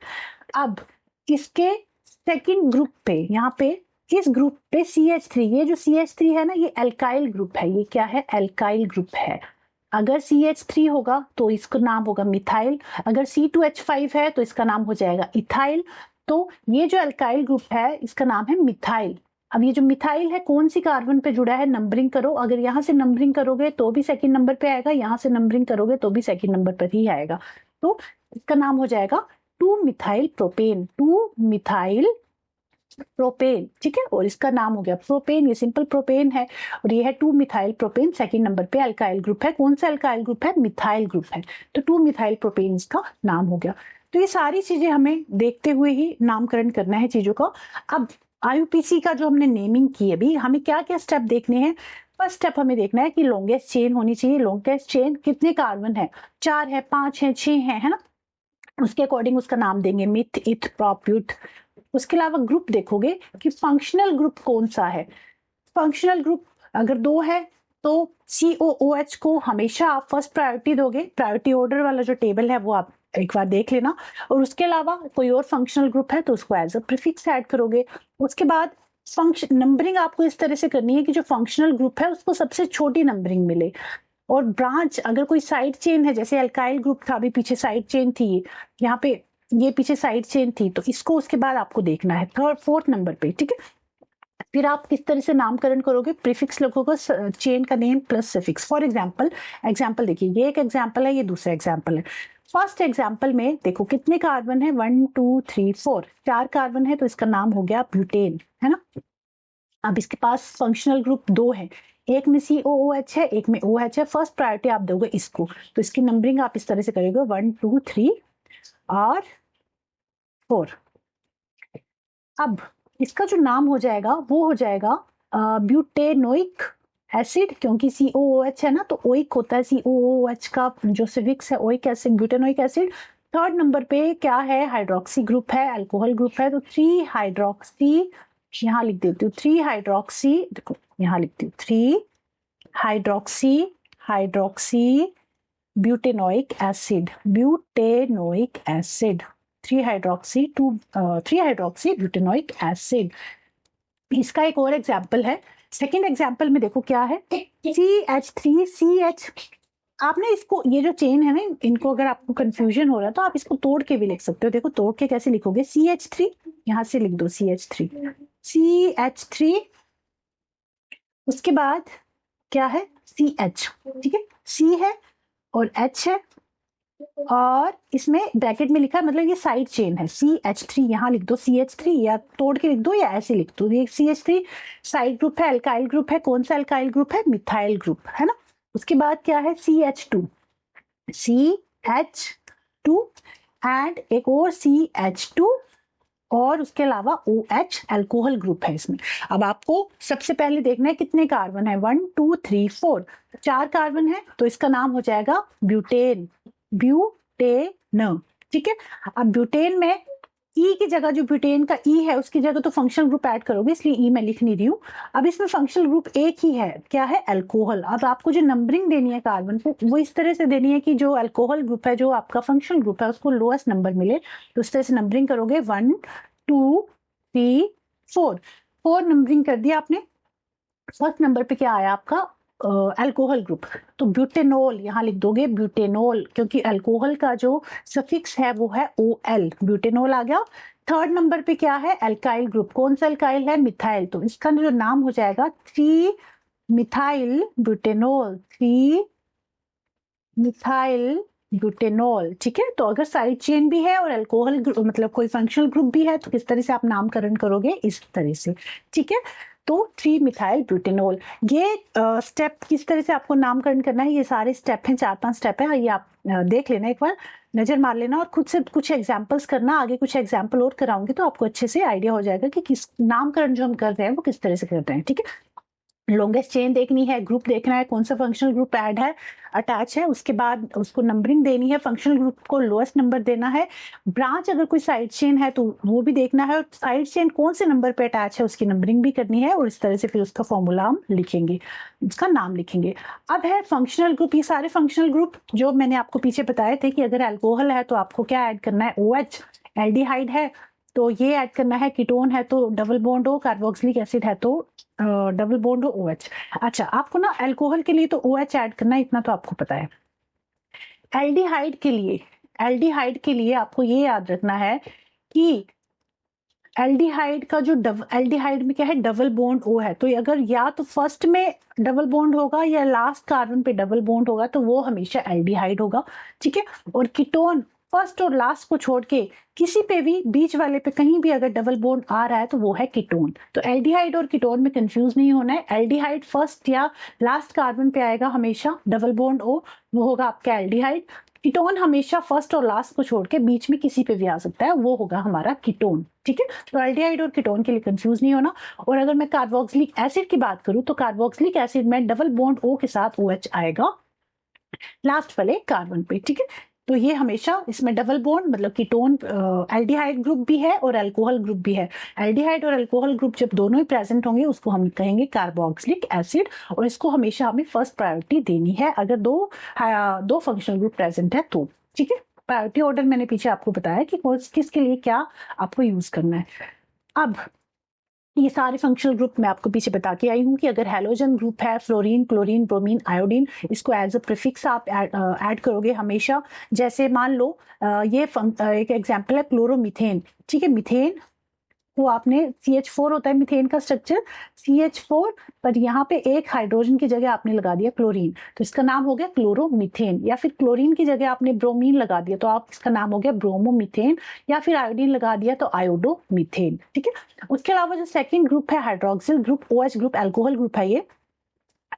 अब इसके सेकंड ग्रुप पे, यहाँ पे इस ग्रुप पे CH3, ये जो CH3 है ना, ये एल्काइल ग्रुप है, ये क्या है, एल्काइल ग्रुप है। अगर CH3 होगा तो इसका नाम होगा मिथाइल, अगर C2H5 है तो इसका नाम हो जाएगा इथाइल। तो ये जो एल्काइल ग्रुप है इसका नाम है मिथाइल। अब ये जो मिथाइल है कौन सी कार्बन पे जुड़ा है, नंबरिंग करो, अगर यहाँ से नंबरिंग करोगे तो भी सेकंड नंबर पे आएगा, यहाँ से नंबरिंग करोगे तो भी सेकंड नंबर पर ही आएगा। तो इसका नाम हो जाएगा 2 मिथाइल प्रोपेन, 2 मिथाइल प्रोपेन, ठीक है। और इसका नाम हो गया प्रोपेन, ये सिंपल प्रोपेन है, और ये है 2 मिथाइल प्रोपेन, सेकंड नंबर पे अल्काइल ग्रुप है, कौन सा अल्काइल ग्रुप है, मिथाइल ग्रुप है, तो 2 मिथाइल प्रोपेन इसका नाम हो गया। तो ये सारी चीजें हमें देखते हुए ही नामकरण करना है चीजों का। अब IUPAC का जो हमने नेमिंग की अभी, हमें क्या क्या स्टेप देखने हैं। फर्स्ट स्टेप हमें देखना है कि लॉन्गेस्ट चेन होनी चाहिए, लॉन्गेस्ट चेन कितने कार्बन है, 4 है, 5 है, 6 है ना, उसके अकॉर्डिंग उसका नाम देंगे, मिथ, इथ, प्रोप्यूट। उसके अलावा ग्रुप देखोगे कि फंक्शनल ग्रुप कौन सा है, फंक्शनल ग्रुप अगर 2 है तो COOH को हमेशा आप फर्स्ट प्रायोरिटी दोगे, प्रायोरिटी ऑर्डर वाला जो टेबल है वो आप एक बार देख लेना। और उसके अलावा कोई और फंक्शनल ग्रुप है तो उसको एज अ प्रीफिक्स ऐड करोगे। उसके बाद फंक्शन नंबरिंग आपको इस तरह से करनी है कि जो फंक्शनल ग्रुप है उसको सबसे छोटी नंबरिंग मिले। और ब्रांच अगर कोई साइड चेन है, जैसे अल्काइल ग्रुप था, अभी पीछे साइड चेन थी, यहाँ पे ये पीछे साइड चेन थी, तो इसको उसके बाद आपको देखना है थर्ड फोर्थ नंबर पे, ठीक है। फिर आप किस तरह से नामकरण करोगे, प्रीफिक्स लगोगे, चेन का name plus suffix. For example देखिए, ये एक एग्जाम्पल है, ये दूसरा एग्जाम्पल है। फर्स्ट एग्जाम्पल में देखो कितने कार्बन है, 1, 2, 3, 4, 4 कार्बन है, तो इसका नाम हो गया ब्यूटेन, है ना। अब इसके पास फंक्शनल ग्रुप 2 है, एक में COOH है, एक में OH है, फर्स्ट प्रायोरिटी आप दोगे इसको, तो इसकी नंबरिंग आप इस तरह से करोगे 1, 2, 3 और 4। अब इसका जो नाम हो जाएगा वो हो जाएगा ब्यूटेनोइक एसिड, क्योंकि COOH है ना, तो ओइक होता है, COOH का जो सिविक्स है oic acid, butanoic acid. Third number पे क्या है, हाइड्रोक्सी ग्रुप है, अल्कोहल ग्रुप है, तो 3 हाइड्रोक्सी, यहाँ लिख देती हूँ 3 हाइड्रोक्सी, देखो यहाँ लिखती हूँ 3 hydroxy, hydroxy butanoic acid, butanoic acid, 3 hydroxy 3 hydroxy butanoic acid. इसका एक और एग्जाम्पल है, सेकेंड एग्जाम्पल में देखो क्या है, CH3CH। आपने इसको, ये जो चेन है ना, इनको अगर आपको कंफ्यूजन हो रहा है तो आप इसको तोड़ के भी लिख सकते हो। देखो तोड़ के कैसे लिखोगे, CH3, यहाँ से लिख दो CH3, उसके बाद क्या है CH, ठीक है, C है और H है, और इसमें ब्रैकेट में लिखा है, मतलब ये साइड चेन है, CH3 यहाँ लिख दो, CH3 या तोड़ के लिख दो या ऐसे लिख दो। ये CH3 साइड ग्रुप है, अल्काइल ग्रुप है। कौन सा अल्काइल ग्रुप है? मिथाइल ग्रुप है ना। उसके बाद क्या है? CH2, CH2 एंड एक और CH2 और उसके अलावा OH अल्कोहल ग्रुप है इसमें। अब आपको सबसे पहले देखना है कितने कार्बन है, 1 2 3 4, 4 कार्बन है, तो इसका नाम हो जाएगा ब्यूटेन, ब्यूटेन। ठीक है। अब ब्यूटेन में ई की जगह, जो ब्यूटेन का ई है उसकी जगह तो फंक्शनल ग्रुप ऐड करोगे, इसलिए ई मैं लिख नहीं रही हूँ। अब इसमें फंक्शनल ग्रुप एक ही है, क्या है? अल्कोहल। अब आपको जो नंबरिंग देनी है कार्बन को, वो इस तरह से देनी है कि जो अल्कोहल ग्रुप है, जो आपका फंक्शनल ग्रुप है, उसको लोएस्ट नंबर मिले। तो उस तरह से नंबरिंग करोगे, 1 2 3 4, 4 नंबरिंग कर दिया आपने। फर्स्ट नंबर पे क्या आया आपका? अल्कोहल ग्रुप, तो ब्यूटेनॉल यहाँ लिख दोगे, ब्यूटेनॉल, क्योंकि अल्कोहल का जो सफिक्स है वो है OL, ब्यूटेनॉल आ गया। थर्ड नंबर पे क्या है? Alkyl group. कौन सा अल्काइल है? मिथाइल, तो इसका जो नाम हो जाएगा 3 मिथाइल ब्यूटेनॉल, 3 मिथाइल ब्यूटेनॉल। ठीक है। तो अगर साइड चेन भी है और अल्कोहल मतलब कोई फंक्शनल ग्रुप भी है, तो किस तरह से आप नामकरण करोगे? इस तरह से। ठीक है। तो 3 मिथाइल ब्यूटेनॉल। ये स्टेप किस तरह से आपको नामकरण करना है, ये सारे स्टेप हैं, 4-5 स्टेप है, ये आप देख लेना, एक बार नजर मार लेना और खुद से कुछ एग्जाम्पल्स करना। आगे कुछ एग्जाम्पल और कराऊंगी तो आपको अच्छे से आइडिया हो जाएगा कि किस नामकरण जो हम कर रहे हैं वो किस तरह से कर रहे हैं। ठीक है। लॉन्गेस्ट चेन देखनी है, ग्रुप देखना है, कौन सा फंक्शनल ग्रुप ऐड है, अटैच है, उसके बाद उसको नंबरिंग देनी है, फंक्शनल ग्रुप को लोएस्ट नंबर देना है। ब्रांच अगर कोई साइड चेन है तो वो भी देखना है, और साइड चेन कौन से नंबर पे अटैच है उसकी नंबरिंग भी करनी है, और इस तरह से फिर उसका फॉर्मूला हम लिखेंगे, उसका नाम लिखेंगे। अब है फंक्शनल ग्रुप। ये सारे फंक्शनल ग्रुप जो मैंने आपको पीछे बताए थे कि अगर अल्कोहल है तो आपको क्या ऐड करना है? OH। एल्डिहाइड है तो ये ऐड करना है, कीटोन है तो डबल बॉन्ड हो, कार्बोक्सिलिक एसिड है तो डबल बॉन्ड हो, OH। अच्छा, आपको ना अल्कोहल के लिए तो OH ऐड करना है, इतना तो आपको पता है। एल्डिहाइड के लिए आपको ये याद रखना है कि एल्डिहाइड का जो एल्डिहाइड में क्या है? डबल बॉन्ड O है, तो अगर या तो फर्स्ट में डबल बॉन्ड होगा या लास्ट कार्बन पे डबल बॉन्ड होगा तो वो हमेशा एल्डिहाइड होगा। ठीक है। और कीटोन फर्स्ट और लास्ट को छोड़ के किसी पे भी बीच वाले पे कहीं भी अगर डबल बॉन्ड आ रहा है तो वो है कीटोन। तो एल्डिहाइड और कीटोन में कंफ्यूज नहीं होना है। एल्डिहाइड फर्स्ट या लास्ट कार्बन पे आएगा हमेशा डबल बॉन्ड O, वो होगा आपका एल्डिहाइड। कीटोन हमेशा फर्स्ट और लास्ट को छोड़ के बीच में किसी पे भी आ सकता है, वो होगा हमारा कीटोन। ठीक है। तो एल्डिहाइड और कीटोन के लिए कंफ्यूज नहीं होना। और अगर मैं कार्बोक्सिलिक एसिड की बात करूं तो कार्बोक्सिलिक एसिड में डबल बॉन्ड O के साथ OH आएगा लास्ट वाले कार्बन पे। ठीक है। तो ये हमेशा इसमें डबल बॉन्ड मतलब कीटोन, एल्डिहाइड ग्रुप भी है और अल्कोहल ग्रुप भी है। एल्डिहाइड और अल्कोहल ग्रुप जब दोनों ही प्रेजेंट होंगे उसको हम कहेंगे कार्बोक्सिलिक एसिड, और इसको हमेशा हमें फर्स्ट प्रायोरिटी देनी है अगर दो फंक्शनल ग्रुप प्रेजेंट है तो। ठीक है। प्रायोरिटी ऑर्डर मैंने पीछे आपको बताया कि किसके लिए क्या आपको यूज करना है। अब ये सारे फंक्शनल ग्रुप मैं आपको पीछे बता के आई हूँ कि अगर हैलोजन ग्रुप है, फ्लोरीन, क्लोरीन, ब्रोमीन, आयोडीन, इसको एज अ प्रीफिक्स आप ऐड करोगे हमेशा। जैसे मान लो ये एक एग्जांपल है क्लोरोमीथेन। ठीक है। मीथेन को आपने CH4 होता है मीथेन का स्ट्रक्चर, CH4 पर यहाँ पे एक हाइड्रोजन की जगह आपने लगा दिया क्लोरीन, तो इसका नाम हो गया क्लोरोमीथेन। या फिर क्लोरीन की जगह आपने ब्रोमीन लगा दिया तो आप इसका नाम हो गया ब्रोमोमीथेन। या फिर आयोडीन लगा दिया तो आयोडोमीथेन। ठीक है। उसके अलावा जो सेकंड ग्रुप है hydroxyl group, OH group, alcohol group है ये।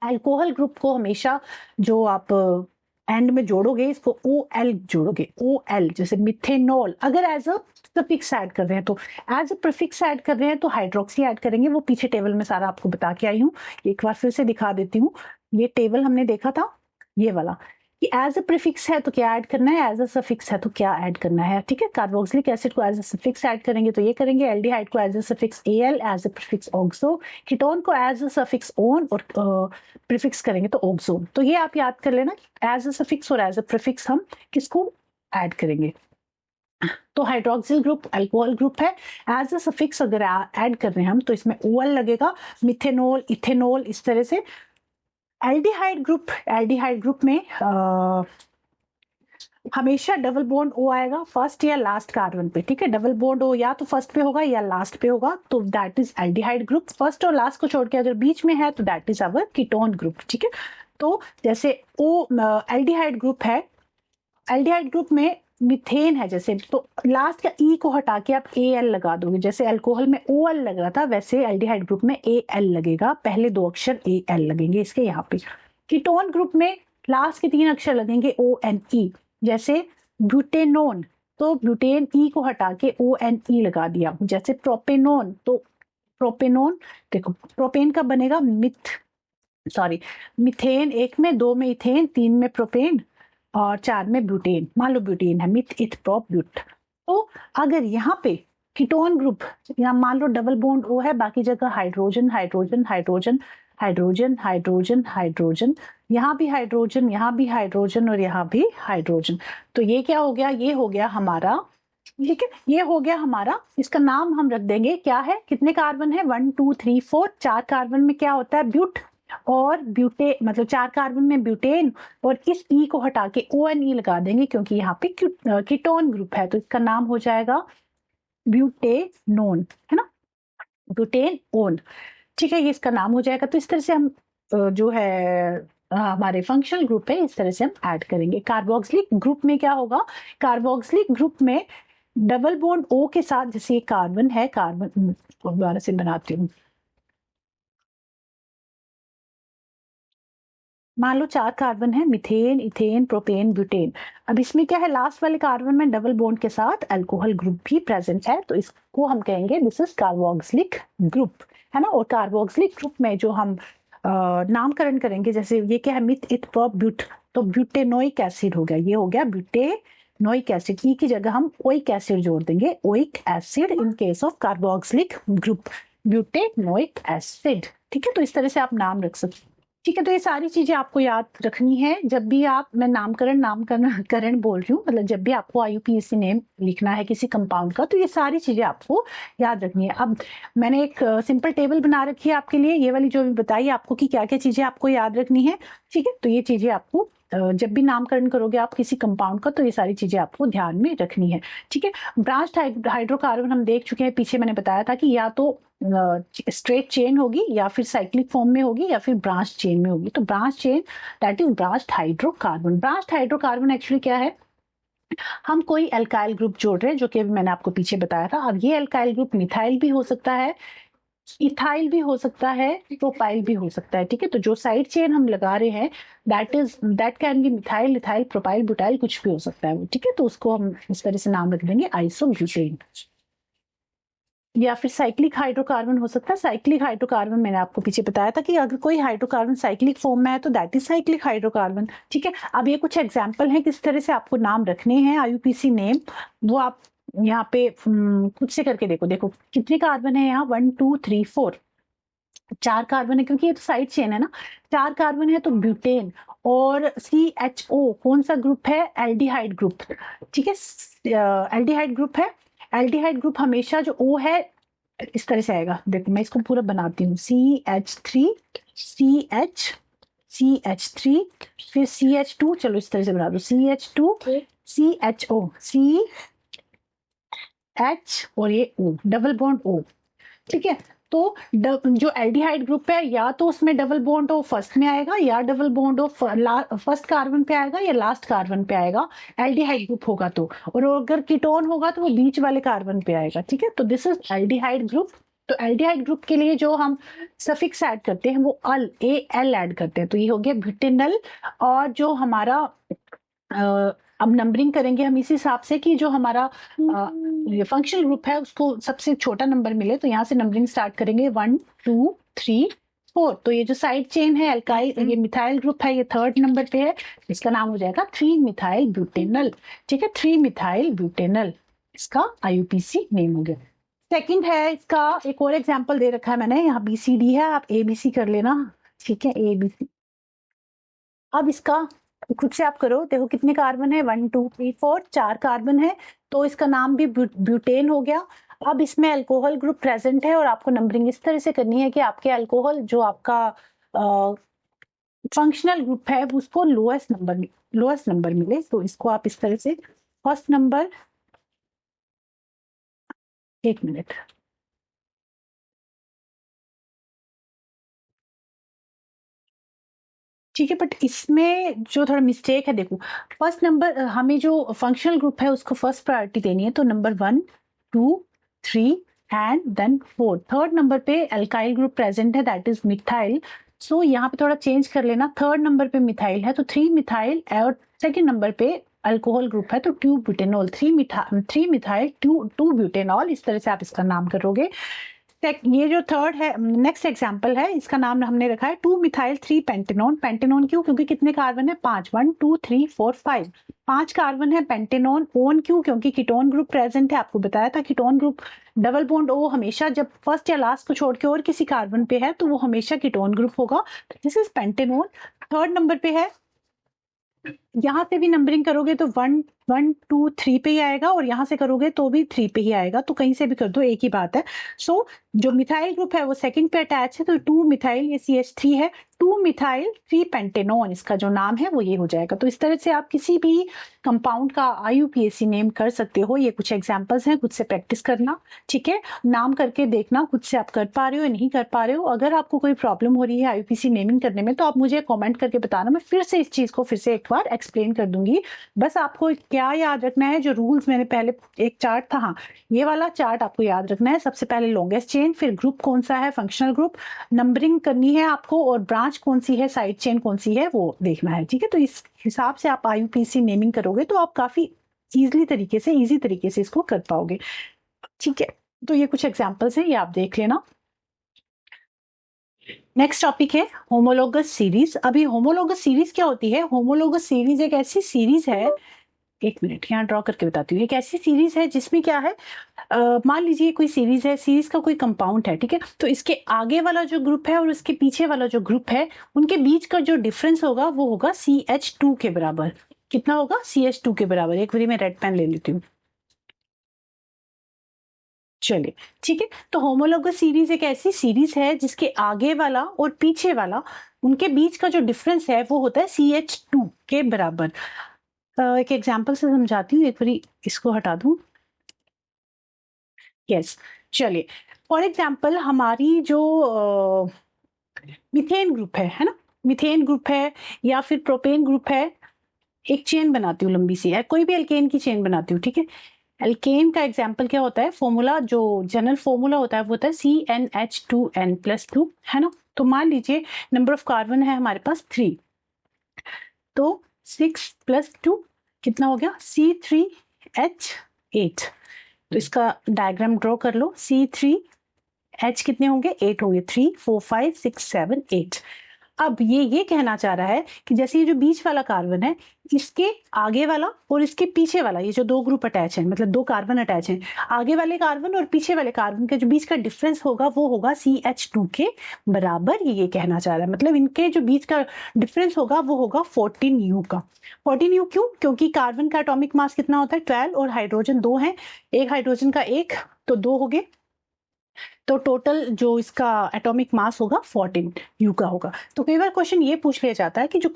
अल्कोहल ग्रुप को हमेशा जो आप एंड में जोड़ोगे इसको OL जोड़ोगे, OL जैसे मिथेनॉल। अगर एज अ सफिक्स ऐड कर रहे हैं तो, एज अ प्रीफिक्स ऐड कर रहे हैं तो हाइड्रोक्सी ऐड करेंगे, वो पीछे टेबल में सारा आपको बता के आई हूँ। एक बार फिर से दिखा देती हूँ। ये टेबल हमने देखा था ये वाला, कि एज अ प्रीफिक्स है तो क्या ऐड करना है, एज अ सफिक्स है तो क्या ऐड करना है। ठीक है। कार्बोक्सिलिक एसिड को एज अ सफिक्स ऐड करेंगे तो ये करेंगे, एल्डिहाइड को as a suffix AL, as a prefix oxo, ketone को एज अ सफिक्स ओन और प्रीफिक्स करेंगे तो ऑक्सो। तो ये आप याद कर लेना, एज अ सफिक्स और एज अ प्रीफिक्स हम किसको ऐड करेंगे। तो हाइड्रोक्सिल ग्रुप अल्कोहल ग्रुप है, एज अ सफिक्स अगर ऐड कर रहे हैं हम तो इसमें OL लगेगा, मिथेनॉल, इथेनॉल, इस तरह से। एल्डिहाइड ग्रुप में हमेशा डबल बॉन्ड O आएगा फर्स्ट या लास्ट कार्बन पे। ठीक है। डबल बॉन्ड O या तो फर्स्ट पे होगा या लास्ट पे होगा, तो that is aldehyde group. First और लास्ट को छोड़ के अगर बीच में है तो that is our ketone group. ठीक है। तो जैसे O एल्डिहाइड ग्रुप है, एल्डिहाइड ग्रुप में मिथेन है जैसे, तो लास्ट का ई को हटा के आप AL लगा दोगे। जैसे अल्कोहल में OL लग रहा था, वैसे एल्डिहाइड ग्रुप में AL लगेगा, पहले 2 अक्षर AL लगेंगे इसके यहाँ पे। कीटोन ग्रुप में लास्ट के 3 अक्षर लगेंगे ONE, जैसे ब्यूटेनोन, तो ब्यूटेन ई को हटा के ONE लगा दिया। जैसे प्रोपेनोन, तो प्रोपेनोन, देखो प्रोपेन का बनेगा मिथेन, 1 में, 2 में इथेन, 3 में प्रोपेन और 4 में ब्यूटेन। मान लो ब्यूटेन है, मिथ इथ प्रोप ब्यूट। तो अगर यहाँ पे कीटोन ग्रुप, यहाँ मान लो डबल बॉन्ड O है, बाकी जगह hydrogen hydrogen hydrogen hydrogen hydrogen hydrogen, यहाँ भी हाइड्रोजन, यहाँ भी हाइड्रोजन और यहाँ भी हाइड्रोजन। तो ये क्या हो गया, ये हो गया हमारा, ठीक है, ये हो गया हमारा। इसका नाम हम रख देंगे, क्या है, कितने कार्बन है, 1 2 3 4, 4 कार्बन में क्या होता है, ब्यूट और ब्यूटे, मतलब 4 कार्बन में ब्यूटेन, और इस ई को हटा के ONE लगा देंगे क्योंकि यहाँ पे कीटोन ग्रुप है, तो इसका नाम हो जाएगा ब्यूटेनोन, है ना, ब्यूटेनोन। ठीक है, ये इसका नाम हो जाएगा। तो इस तरह से हम जो है हमारे फंक्शनल ग्रुप है, इस तरह से हम ऐड करेंगे। कार्बोक्सिलिक ग्रुप में क्या होगा, कार्बोक्सिलिक ग्रुप में डबल बॉन्ड O के साथ, जैसे ये कार्बन है, कार्बन दोबारा से बनाती हूँ, मान लो 4 कार्बन है, मिथेन इथेन प्रोपेन ब्यूटेन। अब इसमें क्या है, लास्ट वाले कार्बन में डबल बॉन्ड के साथ अल्कोहल ग्रुप भी प्रेजेंट है, तो इसको हम कहेंगे दिस इज कार्बोक्सिलिक ग्रुप, है ना। और कार्बोक्सिलिक ग्रुप में जो हम नामकरण करेंगे, जैसे ये क्या है, मिथ इथ प्रोप ब्यूट, तो ब्यूटेनोइक एसिड हो गया, ये हो गया ब्यूटेनोइक एसिड। ई की जगह हम ओइक एसिड जोड़ देंगे, oic acid in case of carboxylic group, butanoic acid. ठीक है, तो इस तरह से आप नाम रख सकते हैं। ठीक है, तो ये सारी चीजें आपको याद रखनी है जब भी आप, मैं नामकरण बोल रही हूँ, मतलब जब भी आपको IUPAC नेम लिखना है किसी कंपाउंड का, तो ये सारी चीजें आपको याद रखनी है। अब मैंने एक सिंपल टेबल बना रखी है आपके लिए, ये वाली जो भी बताई आपको कि क्या क्या चीजें आपको याद रखनी है। ठीक है, तो ये चीजें आपको जब भी नामकरण करोगे आप किसी कंपाउंड का, तो ये सारी चीजें आपको ध्यान में रखनी है। ठीक है, ब्रांच्ड हाइड्रोकार्बन हम देख चुके हैं, पीछे मैंने बताया था कि या तो स्ट्रेट चेन होगी, या फिर साइक्लिक फॉर्म में होगी, या फिर ब्रांच चेन में होगी। तो branch chain, that is branched hydrocarbon. Branched hydrocarbon actually क्या है, हम कोई एल्काइल ग्रुप जोड़ रहे हैं, जो कि अभी मैंने आपको पीछे बताया था। अब ये एल्काइल ग्रुप मिथाइल भी हो सकता है, इथाइल भी हो सकता है, प्रोपाइल भी हो सकता है। ठीक है, तो जो साइड चेन हम लगा रहे हैं, that can be methyl ethyl propyl butyl, कुछ भी हो सकता है वो। ठीक है, तो उसको हम इस तरह से नाम रख देंगे आइसोब्यूटेन। या फिर साइक्लिक हाइड्रोकार्बन हो सकता है। साइक्लिक हाइड्रोकार्बन मैंने आपको पीछे बताया था कि अगर कोई हाइड्रोकार्बन साइक्लिक फॉर्म में है तो दैट इज साइक्लिक हाइड्रोकार्बन। ठीक है, अब ये कुछ एग्जांपल हैं किस तरह से आपको नाम रखने हैं IUPAC नेम, वो आप यहाँ पे खुद से करके देखो। देखो कितने कार्बन है यहाँ, 1 2 3 4, 4 कार्बन है, क्योंकि ये तो साइड चेन है ना, 4 कार्बन है तो ब्यूटेन। और CHO कौन सा ग्रुप है, एल्डिहाइड ग्रुप। ठीक है, एल्डिहाइड ग्रुप है। एल्डिहाइड ग्रुप हमेशा जो O है इस तरह से आएगा। देखो मैं इसको पूरा बनाती हूँ, CH3 CH3 फिर CH2, चलो इस तरह से बना दो, CH2 CHO CH और ये O, डबल बॉन्ड O। ठीक है, तो जो एल्डिहाइड ग्रुप है, या तो उसमें डबल बॉन्ड O फर्स्ट में आएगा, या double bond O first carbon पे आएगा, या लास्ट कार्बन पे आएगा, एल्डिहाइड ग्रुप होगा तो। और अगर कीटोन होगा तो वो बीच वाले कार्बन पे आएगा। ठीक है, तो दिस इज एल्डिहाइड ग्रुप। तो एल्डिहाइड ग्रुप के लिए जो हम सफिक्स ऐड करते हैं वो AL ऐड करते हैं, तो ये हो गया ब्यूटेनल। और जो हमारा अब नंबरिंग करेंगे हम इस हिसाब से कि जो हमारा फंक्शनल ग्रुप है उसको सबसे छोटा नंबर मिले, तो यहाँ से नंबरिंग स्टार्ट करेंगे 1 2 3 4। तो ये जो साइड चेन है अल्काइल, ये मिथाइल ग्रुप है, ये 3rd नंबर पे है, इसका नाम हो जाएगा 3 मिथाइल ब्यूटेनल। ठीक है, 3 मिथाइल ब्यूटेनल इसका IUPAC नेम हो गया। सेकंड है इसका, एक और एग्जांपल दे रखा है मैंने, यहाँ BCD है, आप ABC कर लेना। ठीक है, ABC। अब इसका खुद से आप करो, देखो कितने कार्बन है, 1 2 3 4, 4 कार्बन है, तो इसका नाम भी ब्यूटेन हो गया। अब इसमें अल्कोहल ग्रुप प्रेजेंट है, और आपको नंबरिंग इस तरह से करनी है कि आपके अल्कोहल जो आपका फंक्शनल ग्रुप है उसको लोएस्ट नंबर मिले। तो इसको आप इस तरह से, फर्स्ट नंबर, एक मिनट, ठीक है, बट इसमें जो थोड़ा मिस्टेक है, देखो फर्स्ट नंबर हमें जो फंक्शनल ग्रुप है उसको फर्स्ट प्रायोरिटी देनी है, तो number 1 2 3 and then 4, third number पे अल्काइल ग्रुप प्रेजेंट है, दैट इज मिथाइल। सो यहाँ पे थोड़ा चेंज कर लेना, थर्ड नंबर पे मिथाइल है तो 3 मिथाइल, और सेकेंड नंबर पे अल्कोहल ग्रुप है तो 2 ब्यूटेनॉल, 3 मिथाइल 2 ब्यूटेनॉल, इस तरह से आप इसका नाम करोगे। ये जो थर्ड है, नेक्स्ट एग्जांपल है, इसका नाम हमने रखा है 2 मिथाइल 3 पेंटेनॉन। पेंटेनॉन क्यों? क्योंकि कितने कार्बन है? 5, 1 2 3 4 5, 5 कार्बन है पेंटेनॉन। ओन क्यों? क्योंकि कीटोन ग्रुप प्रेजेंट है, आपको बताया था ketone group double bond O हमेशा जब फर्स्ट या लास्ट को छोड़ के और किसी कार्बन पे है तो वो हमेशा कीटोन ग्रुप होगा, this is pentanone. Third number पे है, यहाँ से भी नंबरिंग करोगे तो 1 1 2 3 पे ही आएगा, और यहाँ से करोगे तो भी 3 पे ही आएगा, तो कहीं से भी कर दो एक ही बात है। सो जो मिथाइल ग्रुप है वो सेकंड पे अटैच है, तो 2 मिथाइल, ये CH3 है, 2 मिथाइल 3 पेंटेनॉन, इसका जो नाम है वो ये हो जाएगा। तो इस तरह से आप किसी भी कंपाउंड का IUPAC नेम कर सकते हो। ये कुछ एग्जाम्पल्स हैं, खुद से प्रैक्टिस करना, ठीक है, नाम करके देखना खुद से आप कर पा रहे हो या नहीं कर पा रहे हो। अगर आपको कोई प्रॉब्लम हो रही है IUPAC नेमिंग करने में तो आप मुझे कॉमेंट करके बताना, मैं फिर से इस चीज को फिर से एक बार एक्सप्लेन कर दूंगी। बस आपको क्या याद रखना है, जो रूल्स मैंने पहले एक चार्ट था, हाँ ये वाला चार्ट आपको याद रखना है। सबसे पहले लॉन्गेस्ट चेन, फिर ग्रुप कौन सा है, फंक्शनल ग्रुप, नंबरिंग करनी है आपको, और ब्रांच कौन सी है, साइड चेन कौन सी है वो देखना है, ठीक है। तो इस हिसाब से आप IUPAC नेमिंग करोगे तो आप काफी इजी तरीके से इसको कर पाओगे, ठीक है। तो ये कुछ एग्जांपल्स हैं, ये आप देख लेना। नेक्स्ट टॉपिक है होमोलोगस सीरीज। अभी होमोलोगस सीरीज क्या होती है? होमोलोगस सीरीज एक ऐसी सीरीज है, एक मिनट यहाँ ड्रॉ करके बताती हूँ। एक ऐसी सीरीज है जिसमें क्या है, मान लीजिए कोई सीरीज है, सीरीज का कोई कंपाउंड है, ठीक है, तो इसके आगे वाला जो ग्रुप है और उसके पीछे वाला जो ग्रुप है, उनके बीच का जो डिफरेंस होगा वो होगा CH2 के बराबर। कितना होगा? CH2 के बराबर। एक बारी मैं रेड पेन ले लेती हूँ, चलिए, ठीक है। तो होमोलोगस सीरीज एक ऐसी सीरीज है जिसके आगे वाला और पीछे वाला, उनके बीच का जो डिफरेंस है वो होता है CH2 के बराबर। एक एग्जांपल से समझाती हूँ, एक बारी इसको हटा दूं, यस, चलिए। फॉर एग्जांपल हमारी जो मीथेन ग्रुप है ना, मीथेन ग्रुप है या फिर प्रोपेन ग्रुप है, एक चेन बनाती हूँ लंबी सी, कोई भी एल्केन की चेन बनाती हूँ, ठीक है। एल्केन का एग्जाम्पल क्या होता है? फॉर्मूला, जो जनरल फॉर्मूला होता है वो होता है CnH2n+2, है ना। तो मान लीजिए नंबर ऑफ कार्बन है हमारे पास 3, तो 6 + 2 कितना हो गया? C3H8। तो इसका डायग्राम ड्रॉ कर लो, C3H कितने होंगे? 8 होंगे, 3 4 5 6 7 8। अब ये कहना चाह रहा है कि जैसे ये जो बीच वाला कार्बन है, इसके आगे वाला और इसके पीछे वाला, ये जो दो ग्रुप अटैच हैं, मतलब दो कार्बन अटैच हैं, आगे वाले कार्बन और पीछे वाले कार्बन के जो बीच का डिफरेंस होगा वो होगा CH2 के बराबर। ये कहना चाह रहा है, मतलब इनके जो बीच का डिफरेंस होगा वो होगा 14U का। 14U क्यों? क्योंकि कार्बन का एटॉमिक मास कितना होता है? 12, और हाइड्रोजन 2 है, एक हाइड्रोजन का 1, तो 2 हो गए, तो टोटल जो इसका एटॉमिक मास होगा 14U का होगा। तो कई बार क्वेश्चन ये पूछ लिया जाता है कि जो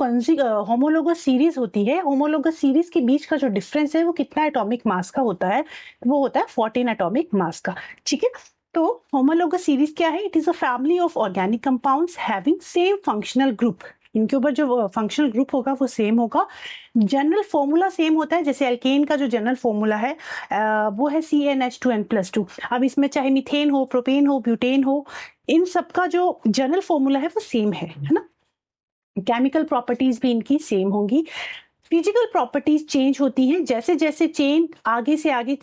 होमोलोगस सीरीज होती है, होमोलोगस सीरीज के बीच का जो डिफरेंस है वो कितना एटॉमिक मास का होता है? वो होता है 14 एटॉमिक मास का, ठीक है। तो होमोलोगस सीरीज क्या है? It is a family of organic compounds having same functional group. इनके ऊपर जो फंक्शनल ग्रुप होगा वो सेम होगा, जनरल फॉर्मूला सेम होता है। जैसे एल्केन का जो जनरल फॉर्मूला है वो है CnH2n+2। अब इसमें चाहे मीथेन हो, प्रोपेन हो, ब्यूटेन हो, इन सबका जो जनरल फॉर्मूला है वो सेम है ना। केमिकल प्रॉपर्टीज भी इनकी सेम होंगी। फिजिकल प्रॉपर्टीज चेंज होती हैं, जैसे जैसे चेन आगे से आगे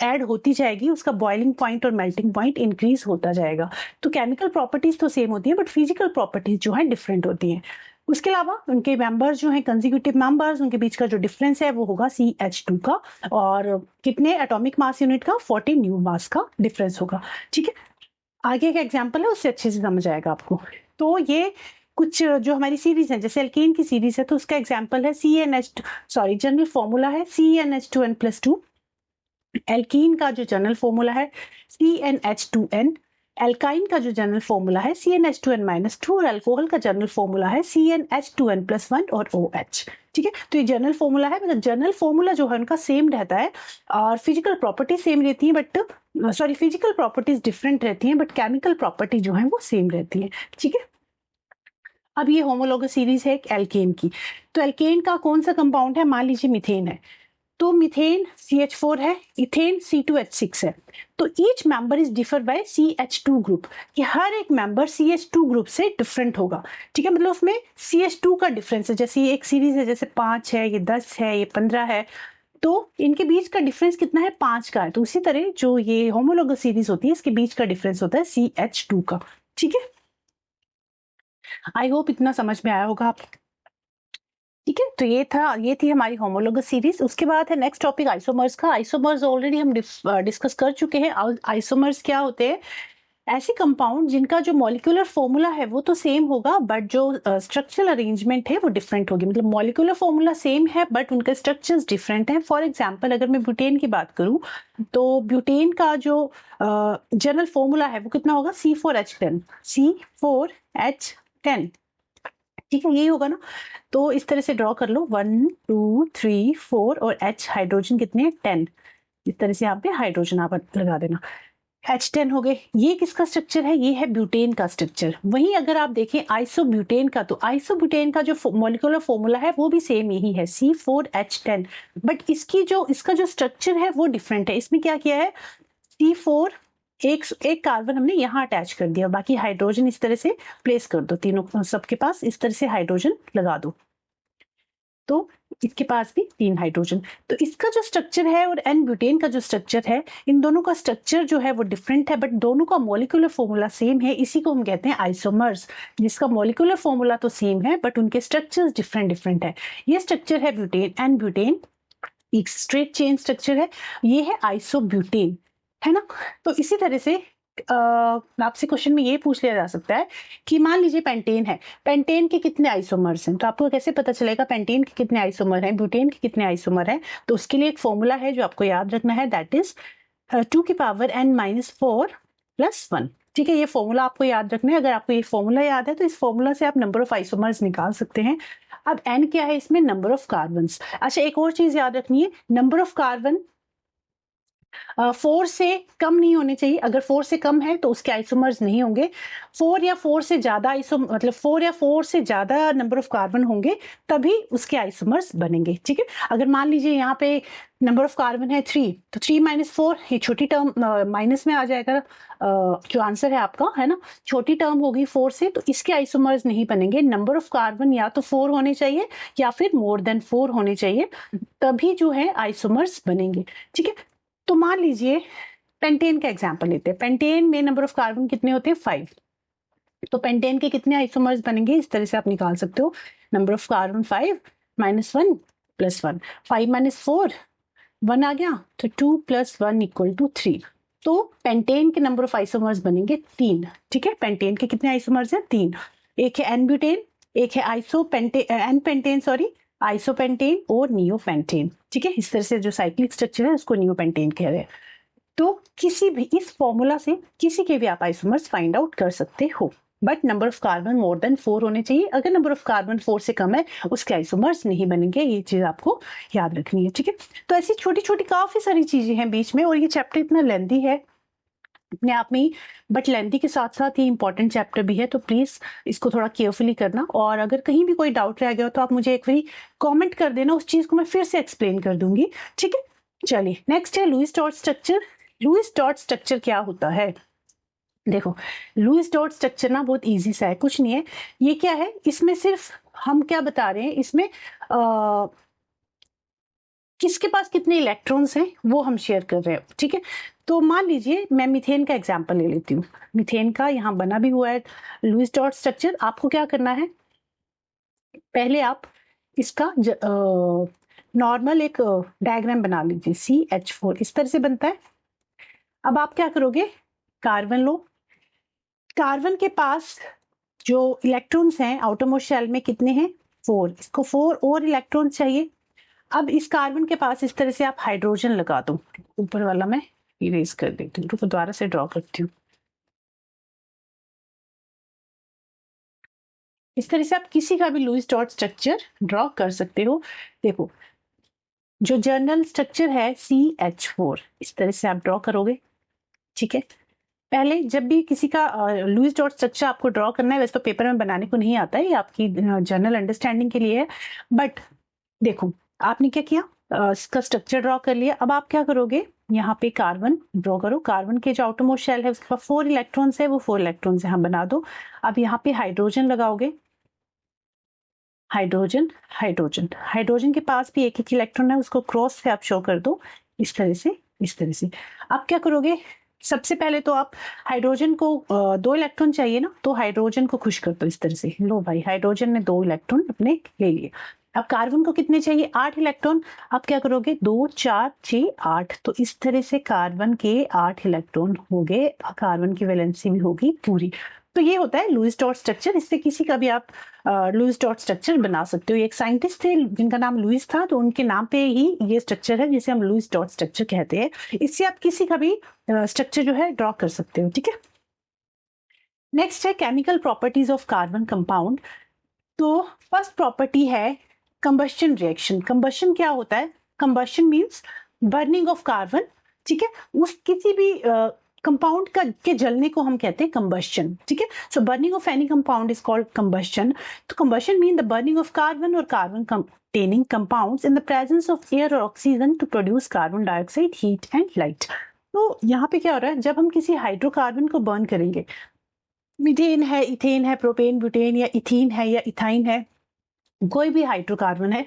ऐड होती जाएगी उसका बॉइलिंग पॉइंट और मेल्टिंग पॉइंट इंक्रीज होता जाएगा। तो केमिकल प्रॉपर्टीज तो सेम होती है, बट फिजिकल प्रॉपर्टीज जो है डिफरेंट होती हैं। उसके अलावा उनके मेंबर्स जो हैं, कंसेक्यूटिव मेंबर्स, उनके बीच का जो डिफरेंस है वो होगा CH2 का, और कितने एटॉमिक मास यूनिट का? 14U मास का डिफरेंस होगा, ठीक है। आगे का एग्जाम्पल है, उससे अच्छे से समझ आएगा आपको। तो ये कुछ जो हमारी सीरीज है, जैसे एल्केन की सीरीज है तो उसका एग्जाम्पल है जनरल फॉर्मूला है CnH2n+2। एल्कीन का जो जनरल फॉर्मूला है CnH2n। एल्काइन का जो जनरल फॉर्मूला है CnH2n-2, और अल्कोहल का जनरल फॉर्मूला है CnH2n+1 और OH, ठीक है। तो ये जनरल फॉर्मूला है, मतलब जनरल फॉर्मूला जो है उनका सेम रहता है, और फिजिकल प्रॉपर्टी सेम रहती है, बट फिजिकल प्रॉपर्टीज डिफरेंट रहती हैं, बट केमिकल प्रॉपर्टी जो है वो सेम रहती है, ठीक है। अब ये होमोलोगस सीरीज है एक एल्केन की। तो एल्केन का कौन सा कंपाउंड है, मान लीजिए मीथेन है, तो मीथेन CH4 है, इथेन C2H6 है। तो each member is differ by CH2 group, कि हर एक मेंबर CH2 ग्रुप से डिफरेंट होगा। ठीक है, मतलब उसमें CH2 का डिफरेंस है। जैसे ये एक सीरीज है, जैसे 5 है, ये 10 है, ये 15 है, तो इनके बीच का डिफरेंस कितना है, 5 का है। तो उसी तरह जो ये होमोलोगस सीरीज होती है, इसके बीच का डिफरेंस होता है CH2 का। ठीक है, आई होप इतना समझ में आया होगा आप। ठीक है, तो ये थी हमारी होमोलोगस सीरीज। उसके बाद है नेक्स्ट टॉपिक आइसोमर्स का। आइसोमर्स ऑलरेडी हम डिस्कस कर चुके हैं। आइसोमर्स क्या होते हैं, ऐसे कंपाउंड जिनका जो मॉलिक्यूलर फॉर्मूला है वो तो सेम होगा, बट जो स्ट्रक्चरल अरेंजमेंट है वो डिफरेंट होगी। मतलब मॉलिक्यूलर फॉर्मूला सेम है बट उनके स्ट्रक्चर्स डिफरेंट हैं। फॉर एग्जांपल अगर मैं ब्यूटेन की बात करूं, तो ब्यूटेन का जो जनरल फॉर्मूला है वो कितना होगा, C4H10, C4H10। ठीक है, यही होगा ना। तो इस तरह से ड्रॉ कर लो, 1 2 3 4 और H हाइड्रोजन कितने हैं, 10। इस तरह से यहाँ पे हाइड्रोजन आप लगा देना, H10 हो गए। ये किसका स्ट्रक्चर है, ये है ब्यूटेन का स्ट्रक्चर। वहीं अगर आप देखें आइसोब्यूटेन का, तो आइसोब्यूटेन का जो मॉलिक्यूलर फॉर्मूला है वो भी सेम यही है, C4H10। बट इसका जो स्ट्रक्चर है वो डिफरेंट है। इसमें क्या किया है, C4 एक कार्बन हमने यहाँ अटैच कर दिया, बाकी हाइड्रोजन इस तरह से प्लेस कर दो, तीनों सबके पास इस तरह से हाइड्रोजन लगा दो, तो इसके पास भी 3 हाइड्रोजन। तो इसका जो स्ट्रक्चर है और एन ब्यूटेन का जो स्ट्रक्चर है, इन दोनों का स्ट्रक्चर जो है वो डिफरेंट है, बट दोनों का मॉलिक्यूलर फॉर्मूला सेम है। इसी को हम कहते हैं आइसोमर्स, जिसका मॉलिक्यूलर फॉर्मूला तो सेम है बट उनके स्ट्रक्चर्स डिफरेंट है। ये स्ट्रक्चर है ब्यूटेन, एन ब्यूटेन एक स्ट्रेट चेन स्ट्रक्चर है, ये है आइसोब्यूटेन, है ना। तो इसी तरह से आपसे क्वेश्चन में ये पूछ लिया जा सकता है कि मान लीजिए पेंटेन है, पेंटेन के कितने आइसोमर्स हैं, तो आपको कैसे पता चलेगा पेंटेन के कितने आइसोमर हैं, ब्यूटेन के कितने आइसोमर हैं। तो उसके लिए एक फॉर्मूला है जो आपको याद रखना है, दैट इज 2n-4 + 1। ठीक है, ये फॉर्मूला आपको याद रखना है। अगर आपको ये फॉर्मूला याद है तो इस फॉर्मूला से आप नंबर ऑफ आइसोमर्स निकाल सकते हैं। अब n क्या है, इसमें नंबर ऑफ कार्बन। अच्छा, एक और चीज याद रखनी है, नंबर ऑफ कार्बन 4 से कम नहीं होने चाहिए। अगर 4 से कम है तो उसके आइसोमर्स नहीं होंगे। 4 या 4 से ज्यादा मतलब 4 या 4 से ज्यादा नंबर ऑफ कार्बन होंगे तभी उसके आइसोमर्स बनेंगे। ठीक है, अगर मान लीजिए यहाँ पे नंबर ऑफ कार्बन है 3, तो 3 - 4 ये छोटी टर्म माइनस में आ जाएगा, जो आंसर है आपका, है ना। छोटी टर्म होगी 4 से, तो इसके आइसोमर्स नहीं बनेंगे। नंबर ऑफ कार्बन या तो 4 होने चाहिए या फिर मोर देन 4 होने चाहिए, तभी जो है आइसोमर्स बनेंगे। ठीक है, तो मान लीजिए पेंटेन का एग्जांपल लेते हैं। पेंटेन में नंबर ऑफ कार्बन कितने होते हैं, 5। तो पेंटेन के कितने आइसोमर्स बनेंगे, इस तरह से आप निकाल सकते हो, नंबर ऑफ कार्बन 5 - 1 + 1, 5 - 4 1 आ गया, तो 2 + 1 = 3। तो पेंटेन के नंबर ऑफ आइसोमर्स बनेंगे 3। ठीक है, पेंटेन के कितने आइसोमर्स हैं, 3। एक है एन ब्यूटेन, एक है एन पेंटेन, सॉरी, आइसोपेंटेन और नियोपेंटेन। ठीक है, इस तरह से जो साइक्लिक स्ट्रक्चर है उसको नियोपेंटेन कह रहे हैं। तो किसी भी इस फॉर्मूला से किसी के भी आप आइसोमर्स फाइंड आउट कर सकते हो, but number of carbon more than 4 होने चाहिए। अगर नंबर ऑफ कार्बन 4 से कम है उसके आइसोमर्स नहीं बनेंगे, ये चीज आपको याद रखनी है। ठीक है, तो ऐसी छोटी छोटी काफी सारी चीजें हैं बीच में, और ये चैप्टर इतना लेंथी है अपने आप में ही, बट लेंथी के साथ साथ ये इंपॉर्टेंट चैप्टर भी है, तो प्लीज इसको थोड़ा केयरफुली करना। और अगर कहीं भी कोई डाउट रह गया हो तो आप मुझे एक बारी कमेंट कर देना, उस चीज को मैं फिर से एक्सप्लेन कर दूंगी। ठीक है, चलिए नेक्स्ट है Lewis dot structure. Lewis dot structure क्या होता है, देखो लुईस डॉट स्ट्रक्चर ना बहुत इजी सा है, कुछ नहीं है। ये क्या है, इसमें सिर्फ हम क्या बता रहे हैं, इसमें किसके पास कितने इलेक्ट्रॉन्स हैं वो हम शेयर कर रहे हैं। ठीक है, तो मान लीजिए मैं मीथेन का एग्जांपल ले लेती हूँ। मीथेन का यहाँ बना भी हुआ है लुईस डॉट स्ट्रक्चर। आपको क्या करना है, पहले आप इसका नॉर्मल एक डायग्राम बना लीजिए। CH4 इस तरह से बनता है। अब आप क्या करोगे, कार्बन लो, कार्बन के पास जो इलेक्ट्रॉन्स हैं आउटरमोस्ट शेल में कितने हैं, 4। इसको 4 और इलेक्ट्रॉन चाहिए। अब इस कार्बन के पास इस तरह से आप हाइड्रोजन लगा दो, ऊपर वाला मैं इरेज कर देती हूँ, तो दोबारा से ड्रॉ करती हूँ। इस तरह से आप किसी का भी लुईस डॉट स्ट्रक्चर ड्रॉ कर सकते हो। देखो जो जनरल स्ट्रक्चर है CH4, इस तरह से आप ड्रॉ करोगे। ठीक है, पहले जब भी किसी का लुईस डॉट स्ट्रक्चर आपको ड्रॉ करना है, वैसे तो पेपर में बनाने को नहीं आता है, ये आपकी जनरल अंडरस्टैंडिंग के लिए है। बट देखो आपने क्या किया, इसका स्ट्रक्चर ड्रॉ कर लिया। अब आप क्या करोगे, यहाँ पे कार्बन ड्रॉ करो। कार्बन के जो आउटरमोस्ट शेल है उसके पास 4 इलेक्ट्रॉन्स है, वो 4 इलेक्ट्रॉन्स यहाँ बना दो। अब यहाँ पे हाइड्रोजन लगाओगे, हाइड्रोजन हाइड्रोजन हाइड्रोजन के पास भी एक एक इलेक्ट्रॉन है, उसको क्रॉस से आप शो कर दो इस तरह से, इस तरह से। आप क्या करोगे, सबसे पहले तो आप हाइड्रोजन को 2 इलेक्ट्रॉन चाहिए ना, तो हाइड्रोजन को खुश कर दो इस तरह से। लो भाई, हाइड्रोजन ने 2 इलेक्ट्रॉन अपने ले लिए। अब कार्बन को कितने चाहिए, 8 इलेक्ट्रॉन। आप क्या करोगे, 2 4 6 8, तो इस तरह से कार्बन के 8 इलेक्ट्रॉन हो गए, कार्बन की वैलेंसी भी होगी पूरी। तो ये होता है लुईस डॉट स्ट्रक्चर। इससे किसी का भी आप लुईस डॉट स्ट्रक्चर बना सकते हो। एक साइंटिस्ट थे जिनका नाम लुईस था, तो उनके नाम पे ही ये स्ट्रक्चर है जिसे हम लुईस डॉट स्ट्रक्चर कहते हैं। इससे आप किसी का भी स्ट्रक्चर जो है ड्रॉ कर सकते हो, ठीक है। नेक्स्ट है chemical properties of carbon compound. तो फर्स्ट प्रॉपर्टी है कंबस्शन रिएक्शन। कंबस्शन क्या होता है, combustion means burning of carbon, ठीक है। उस किसी भी कंपाउंड का के जलने को हम कहते हैं कंबस्शन, ठीक है। So burning of any compound is called combustion. तो combustion mean the burning of carbon और carbon containing compounds in the presence of air or oxygen to produce carbon dioxide, heat and light। तो यहाँ पे क्या हो रहा है, जब हम किसी हाइड्रोकार्बन को बर्न करेंगे, मीथेन है, इथेन है, प्रोपेन, ब्यूटेन या इथीन है या इथाइन है, कोई भी हाइड्रोकार्बन है,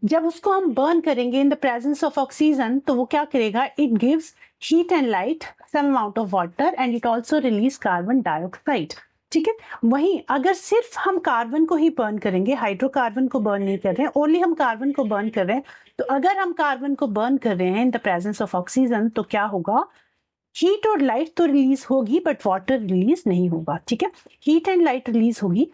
जब उसको हम बर्न करेंगे in the presence of oxygen, तो वो क्या करेगा, it gives heat and light, some amount of water and it also release carbon dioxide, ठीक है। वहीं अगर सिर्फ हम कार्बन को ही बर्न करेंगे, हाइड्रोकार्बन को बर्न नहीं कर रहे हैं, ओनली हम कार्बन को बर्न कर रहे हैं, तो अगर हम कार्बन को बर्न कर रहे हैं इन द प्रेजेंस ऑफ ऑक्सीजन, तो क्या होगा, हीट और लाइट तो रिलीज होगी बट वाटर रिलीज नहीं होगा, ठीक है। हीट एंड लाइट रिलीज होगी,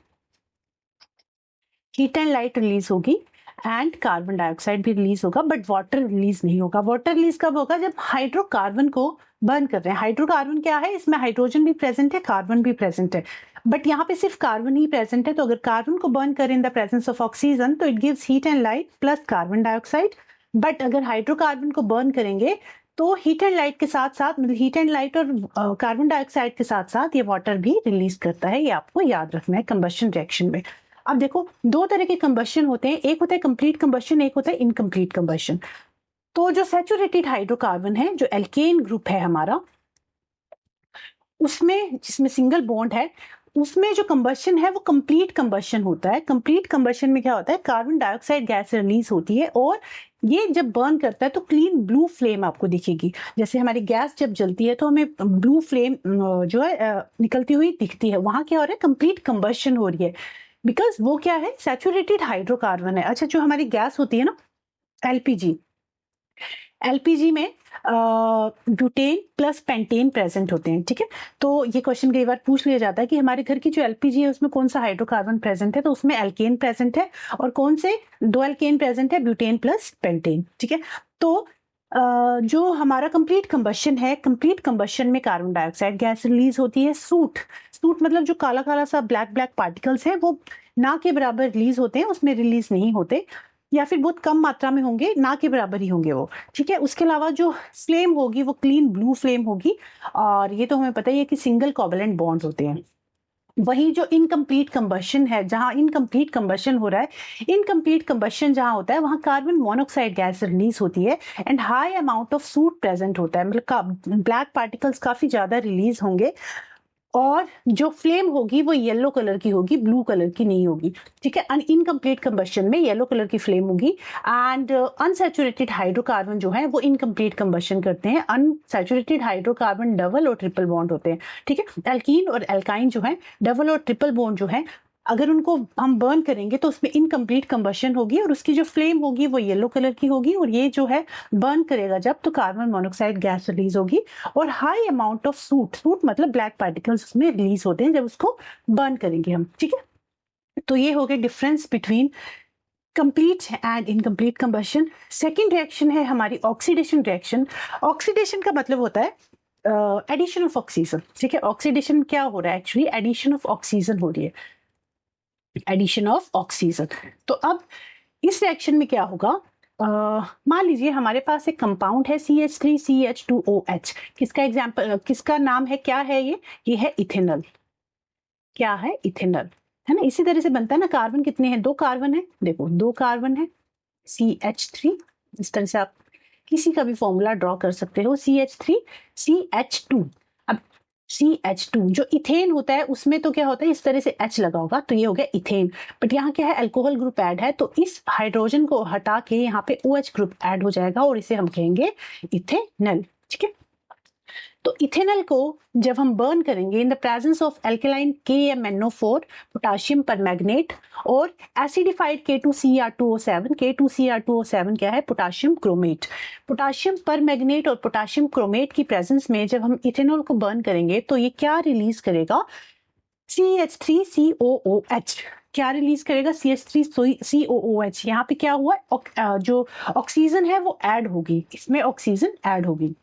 हीट एंड लाइट रिलीज होगी एंड कार्बन डाइऑक्साइड भी रिलीज होगा, बट वाटर रिलीज नहीं होगा। वाटर रिलीज कब होगा, जब हाइड्रोकार्बन को बर्न कर रहे हैं। हाइड्रोकार्बन क्या है, इसमें हाइड्रोजन भी प्रेजेंट है, कार्बन भी प्रेजेंट है, बट यहाँ पे सिर्फ कार्बन ही प्रेजेंट है। तो अगर कार्बन को बर्न करें in the presence of oxygen, तो it gives heat and light plus carbon dioxide. But अगर हाइड्रोकार्बन को बर्न करेंगे, तो हीट एंड लाइट के साथ साथ, मतलब हीट एंड लाइट और कार्बन डाइऑक्साइड के साथ साथ ये वाटर भी रिलीज करता है। ये आपको याद रखना है कंबशन रिएक्शन में। अब देखो, 2 तरह के कंबशन होते हैं, एक होता है कंप्लीट कंबशन, एक होता है इनकम्प्लीट कंबशन। तो जो सैचुरेटेड हाइड्रोकार्बन है, जो एल्केन ग्रुप है हमारा, उसमें जिसमें सिंगल बॉन्ड है, उसमें जो कंबशन है वो कंप्लीट कंबशन होता है। कंप्लीट कंबशन में क्या होता है, कार्बन डाइऑक्साइड गैस रिलीज होती है और ये जब बर्न करता है तो क्लीन ब्लू फ्लेम आपको दिखेगी। जैसे हमारी गैस जब जलती है तो हमें ब्लू फ्लेम जो है निकलती हुई दिखती है, वहां क्या हो रहा है, कंप्लीट कंबशन हो रही है, बिकॉज वो क्या है, सैचुरेटेड हाइड्रोकार्बन है। अच्छा, जो हमारी गैस होती है ना, एलपीजी, एलपीजी में ब्यूटेन प्लस पेंटेन प्रेजेंट होते हैं, ठीक है। तो ये क्वेश्चन कई बार पूछ लिया जाता है कि हमारे घर की जो एलपीजी है उसमें कौन सा हाइड्रोकार्बन प्रेजेंट है, तो उसमें एल्केन प्रेजेंट है, और कौन से 2 एल्केन प्रेजेंट है, ब्यूटेन प्लस पेंटेन, ठीक है। तो जो हमारा कंप्लीट कंबशन है, कंप्लीट कंबशन में कार्बन डाइऑक्साइड गैस रिलीज होती है। सूट, सूट मतलब जो काला काला सा ब्लैक ब्लैक पार्टिकल्स हैं, वो ना के बराबर रिलीज होते हैं, उसमें रिलीज नहीं होते, या फिर बहुत कम मात्रा में होंगे, ना के बराबर ही होंगे वो, ठीक है। उसके अलावा जो फ्लेम होगी वो क्लीन ब्लू फ्लेम होगी, और ये तो हमें पता ही है कि सिंगल कोवैलेंट बॉन्ड होते हैं। वही जो इनकम्प्लीट कंबशन है, जहां इनकम्प्लीट कंबशन हो रहा है, इनकम्प्लीट कंबशन जहां होता है वहां कार्बन मोनोऑक्साइड गैस रिलीज होती है and high amount of suit present होता है, मतलब ब्लैक पार्टिकल्स काफी ज्यादा रिलीज होंगे, और जो फ्लेम होगी वो येलो कलर की होगी, ब्लू कलर की नहीं होगी, ठीक है। इनकम्प्लीट कंबशन में येलो कलर की फ्लेम होगी। एंड अनसैचुरेटेड हाइड्रोकार्बन जो है वो इनकम्प्लीट कंबशन करते हैं। अनसैचुरेटेड हाइड्रोकार्बन डबल और ट्रिपल बॉन्ड होते हैं, ठीक है। एल्कीन और एल्काइन जो है, डबल और ट्रिपल बॉन्ड जो है, अगर उनको हम बर्न करेंगे तो उसमें इनकम्प्लीट कंबशन होगी और उसकी जो फ्लेम होगी वो येलो कलर की होगी, और ये जो है बर्न करेगा जब, तो कार्बन मोनोऑक्साइड गैस रिलीज होगी और high amount of suit, suit मतलब ब्लैक पार्टिकल्स उसमें रिलीज होते हैं जब उसको बर्न करेंगे हम, ठीक है। तो ये हो गया difference between complete and incomplete combustion. Second reaction है हमारी ऑक्सीडेशन रिएक्शन। ऑक्सीडेशन का मतलब होता है एडिशन ऑफ ऑक्सीजन, ठीक है। ऑक्सीडेशन क्या हो रहा है, एक्चुअली एडिशन ऑफ ऑक्सीजन हो रही है, एडिशन ऑफ ऑक्सीजन। तो अब इस रिएक्शन में क्या होगा, मान लीजिए हमारे पास एक कंपाउंड है CH3CH2OH। किसका एग्जाम्पल, किसका नाम है, क्या है ये है इथेनॉल। क्या है, इथेनॉल, है ना। इसी तरह से बनता है ना। कार्बन कितने हैं, 2 कार्बन है, देखो 2 कार्बन है, CH3। इस तरह से आप किसी का भी फॉर्मूला ड्रॉ कर सकते हो, CH3 CH2। अब CH2 जो इथेन होता है उसमें तो क्या होता है, इस तरह से H लगा होगा तो ये हो गया इथेन। बट यहाँ क्या है, अल्कोहल ग्रुप ऐड है, तो इस हाइड्रोजन को हटा के यहाँ पे OH ग्रुप ऐड हो जाएगा और इसे हम कहेंगे इथेनॉल। ठीक है, तो इथेनॉल को जब हम बर्न करेंगे in the presence of alkaline KMnO4 potassium permanganate और एसिडिफाइड K2Cr2O7। K2Cr2O7 क्या है, पोटाशियम क्रोमेट। पोटाशियम परमैंगनेट और पोटाशियम क्रोमेट की प्रेजेंस में जब हम इथेनॉल को बर्न करेंगे तो ये क्या रिलीज करेगा, CH3COOH। क्या रिलीज करेगा, CH3COOH। यहाँ पे क्या हुआ, जो ऑक्सीजन है वो ऐड होगी, इसमें ऑक्सीजन ऐड होगी।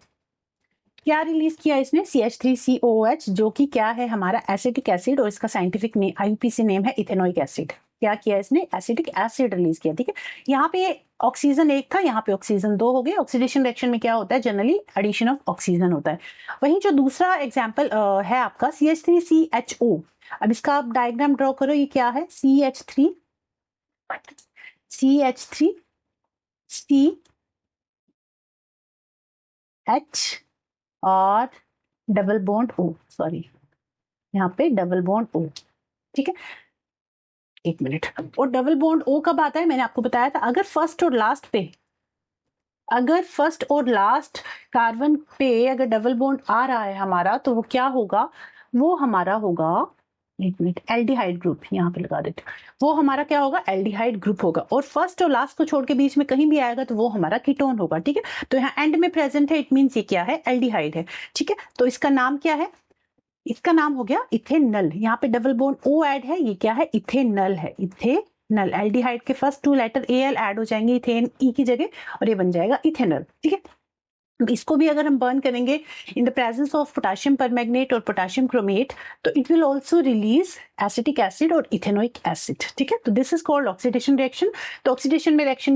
क्या रिलीज किया इसने, CH3COOH, जो कि क्या है, हमारा एसिटिक एसिड, और इसका साइंटिफिक नेम IUPAC नेम है इथेनोइक एसिड। क्या किया इसने, एसिटिक एसिड रिलीज किया। ठीक है, यहाँ पे ऑक्सीजन 1 था, यहाँ पे ऑक्सीजन 2 हो गए। ऑक्सीडेशन रिएक्शन में क्या होता है, जनरली एडिशन ऑफ ऑक्सीजन होता है। वहीं जो दूसरा एग्जाम्पल है आपका CH3CHO। अब इसका आप डायग्राम ड्रॉ करो, ये क्या है, CH3 CH और डबल बॉन्ड O, सॉरी यहाँ पे डबल बॉन्ड O। ठीक है, एक मिनट। और डबल बॉन्ड O कब आता है, मैंने आपको बताया था, अगर फर्स्ट और लास्ट कार्बन पे अगर डबल बॉन्ड आ रहा है हमारा, तो वो क्या होगा, वो हमारा होगा, एक मिनट, एल्डिहाइड ग्रुप यहाँ पे लगा देते, वो हमारा क्या होगा, एल्डिहाइड ग्रुप होगा। और फर्स्ट और लास्ट को छोड़ के बीच में कहीं भी आएगा तो वो हमारा कीटोन होगा। ठीक है, तो यहाँ एंड में प्रेजेंट है, इट मीन्स ये क्या है, एल्डिहाइड है। ठीक है, तो इसका नाम क्या है, इसका नाम हो गया इथेनॉल। यहाँ पे डबल बॉन्ड O ऐड है, ये क्या है, इथेनॉल है, इथेनॉल। एल्डिहाइड के फर्स्ट 2 लेटर AL ऐड हो जाएंगे इथेन E की जगह, और ये बन जाएगा इथेनॉल। ठीक है, इसको भी अगर हम बर्न करेंगे in the presence of potassium permanganate और पोटाशियम क्रोमेट, तो it will also release acetic acid और इथेनोइक एसिड। ठीक है, तो this is called oxidation reaction. तो ऑक्सीडेशन रिएक्शन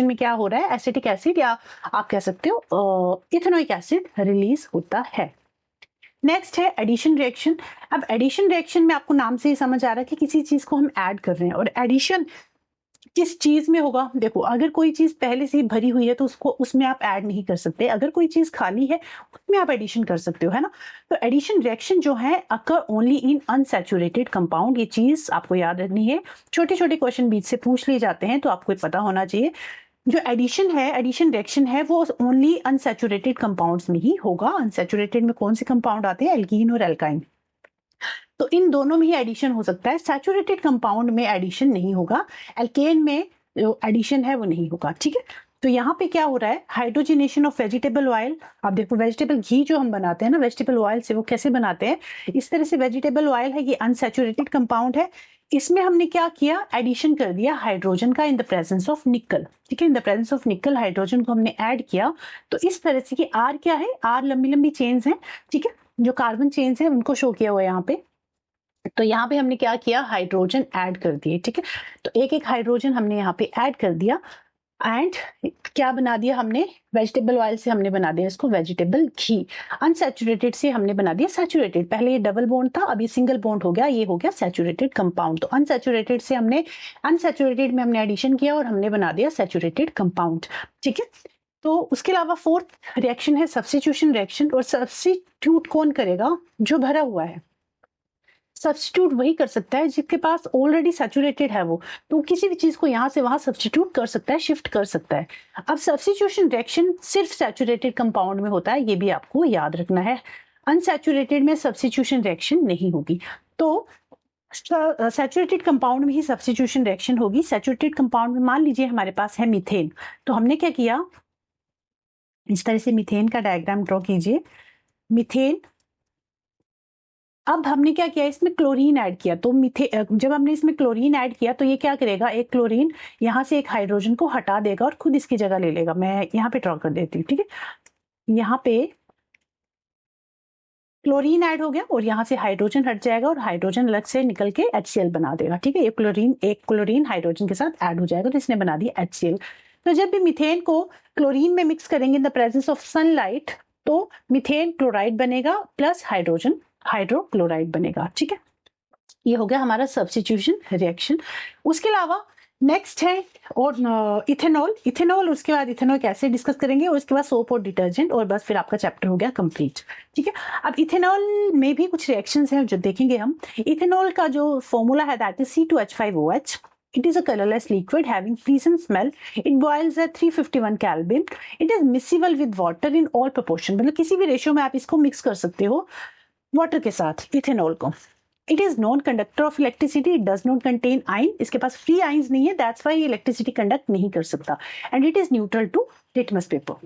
में क्या हो रहा है, एसिटिक एसिड या आप कह सकते हो इथेनोइक एसिड रिलीज होता है। नेक्स्ट है एडिशन रिएक्शन। अब एडिशन रिएक्शन में आपको नाम से ही समझ आ रहा है कि किसी चीज को हम ऐड कर रहे हैं। और एडिशन किस चीज में होगा, देखो अगर कोई चीज पहले से ही भरी हुई है तो उसमें आप ऐड नहीं कर सकते। अगर कोई चीज खाली है उसमें आप एडिशन कर सकते हो, है ना। तो एडिशन रिएक्शन जो है अकर ओनली इन अनसैचुरेटेड कंपाउंड। ये चीज आपको याद रखनी है, छोटे छोटे क्वेश्चन बीच से पूछ लिए जाते हैं तो आपको पता होना चाहिए। जो एडिशन रिएक्शन है वो ओनली अनसैचुरेटेड कंपाउंड्स में ही होगा। अनसैचुरेटेड में कौन से कंपाउंड आते हैं, एल्कीन और एल्काइन। तो इन दोनों में ही एडिशन हो सकता है, सैचुरेटेड कंपाउंड में एडिशन नहीं होगा, एल्केन में जो एडिशन है वो नहीं होगा। ठीक है, तो यहाँ पे क्या हो रहा है, हाइड्रोजिनेशन ऑफ वेजिटेबल ऑयल। आप देखो वेजिटेबल घी जो हम बनाते हैं ना वेजिटेबल ऑयल से, वो कैसे बनाते हैं, इस तरह से वेजिटेबल ऑयल है, ये अनसैचुरेटेड कंपाउंड है। इसमें हमने क्या किया, एडिशन कर दिया हाइड्रोजन का इन द प्रेजेंस ऑफ निकल। ठीक है, इन द प्रेजेंस ऑफ निकल हाइड्रोजन को हमने ऐड किया। तो इस तरह से कि आर क्या है, आर लंबी लंबी चेन्स हैं। ठीक है, जो कार्बन चेन्स है उनको शो किया हुआ है यहाँ पे। तो यहाँ पे हमने क्या किया, हाइड्रोजन ऐड कर दिए। ठीक है, तो एक एक हाइड्रोजन हमने यहाँ पे ऐड कर दिया एंड क्या बना दिया हमने, वेजिटेबल ऑयल से हमने बना दिया इसको वेजिटेबल घी। अनसैचुरेटेड से हमने बना दिया सैचुरेटेड। पहले ये डबल बॉन्ड था, अभी सिंगल बॉन्ड हो गया, ये हो गया सैचुरेटेड कंपाउंड। तो अनसैचुरेटेड से हमने अनसैचुरेटेड में हमने एडिशन किया और हमने बना दिया सैचुरेटेड कंपाउंड। ठीक है, तो उसके अलावा फोर्थ रिएक्शन है सब्स्टिट्यूशन रिएक्शन। और सब्स्टिट्यूट कौन करेगा, जो भरा हुआ है। सब्स्टिट्यूट वही कर सकता है जिसके पास ऑलरेडी सैचुरेटेड है वो, तो किसी भी चीज को यहाँ से वहां सब्स्टिट्यूट कर सकता है, शिफ्ट कर सकता है। अब सब्स्टिट्यूशन रिएक्शन सिर्फ सैचुरेटेड कंपाउंड में होता है, ये भी आपको याद रखना है। अनसैचुरेटेड में सब्स्टिट्यूशन रिएक्शन नहीं होगी। तो सैचुरेटेड कंपाउंड में ही सब्स्टिट्यूशन रिएक्शन होगी। सैचुरेटेड कंपाउंड में मान लीजिए हमारे पास है मीथेन, तो हमने क्या किया, इस तरह से मीथेन का डायग्राम ड्रॉ कीजिए। मीथेन, अब हमने क्या किया, इसमें क्लोरीन ऐड किया। तो जब हमने इसमें क्लोरीन ऐड किया तो ये क्या करेगा, एक क्लोरीन यहाँ से एक हाइड्रोजन को हटा देगा और खुद इसकी जगह ले लेगा। मैं यहाँ पे ड्रॉ कर देती हूँ। ठीक है, यहाँ पे क्लोरीन ऐड हो गया और यहाँ से हाइड्रोजन हट जाएगा और हाइड्रोजन अलग से निकल के HCl बना देगा। ठीक है, ये क्लोरीन एक क्लोरीन हाइड्रोजन के साथ ऐड हो जाएगा तो इसने बना दिया HCl। तो जब भी मीथेन को क्लोरीन में मिक्स करेंगे in the presence of sunlight तो मीथेन क्लोराइड बनेगा प्लस हाइड्रोजन हाइड्रोक्लोराइड बनेगा। ठीक है, ये हो गया हमारा सब्स्टिट्यूशन रिएक्शन। उसके अलावा नेक्स्ट है और इथेनॉल। इथेनॉल उसके बाद इथेनॉल कैसे डिस्कस करेंगे और उसके बाद सोप और डिटर्जेंट, और बस फिर आपका चैप्टर हो गया कंप्लीट। ठीक है, अब इथेनॉल में भी कुछ रिएक्शंस हैं जो देखेंगे हम। इथेनॉल का जो फॉर्मूला है that is C2H5OH। It is a colorless liquid having pleasant smell. It boils at 351 Kelvin. It is miscible with water in all proportion. मतलब किसी भी रेशियो में आप इसको मिक्स कर सकते हो वाटर के साथ इथेनॉल को। It is non-conductor of electricity. It does not contain ion. इसके पास फ्री आयंस नहीं है, that's why ये इलेक्ट्रिसिटी कंडक्ट नहीं कर सकता। And it is neutral to litmus paper.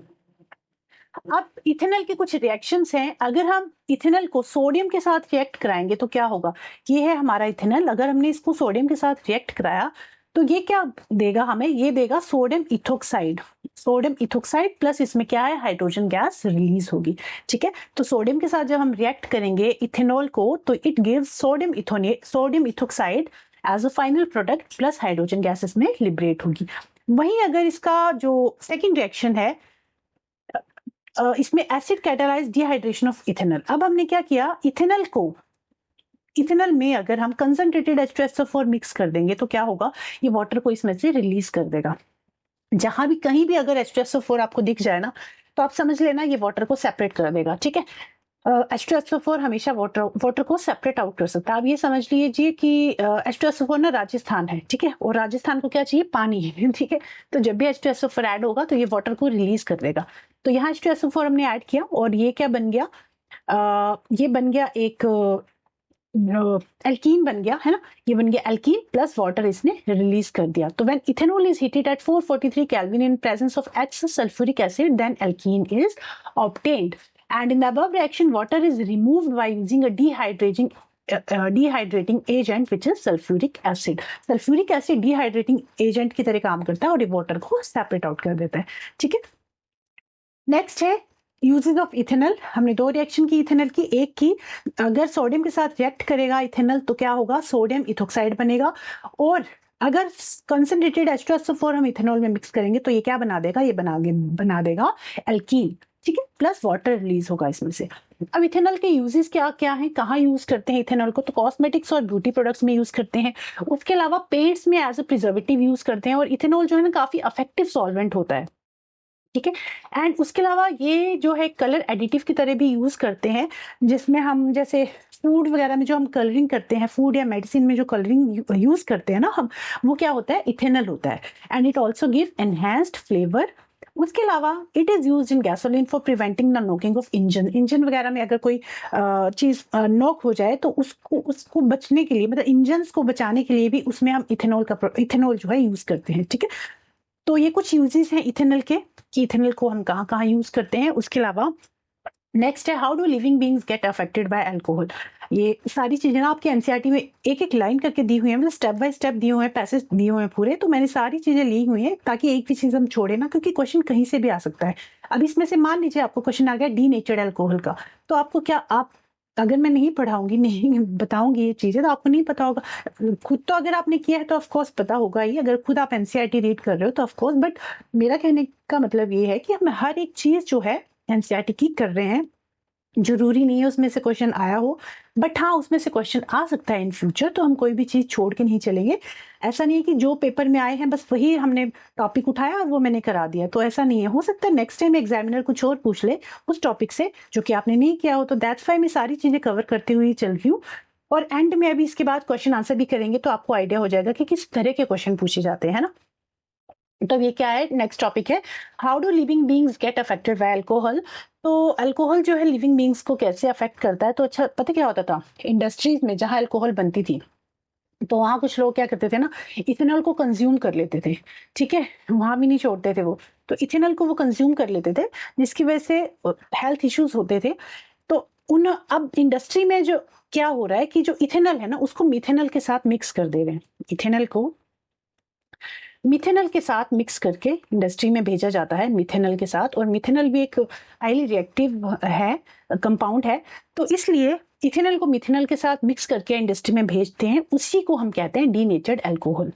अब इथेनॉल के कुछ रिएक्शंस हैं। अगर हम इथेनॉल को सोडियम के साथ रिएक्ट कराएंगे तो क्या होगा, ये है हमारा इथेनॉल। अगर हमने इसको सोडियम के साथ रिएक्ट कराया तो ये क्या देगा हमें, ये देगा sodium ethoxide. Sodium ethoxide plus इसमें क्या है, हाइड्रोजन गैस रिलीज होगी। ठीक है, तो सोडियम के साथ जब हम रिएक्ट करेंगे इथेनॉल को तो it gives sodium ethoxide as a final product plus hydrogen gas इसमें लिबरेट होगी। वहीं अगर इसका जो सेकेंड रिएक्शन है इसमें acid catalyse dehydration of ethanol. अब हमने क्या किया, इथेनॉल में अगर हम कंसंट्रेटेड H2SO4 मिक्स कर देंगे तो क्या होगा, ये वाटर को इसमें से रिलीज कर देगा। जहां भी कहीं भी अगर H2SO4 आपको दिख जाए ना तो आप समझ लेना ये वाटर को सेपरेट कर देगा। ठीक है, H2SO4 हमेशा वाटर को सेपरेट आउट कर सकता है। आप ये समझ लीजिए कि H2SO4 ना राजस्थान है, ठीक है, और राजस्थान को क्या चाहिए, पानी है। ठीक है, तो जब भी H2SO4 ऐड होगा तो ये वाटर को रिलीज कर देगा। तो यहाँ H2SO4 हमने ऐड किया और ये क्या बन गया, ये बन गया एक एल्कीन बन गया, है ना, ये बन गया एल्कीन प्लस वाटर इसने रिलीज कर दिया। तो when ethanol is heated at 443 kelvin in presence of H sulphuric acid then alkene is obtained and in the above reaction water is removed by using a dehydrating agent which is sulfuric acid. Sulfuric acid dehydrating agent की तरह काम करता है और ये water को separate out कर देता है। ठीक है, नेक्स्ट है यूजेस ऑफ इथेनॉल। हमने दो रिएक्शन की इथेनॉल की, एक की अगर सोडियम के साथ रिएक्ट करेगा इथेनॉल तो क्या होगा, सोडियम इथोक्साइड बनेगा, और अगर कंसंट्रेटेड H2SO4 हम इथेनॉल में मिक्स करेंगे तो ये क्या बना देगा, ये बना देगा एल्कीन। ठीक है, प्लस वाटर रिलीज होगा इसमें से। अब इथेनॉल के यूजेस क्या क्या हैं, कहाँ यूज करते हैं इथेनॉल को, तो कॉस्मेटिक्स और ब्यूटी प्रोडक्ट्स में यूज करते हैं। उसके अलावा पेंट्स में एज अ प्रिजर्वेटिव यूज करते हैं, और इथेनॉल जो है ना काफी इफेक्टिव सॉल्वेंट होता है। ठीक है, एंड उसके अलावा ये जो है कलर एडिटिव की तरह भी यूज करते हैं, जिसमें हम जैसे फूड वगैरह में जो हम कलरिंग करते हैं, फूड या मेडिसिन में जो कलरिंग यूज करते हैं ना हम, वो क्या होता है, इथेनॉल होता है। And it also give enhanced flavour. उसके अलावा it is used in gasoline for preventing the knocking of engine वगैरह में अगर कोई चीज नॉक हो जाए तो उसको बचने के लिए, मतलब इंजन को बचाने के लिए भी उसमें हम इथेनॉल जो है यूज करते हैं। ठीक है, तो ये कुछ यूजेस हैं इथेनॉल के कि इथेनॉल को हम कहाँ कहाँ यूज करते हैं। उसके अलावा नेक्स्ट है how do living beings gate affected by alcohol. ये सारी चीजें ना आपके एनसीईआरटी में एक एक लाइन करके दी हुई है, मतलब स्टेप बाय स्टेप दिए हुए हैं, पैसेज दिए हुए हैं पूरे, तो मैंने सारी चीजें ली हुई हैं ताकि एक भी चीज हम छोड़े ना, क्योंकि क्वेश्चन कहीं से भी आ सकता है। अब इसमें से मान लीजिए आपको क्वेश्चन आ गया डीनेचर्ड अल्कोहल का, तो आपको क्या, आप अगर मैं नहीं पढ़ाऊंगी, नहीं बताऊंगी ये चीजें, तो आपको नहीं पता होगा। खुद तो अगर आपने किया है तो ऑफकोर्स पता होगा ही, अगर खुद आप एनसीईआरटी रीड कर रहे हो तो ऑफकोर्स, बट मेरा कहने का मतलब ये है कि हम हर एक चीज जो है एनसीईआरटी की कर रहे हैं, जरूरी नहीं है उसमें से क्वेश्चन आया हो, बट हाँ उसमें से क्वेश्चन आ सकता है इन फ्यूचर, तो हम कोई भी चीज छोड़ के नहीं चलेंगे। ऐसा नहीं है कि जो पेपर में आए हैं बस वही हमने टॉपिक उठाया और वो मैंने करा दिया, तो ऐसा नहीं है। हो सकता है नेक्स्ट टाइम एग्जामिनर कुछ और पूछ ले उस टॉपिक से जो कि आपने नहीं किया हो, तो दैट्स वाई मैं सारी चीजें कवर करते हुए चल रही हूँ। और एंड में अभी इसके बाद क्वेश्चन आंसर भी करेंगे तो आपको आइडिया हो जाएगा कि किस तरह के क्वेश्चन पूछे जाते हैं ना। तो ये क्या है, नेक्स्ट टॉपिक है how do living beings gate affected by alcohol. तो अल्कोहल जो है लिविंग बींग्स को कैसे अफेक्ट करता है, तो अच्छा पता क्या होता था, इंडस्ट्रीज में जहां अल्कोहल बनती थी तो वहां कुछ लोग क्या करते थे ना, इथेनॉल को कंज्यूम कर लेते थे। ठीक है, वहां भी नहीं छोड़ते थे वो, तो इथेनॉल को वो कंज्यूम कर लेते थे जिसकी वजह से हेल्थ इश्यूज होते थे। तो अब इंडस्ट्री में जो क्या हो रहा है कि जो इथेनॉल है ना उसको मिथेनॉल के साथ मिक्स कर दे रहे हैं, इथेनॉल को मिथेनॉल के साथ मिक्स करके इंडस्ट्री में भेजा जाता है मिथेनॉल के साथ, और मिथेनॉल भी एक हाईली रिएक्टिव है कंपाउंड है, तो इसलिए इथेनॉल को मिथेनॉल के साथ मिक्स करके इंडस्ट्री में भेजते हैं, उसी को हम कहते हैं डीनेचर्ड अल्कोहल।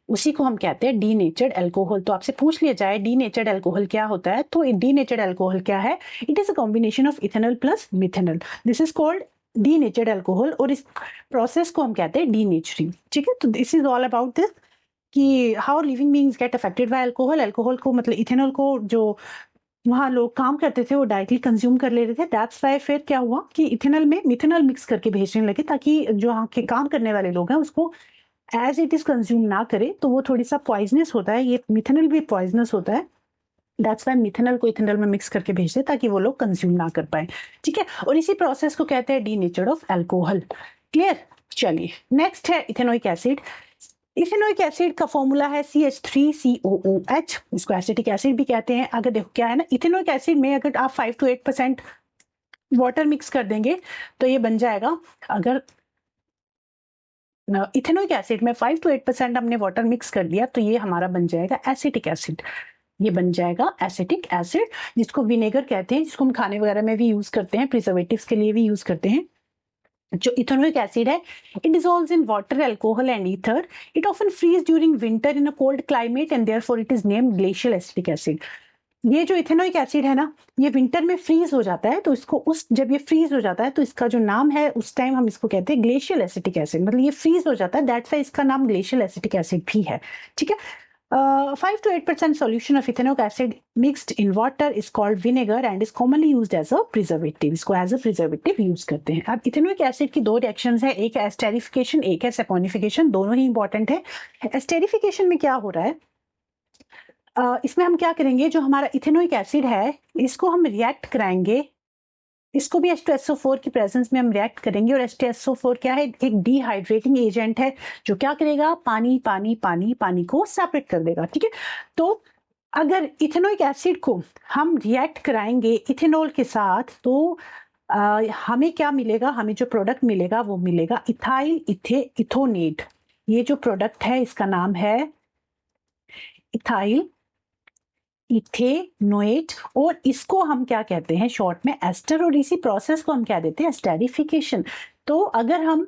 उसी को हम कहते हैं डीनेचर्ड अल्कोहल। तो आपसे पूछ लिया जाए डीनेचर्ड अल्कोहल क्या होता है, तो डीनेचर्ड अल्कोहल क्या है? It is a combination of ethanol plus methanol, this is called denatured alcohol, और इस प्रोसेस को हम कहते हैं डीनेचरिंग। ठीक है, तो this is all about this कि how living beings get affected by alcohol. Alcohol को मतलब इथेनॉल को जो वहाँ लोग काम करते थे वो डायरेक्टली कंज्यूम कर ले रहे थे, दैट्स वाई फिर क्या हुआ कि इथेनॉल में मिथेनॉल मिक्स करके भेजने लगे, ताकि जो वहाँ के काम करने वाले लोग हैं उसको एज इट इज कंज्यूम ना करे, तो वो थोड़ी सा पॉइजनस होता है, ये मिथेनॉल भी पॉइजनस होता है, दैट्स वाई मिथेनॉल को इथेनॉल में मिक्स करके भेजते ताकि वो लोग कंज्यूम ना कर पाए। ठीक है, और इसी प्रोसेस को कहते हैं डीनेचर्ड ऑफ अल्कोहल। क्लियर? चलिए नेक्स्ट है इथेनोइक एसिड। इथेनोइक एसिड का फॉर्मूला है CH3COOH, इसको एसिटिक एसिड भी कहते हैं। अगर देखो क्या है ना, इथेनोइक एसिड में अगर आप 5 to 8% वाटर मिक्स कर देंगे तो ये बन जाएगा, अगर इथेनोइक एसिड में 5 to 8% हमने वाटर मिक्स कर दिया तो ये हमारा बन जाएगा एसिटिक एसिड, ये बन जाएगा एसिटिक एसिड, जिसको विनेगर कहते हैं, जिसको हम खाने वगैरह में भी यूज करते हैं, प्रिजर्वेटिव्स के लिए भी यूज करते हैं। जो इथेनोइक एसिड है, it dissolves in water, alcohol and ether, it often freeze during winter in a cold climate and therefore it is named glacial acetic acid. ये जो इथेनोइक एसिड है ना, ये विंटर में फ्रीज हो जाता है, तो इसको उस जब ये फ्रीज हो जाता है तो इसका जो नाम है उस टाइम हम इसको कहते हैं ग्लेशियल एसिटिक एसिड, मतलब ये फ्रीज हो जाता है, दैट्स वाई इसका नाम ग्लेशियल एसिटिक एसिड भी है। ठीक है, 5 to 8% solution of ethanoic acid mixed in water is called vinegar and is commonly used as a preservative, इसको as a preservative यूज करते हैं। अब इथेनोइक एसिड की दो रिएक्शंस है, एक है एस्टेरिफिकेशन, एक है सैपोनिफिकेशन, दोनों ही इंपॉर्टेंट है। एस्टेरिफिकेशन में क्या हो रहा है, इसमें हम क्या करेंगे, जो हमारा इथेनोइक एसिड है इसको हम रिएक्ट कराएंगे, इसको भी H2SO4 की प्रेजेंस में हम रिएक्ट करेंगे, और H2SO4 क्या है, एक डिहाइड्रेटिंग एजेंट है जो क्या करेगा, पानी पानी पानी पानी को सेपरेट कर देगा। ठीक है, तो अगर इथेनोइक एसिड को हम रिएक्ट कराएंगे इथेनॉल के साथ तो हमें क्या मिलेगा, हमें जो प्रोडक्ट मिलेगा वो मिलेगा इथाइल इथोनेट। ये जो प्रोडक्ट है इसका नाम है इथाइल इथेनोएट, और इसको हम क्या कहते हैं शॉर्ट में एस्टर, और इसी प्रोसेस को हम क्या देते हैं, एस्टेरिफिकेशन। तो अगर हम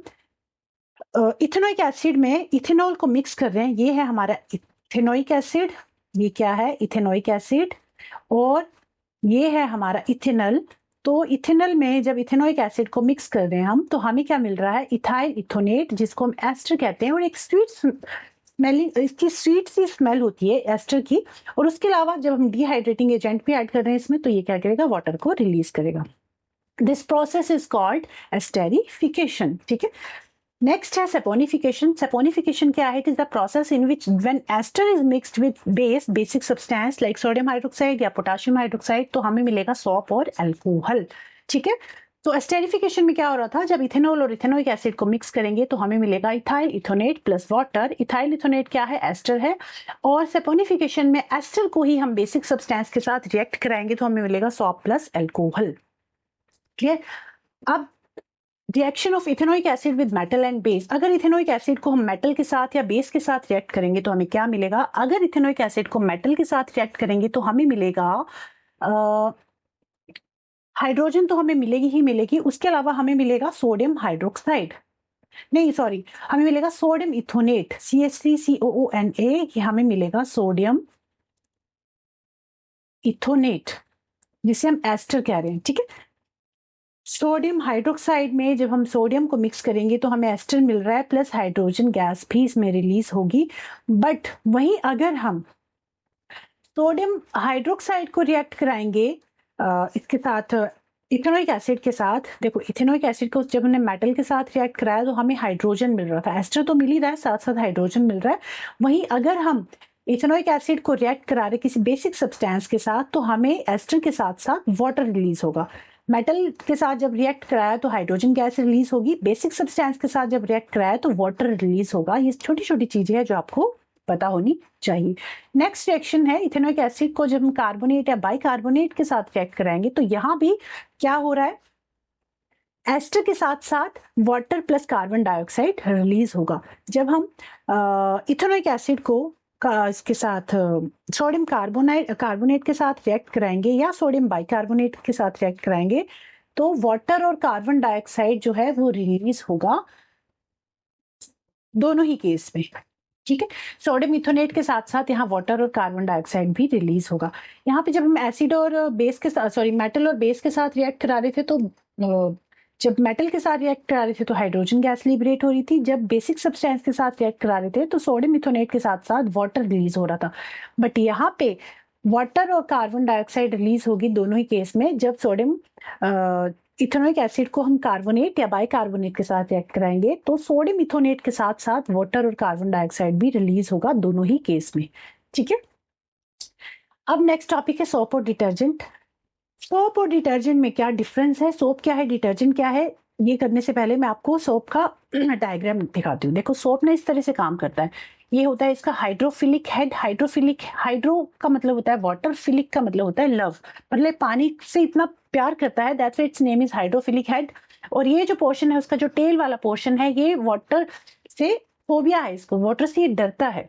इथेनोइक एसिड में इथेनॉल को मिक्स कर रहे हैं, ये है हमारा इथेनोइक एसिड, ये क्या है इथेनोइक एसिड, और ये है हमारा इथेनॉल। तो इथेनॉल में जब इथेनोइक एसिड को मिक्स कर रहे हैं हम, तो हमें क्या मिल रहा है, इथाइल इथोनेट, जिसको हम एस्टर कहते हैं, और एक स्वीट स्मेलिंग, इसकी स्वीट सी स्मेल होती है एस्टर की, और उसके अलावा जब हम डिहाइड्रेटिंग एजेंट भी ऐड कर रहे हैं इसमें, तो ये क्या करेगा, वाटर को रिलीज करेगा। This process is called esterification. ठीक है, नेक्स्ट है सैपोनिफिकेशन। सैपोनिफिकेशन क्या है, it is the process in which when ester is mixed with basic substance like sodium hydroxide या पोटेशियम हाइड्रोक्साइड, तो हमें मिलेगा सॉप और अल्कोहल। ठीक है, तो एस्टेरिफिकेशन में क्या हो रहा था, जब इथेनॉल और इथेनोइक एसिड को मिक्स करेंगे तो हमें मिलेगा इथाइल इथोनेट प्लस वाटर। इथाइल इथोनेट क्या है, एस्टर है, और सैपोनिफिकेशन में एस्टर को ही हम बेसिक सब्सटेंस के साथ रिएक्ट कराएंगे तो हमें मिलेगा सॉप प्लस अल्कोहल। क्लियर? अब reaction of ethanoic acid with metal and base, अगर इथेनोइक एसिड को हम मेटल के साथ या बेस के साथ रिएक्ट करेंगे तो हमें क्या मिलेगा, अगर इथेनोइक एसिड को मेटल के साथ रिएक्ट करेंगे तो हमें मिलेगा हाइड्रोजन, तो हमें मिलेगी ही मिलेगी, उसके अलावा हमें मिलेगा सोडियम हाइड्रोक्साइड, नहीं सॉरी, हमें मिलेगा सोडियम इथोनेट CH3COONA, ये हमें मिलेगा सोडियम इथोनेट, जिसे हम एस्टर कह रहे हैं। ठीक है, सोडियम हाइड्रोक्साइड में जब हम सोडियम को मिक्स करेंगे तो हमें एस्टर मिल रहा है, प्लस हाइड्रोजन गैस भी इसमें रिलीज होगी। बट वहीं अगर हम सोडियम हाइड्रोक्साइड को रिएक्ट कराएंगे इसके साथ इथेनोइक एसिड के साथ, देखो इथेनोइक एसिड को जब हमने मेटल के साथ रिएक्ट कराया तो हमें हाइड्रोजन मिल रहा था, एस्टर तो मिल ही रहा है, साथ साथ हाइड्रोजन मिल रहा है। वहीं अगर हम इथेनोइक एसिड को रिएक्ट करा रहे किसी बेसिक सब्सटेंस के साथ तो हमें एस्टर के साथ साथ वाटर रिलीज होगा। मेटल के साथ जब रिएक्ट कराया तो हाइड्रोजन गैस रिलीज होगी, बेसिक सब्सटेंस के साथ जब रिएक्ट कराया तो वाटर रिलीज होगा। ये छोटी छोटी चीजें हैं जो आपको पता होनी चाहिए। नेक्स्ट रिएक्शन है, इथेनोइक एसिड को जब हम कार्बोनेट या बाइकार्बोनेट के साथ रिएक्ट कराएंगे तो यहां भी क्या हो रहा है, एस्टर के साथ साथ water plus carbon dioxide release होगा। जब हम इथेनोइक एसिड को इसके साथ सोडियम कार्बोनेट के साथ रिएक्ट कराएंगे या सोडियम बाइकार्बोनेट के साथ रिएक्ट कराएंगे तो वाटर और कार्बन डाइऑक्साइड जो है वो रिलीज होगा, दोनों ही केस में। ठीक है। सोडियम इथोनेट के साथ साथ यहाँ वाटर और कार्बन डाइऑक्साइड भी रिलीज होगा। यहाँ पे जब हम एसिड और बेस के साथ, सॉरी, मेटल और बेस के साथ रिएक्ट करा रहे थे तो जब मेटल के साथ रिएक्ट करा रहे थे तो हाइड्रोजन गैस लिबरेट हो रही थी, जब बेसिक सब्सटेंस के साथ रिएक्ट करा रहे थे तो सोडियम इथोनेट के साथ साथ वाटर रिलीज हो रहा था। बट यहाँ पे वाटर और कार्बन डाइऑक्साइड रिलीज होगी दोनों ही केस में जब सोडियम इथेनॉइक एसिड को हम कार्बोनेट या बाइकार्बोनेट के साथ रिएक्ट कराएंगे तो सोडियम इथोनेट के साथ साथ वाटर और कार्बन डाइऑक्साइड भी रिलीज होगा दोनों ही केस में। ठीक है। अब नेक्स्ट टॉपिक है सोप और डिटर्जेंट। सोप और डिटर्जेंट में क्या डिफरेंस है, सोप क्या है, डिटर्जेंट क्या है, ये करने से पहले मैं आपको सोप का डायग्राम दिखाती हूँ। देखो सोप ना इस तरह से काम करता है। ये होता है इसका हाइड्रोफिलिक हेड। हाइड्रोफिलिक, हाइड्रो का मतलब होता है वाटर, फिलिक का मतलब होता है लव, मतलब पानी से इतना प्यार करता है, that's why it's name is hydrophilic head. और ये जो पोर्शन है उसका जो टेल वाला पोर्शन है ये वाटर से फोबिया है, इसको वाटर से ये डरता है।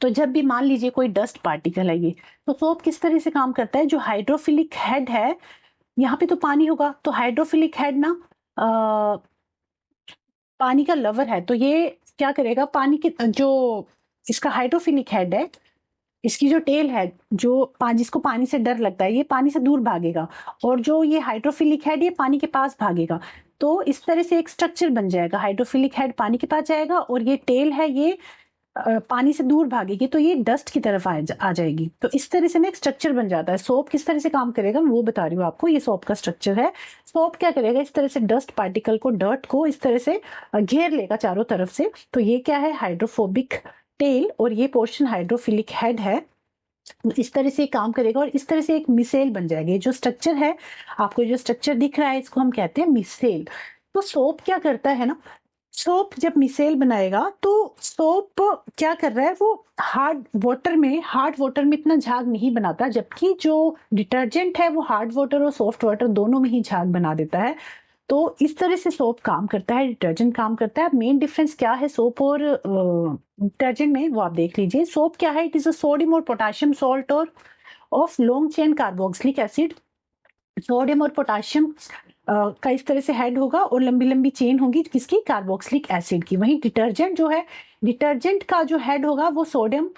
तो जब भी मान लीजिए कोई डस्ट पार्टिकल है ये, तो सोप किस तरह से काम करता है, जो हाइड्रोफिलिक हेड है, यहाँ पे तो पानी होगा तो हाइड्रोफिलिक हेड ना पानी का लवर है, तो ये क्या करेगा, पानी के जो इसका हाइड्रोफिलिक हेड है, इसकी जो टेल है, जो जिसको पानी से डर लगता है, ये पानी से दूर भागेगा, और जो ये हाइड्रोफिलिक हेड ये पानी के पास भागेगा। तो इस तरह से एक स्ट्रक्चर बन जाएगा, हाइड्रोफिलिक हेड पानी के पास जाएगा और ये टेल है ये पानी से दूर भागेगी, तो ये डस्ट की तरफ आ जाएगी। तो इस तरह से ना एक स्ट्रक्चर बन जाता है। सोप किस तरह से काम करेगा वो बता रही हूँ आपको, ये सोप का स्ट्रक्चर है। सोप क्या करेगा, इस तरह से डस्ट पार्टिकल को, डर्ट को इस तरह से घेर लेगा चारों तरफ से। तो ये क्या है, हाइड्रोफोबिक टेल, और ये पोर्शन हाइड्रोफिलिक हेड है। इस तरह से काम करेगा और इस तरह से एक मिसेल बन जाएगी। जो स्ट्रक्चर है, आपको जो स्ट्रक्चर दिख रहा है, इसको हम कहते हैं मिसेल। तो सोप क्या करता है ना, सोप जब मिसेल बनाएगा तो सोप क्या कर रहा है, वो हार्ड वाटर में इतना झाग नहीं बनाता, जबकि जो डिटर्जेंट है वो हार्ड वाटर और सॉफ्ट वाटर दोनों में ही झाग बना देता है। तो इस तरह से सोप काम करता है, डिटर्जेंट काम करता है। मेन डिफरेंस क्या है सोप और डिटर्जेंट में, वो आप देख लीजिए। सोप क्या है, इट इज अ सोडियम और पोटाशियम सॉल्ट और of long chain carboxylic acid. Sodium और पोटाशियम का इस तरह से हेड होगा और लंबी लंबी चेन होगी किसकी, कार्बोक्सिलिक एसिड की। वहीं डिटर्जेंट जो है, डिटर्जेंट का जो हेड होगा वो सोडियम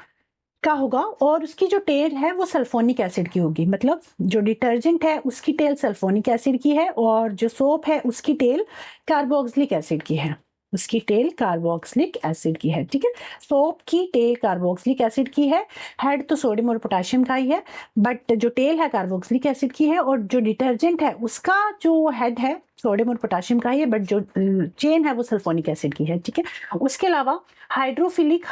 का होगा और उसकी जो टेल है वो सल्फोनिक एसिड की होगी। मतलब जो डिटर्जेंट है उसकी टेल सल्फोनिक एसिड की है और जो सोप है उसकी टेल कार्बोक्सिलिक एसिड की है, उसकी टेल कार्बोक्सिलिक एसिड की है। ठीक है, सोप की टेल कार्बोक्सिलिक एसिड की है, हेड तो सोडियम और पोटाशियम का ही है, बट जो टेल है कार्बोक्सिलिक एसिड की है, और जो डिटर्जेंट है उसका जो हेड है सोडियम और पोटाशियम का ही है, बट जो चेन है वो सल्फोनिक एसिड की है। ठीक है, उसके अलावा हाइड्रोफिलिक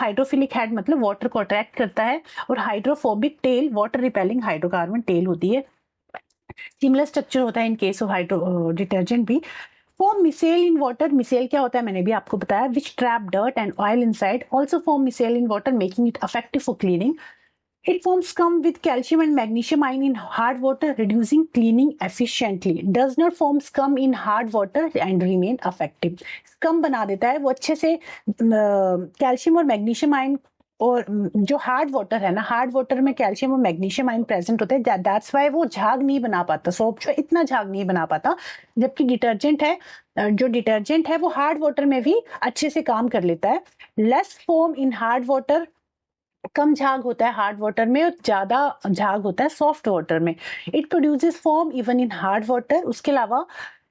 हेड मतलब वाटर को अट्रैक्ट करता है, और hydrophobic tail water repelling hydrocarbon tail होती है। सिमिलर स्ट्रक्चर होता है in case of hydro detergent भी। Form micelle in water, micelle क्या होता है मैंने भी आपको बताया, which trap dirt and oil inside, also form micelle in water making it effective for cleaning. It forms scum with calcium and magnesium ion in hard water, reducing cleaning efficiently. Does not form scum in hard water and remain effective. Scum बना देता है वो अच्छे से, calcium और magnesium ion, और जो hard water है ना, हार्ड वाटर में कैल्शियम और मैग्नीशियम आयन प्रेजेंट होते हैं, दैट्स वाई वो झाग नहीं बना पाता, सोप जो इतना झाग नहीं बना पाता। जबकि डिटर्जेंट है, जो डिटर्जेंट है वो हार्ड वाटर में भी अच्छे से काम कर लेता है। Less foam in hard water, कम झाग होता है हार्ड वाटर में और ज्यादा झाग होता है सॉफ्ट वाटर में। It produces form even in hard water. उसके अलावा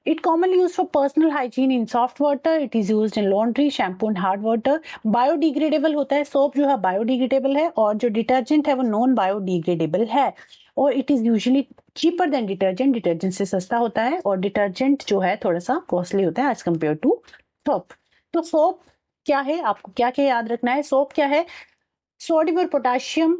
it commonly use for personal hygiene in soft water, it is used in laundry, shampoo in hard water. Biodegradable होता है, सोप जो है बायोडिग्रेडेबल है, और जो डिटर्जेंट है वो नॉन बायोडिग्रेडेबल है, और it is usually cheaper than detergent, detergent से सस्ता होता है, और डिटर्जेंट जो है थोड़ा सा कॉस्टली होता है एज कम्पेयर टू सोप। तो सोप क्या है, आपको क्या क्या याद रखना है, सोप क्या है, सोडियम और पोटाशियम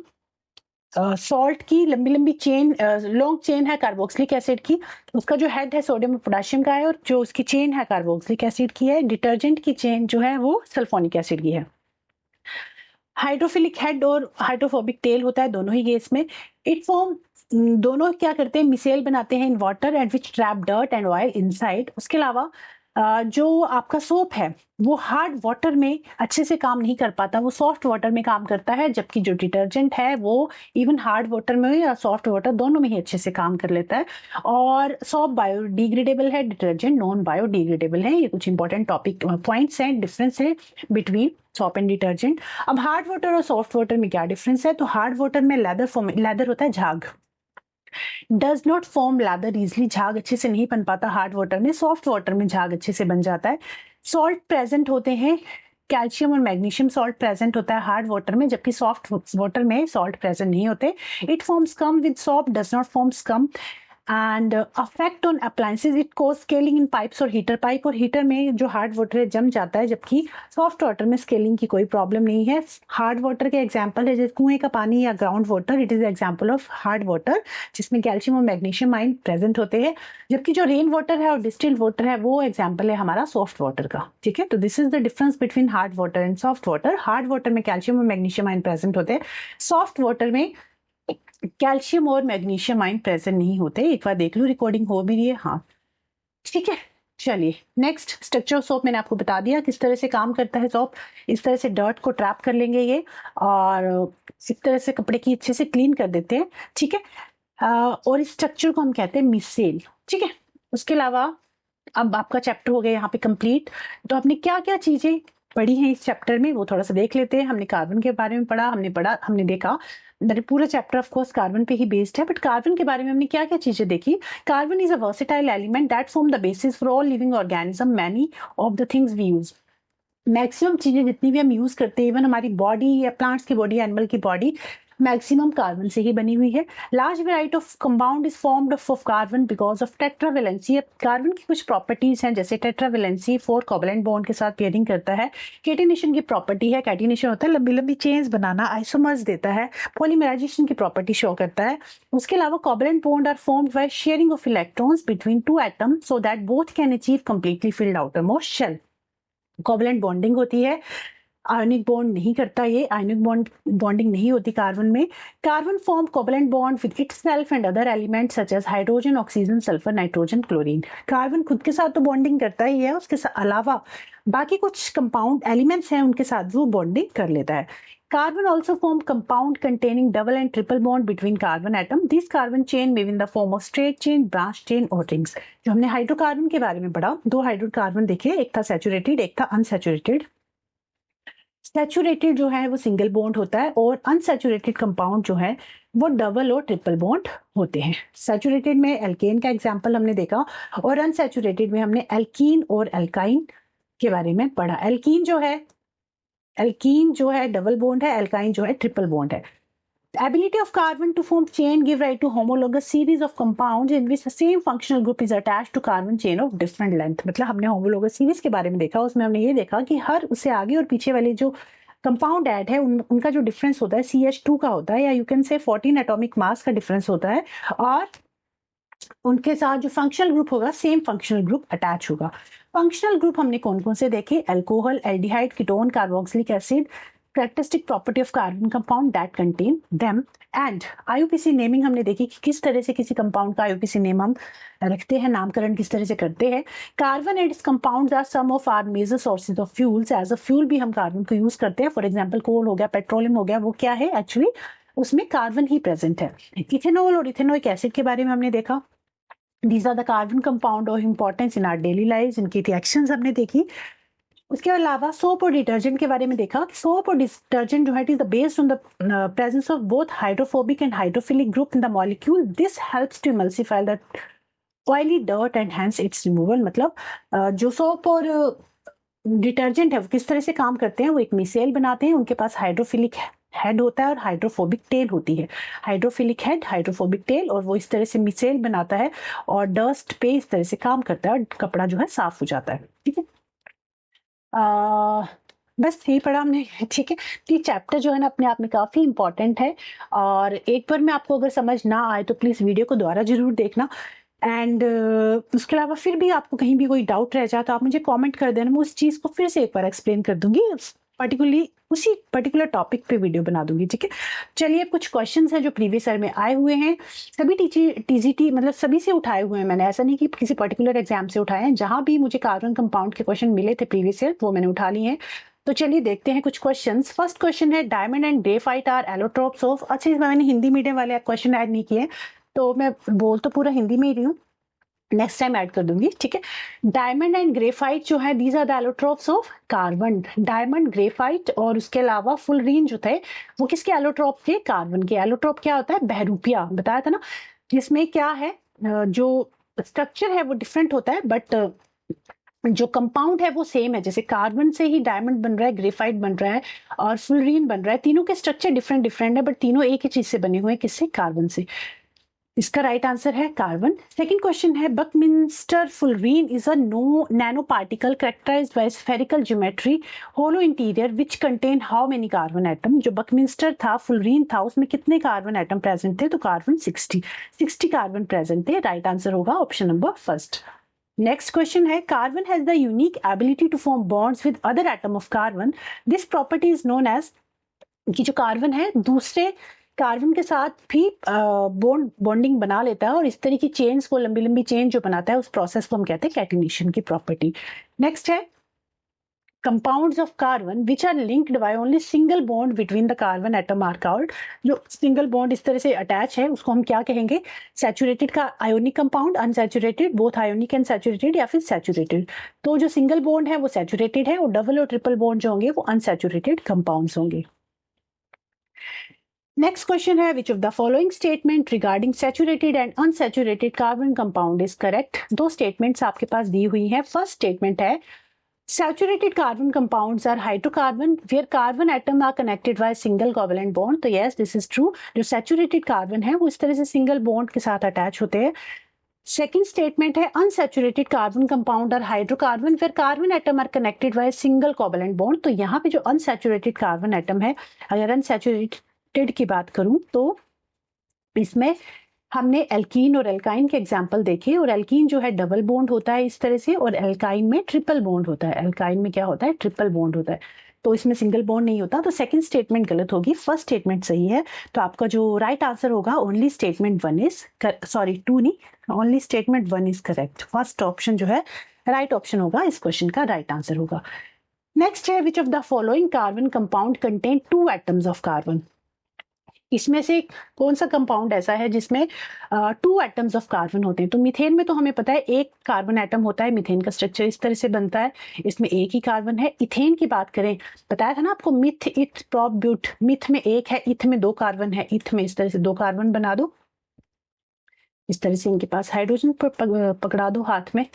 सॉल्ट की लंबी लंबी चेन, लॉन्ग चेन है कार्बोक्सिलिक एसिड की, उसका जो हेड है सोडियम और पोटाशियम का है, और जो उसकी चेन है कार्बोक्सिलिक एसिड की है। डिटर्जेंट की चेन जो है वो सल्फोनिक एसिड की है। हाइड्रोफिलिक हेड और हाइड्रोफोबिक टेल होता है दोनों ही केस में। इट फॉर्म, दोनों क्या करते हैं, मिसेल बनाते हैं in water and which trap dirt and oil inside. उसके अलावा जो आपका सोप है वो हार्ड वाटर में अच्छे से काम नहीं कर पाता, वो सॉफ्ट वाटर में काम करता है, जबकि जो डिटर्जेंट है वो इवन हार्ड वाटर में या सॉफ्ट वाटर दोनों में ही अच्छे से काम कर लेता है। और सोप बायोडिग्रेडेबल है, डिटर्जेंट नॉन बायोडिग्रेडेबल है। ये कुछ इंपॉर्टेंट टॉपिक पॉइंट्स हैं, डिफरेंस है बिटवीन सोप एंड डिटर्जेंट। अब हार्ड वाटर और सॉफ्ट वाटर में क्या डिफरेंस है? तो हार्ड वाटर में लेदर होता है, झाग does not form lather easily, झाग अच्छे से नहीं बन पाता हार्ड वाटर में। सॉफ्ट वाटर में झाग अच्छे से बन जाता है। सॉल्ट प्रेजेंट होते हैं, कैल्शियम और मैग्नीशियम सॉल्ट प्रेजेंट होता है हार्ड वाटर में, जबकि सॉफ्ट वाटर में सॉल्ट प्रेजेंट नहीं होते। It forms scum with soap, does not form scum. And affect on appliances, it cause scaling in pipes और हीटर। पाइप और हीटर में जो हार्ड वाटर है जम जाता है, जबकि सॉफ्ट वाटर में स्केलिंग की कोई प्रॉब्लम नहीं है। हार्ड वाटर के एग्जांपल है जैसे कुएं का पानी या ground water, it is example of hard water जिसमें कैल्शियम और मैग्नीशियम आयन प्रेजेंट होते हैं। जबकि जो रेन वाटर है और डिस्टिल्ड वाटर है वो एग्जाम्पल है हमारा सॉफ्ट वाटर का। ठीक है, तो this is the difference between hard water and soft water. Hard water में कैल्शियम और मैग्नीशियम आयन प्रेजेंट होते हैं, सॉफ्ट वाटर में कैल्शियम और मैग्नीशियम आयन प्रेजेंट नहीं होते। एक बार देख लो, रिकॉर्डिंग हो भी रही है। हाँ ठीक है, चलिए नेक्स्ट स्ट्रक्चर ऑफ सोप मैंने आपको बता दिया किस तरह से काम करता है सोप। इस तरह से डर्ट को ट्रैप कर लेंगे ये, और इस तरह से कपड़े की अच्छे से क्लीन कर देते हैं। ठीक है, और इस स्ट्रक्चर को हम कहते हैं मिसेल। ठीक है, उसके अलावा अब आपका चैप्टर हो गया यहाँ पे कंप्लीट। तो आपने क्या क्या चीजें पढ़ी हैं इस चैप्टर में वो थोड़ा सा देख लेते हैं। हमने कार्बन के बारे में पढ़ा, हमने देखा मेरे पूरा चैप्टर ऑफ कोर्स कार्बन पे ही बेस्ड है, बट कार्बन के बारे में हमने क्या क्या चीजें देखी। Carbon is a versatile element that form the basis for all living organism. Many of the things we use, maximum चीजें जितनी भी हम यूज करते हैं, इवन हमारी बॉडी या प्लांट्स की बॉडी, एनिमल की बॉडी, मैक्सिमम कार्बन से ही बनी हुई है। Large variety of compound is formed of carbon because of tetravalency. Carbon की कुछ प्रॉपर्टीज हैं जैसे टेट्रावेलेंसी, 4 कोवलेंट बॉन्ड के साथ पेयरिंग करता है। कैटिनेशन की प्रॉपर्टी है, कैटिनेशन होता है लंबी लंबी चेन्स बनाना, आइसोमर्स देता है। पॉलीमराइजेशन की प्रॉपर्टी शो करता है। उसके अलावा covalent bond are formed by sharing of electrons between 2 atom so that both can achieve completely filled outermost shell. Covalent bonding होती है, आयनिक बॉन्ड नहीं करता ये, आयनिक बॉन्डिंग नहीं होती कार्बन में। Carbon form covalent bond with itself and other elements such as hydrogen, oxygen, sulphur, nitrogen, chlorine. Carbon खुद के साथ तो बॉन्डिंग करता ही है, उसके अलावा बाकी कुछ कंपाउंड एलिमेंट्स हैं उनके साथ वो बॉन्डिंग कर लेता है। Carbon also form compound containing double and triple bond between carbon atom. These carbon chain may be in the form of straight chain, branch chain or rings. जो हमने हाइड्रोकार्बन के बारे में पढ़ा, 2 हाइड्रोकार्बन देखे, एक था सैचुरेटेड, एक था अनसैचुरेटेड। सैचुरेटेड जो है वो सिंगल बॉन्ड होता है और अनसैचुरेटेड कंपाउंड जो है वो डबल और ट्रिपल बॉन्ड होते हैं। सैचुरेटेड में एल्केन का एग्जांपल हमने देखा और अनसैचुरेटेड में हमने एल्कीन और एल्काइन के बारे में पढ़ा। एल्कीन जो है डबल बॉन्ड है, एल्काइन जो है ट्रिपल बॉन्ड है। Ability of carbon to form chain give rise to homologous series of compounds in which the same functional group is attached to carbon chain of different length। मतलब हमने homologous series के बारे में देखा, उसमें हमने ये देखा कि हर उससे आगे और पीछे वाले जो कंपाउंड ऐड है उनका जो डिफरेंस होता है CH2 का होता है, या you can say 14 atomic mass का डिफरेंस होता है, और उनके साथ जो फंक्शनल ग्रुप होगा सेम फंक्शनल ग्रुप अटैच होगा। फंक्शनल ग्रुप हमने कौन कौन से देखे? Alcohol, aldehyde, ketone, carboxylic acid. Characteristic property of carbon compound that contain them. And IUPAC naming हमने देखी कि किस तरह से किसी कंपाउंड का IUPAC नेम हम रखते हैं, नामकरण किस तरह से करते हैं। Carbon and its compounds are some of our major sources of fuels. As a fuel भी हम कार्बन को यूज करते हैं। फॉर एग्जाम्पल कोल हो गया, पेट्रोलियम हो गया, वो क्या है एक्चुअली उसमें कार्बन ही प्रेजेंट है। इथेनॉल और इथेनोइक एसिड के बारे में हमने देखा। These are the carbon compound of importance in our daily lives, इनकी रिएक्शंस हमने देखी। उसके अलावा सोप और डिटर्जेंट के बारे में देखा कि सोप और डिटर्जेंट जो है it is based on the presence of both hydrophobic and hydrophilic group in the molecule. This helps to emulsify the oily dirt and hence its removal. मतलब जो सोप और डिटर्जेंट है वो किस तरह से काम करते हैं, वो एक मिसेल बनाते हैं, उनके पास हाइड्रोफिलिक हेड होता है और हाइड्रोफोबिक टेल होती है। हाइड्रोफिलिक हेड, हाइड्रोफोबिक टेल, और वो इस तरह से मिसेल बनाता है और डस्ट पे इस तरह से काम करता है और कपड़ा जो है साफ हो जाता है। ठीक है, बस यही पढ़ा हमने। ठीक है, ये चैप्टर जो है ना अपने आप में काफी इंपॉर्टेंट है, और एक बार में आपको अगर समझ ना आए तो प्लीज वीडियो को दोबारा जरूर देखना। एंड उसके अलावा फिर भी आपको कहीं भी कोई डाउट रह जाए तो आप मुझे कमेंट कर देना, मैं उस चीज़ को फिर से एक बार एक्सप्लेन कर दूंगी। पर्टिकुलरली उसी पर्टिकुलर टॉपिक पे वीडियो बना दूंगी, ठीक है। चलिए, कुछ क्वेश्चंस हैं जो प्रीवियस ईयर में आए हुए हैं, सभी टीजीटी मतलब सभी से उठाए हुए हैं मैंने, ऐसा नहीं कि किसी पर्टिकुलर एग्जाम से उठाए हैं। जहां भी मुझे कार्बन कंपाउंड के क्वेश्चन मिले थे प्रीवियस ईयर, वो मैंने उठा लिए हैं। तो चलिए देखते हैं कुछ क्वेश्चंस। फर्स्ट क्वेश्चन है, diamond and graphite are allotropes of. अच्छा, इसमें मैंने हिंदी मीडियम वाले क्वेश्चन ऐड नहीं किए, तो मैं बोल तो पूरा हिंदी में ही रही हूँ, नेक्स्ट टाइम ऐड कर दूंगी, ठीक है। डायमंड एंड ग्रेफाइट जो है, these are the allotropes of carbon. Diamond, graphite और उसके अलावा फुलरीन जो थे, वो किसके एलोट्रोप थे? कार्बन के। एलोट्रोप क्या होता है? बहरूपिया, बताया था ना। जिसमें क्या है, जो स्ट्रक्चर है वो डिफरेंट होता है, बट जो कंपाउंड है वो सेम है। जैसे कार्बन से ही डायमंड बन रहा है, ग्रेफाइट बन रहा है और फुलरीन बन रहा है। तीनों के स्ट्रक्चर डिफरेंट डिफरेंट है, बट तीनों एक ही चीज से बने हुए हैं। किससे? कार्बन से। इसका राइट आंसर है कार्बन। सेकंड क्वेश्चन है, buckminster fullerene is a nano particle characterised by spherical geometry, hollow interior, which contain how many carbon atom. जो बकमिंस्टर था, फुलरीन था, उसमें कितने कार्बन एटम प्रेजेंट थे? तो कार्बन 60 कार्बन प्रेजेंट थे। राइट आंसर होगा option number first. Next question है, carbon has the unique ability to form bonds with other atom of carbon. This property is known as, कि जो carbon है दूसरे carbon के साथ भी बॉन्डिंग बना लेता है, और इस तरह की चेन्स को, लंबी लंबी चेन जो बनाता है, उस प्रोसेस को हम कहते हैं कैटिनेशन की प्रॉपर्टी। नेक्स्ट है, compounds of carbon which are linked by only single bond between the carbon atom are called. जो सिंगल बॉन्ड इस तरह से अटैच है, उसको हम क्या कहेंगे? सैचुरेटेड का ionic compound, unsaturated, both ionic and saturated, या फिर सैचुरेटेड। तो जो सिंगल बॉन्ड है वो सैचुरेटेड है, और डबल और ट्रिपल बॉन्ड जो होंगे वो अनसैचुरेटेड कंपाउंड्स होंगे। नेक्स्ट क्वेश्चन है, which of the following statement regarding saturated and unsaturated carbon compound is correct. दो स्टेटमेंट्स आपके पास दी हुई हैं। फर्स्ट स्टेटमेंट है, saturated carbon compounds are hydrocarbon where carbon atom are connected by single covalent bond। तो yes, this is true। जो saturated carbon है वो इस तरह से single bond के साथ attach होते हैं। Second statement है, unsaturated carbon compound are hydrocarbon where carbon atom are connected by single covalent bond। तो यहाँ पे जो unsaturated carbon atom है, अगर unsaturated की बात करूं तो इसमें हमने एल्कीन और एल्काइन के एग्जाम्पल देखे, और एल्कीन जो है डबल बॉन्ड होता है इस तरह से, और एल्काइन में ट्रिपल बॉन्ड होता है। एल्काइन में क्या होता है? ट्रिपल बॉन्ड होता है, तो इसमें सिंगल बॉन्ड नहीं होता। तो सेकंड स्टेटमेंट गलत होगी, फर्स्ट स्टेटमेंट सही है। तो आपका जो राइट आंसर होगा, only statement one is, sorry two नहीं, only statement one is correct. First option जो है राइट ऑप्शन होगा, इस क्वेश्चन का राइट आंसर होगा। नेक्स्ट है, which of the following carbon compound contain two atoms of carbon. इसमें से कौन सा कंपाउंड ऐसा है जिसमें टू एटम्स ऑफ कार्बन होते हैं? तो मीथेन में तो हमें पता है एक कार्बन एटम होता है, मीथेन का स्ट्रक्चर इस तरह से बनता है, इसमें एक ही कार्बन है। इथेन की बात करें, बताया था ना आपको, मिथ, इथ, प्रोप, ब्यूट। मिथ में एक है, इथ में दो कार्बन है, इथ में इस तरह से दो कार्बन बना दो, इस तरह से इनके पास हाइड्रोजन पकड़ा दो हाथ में।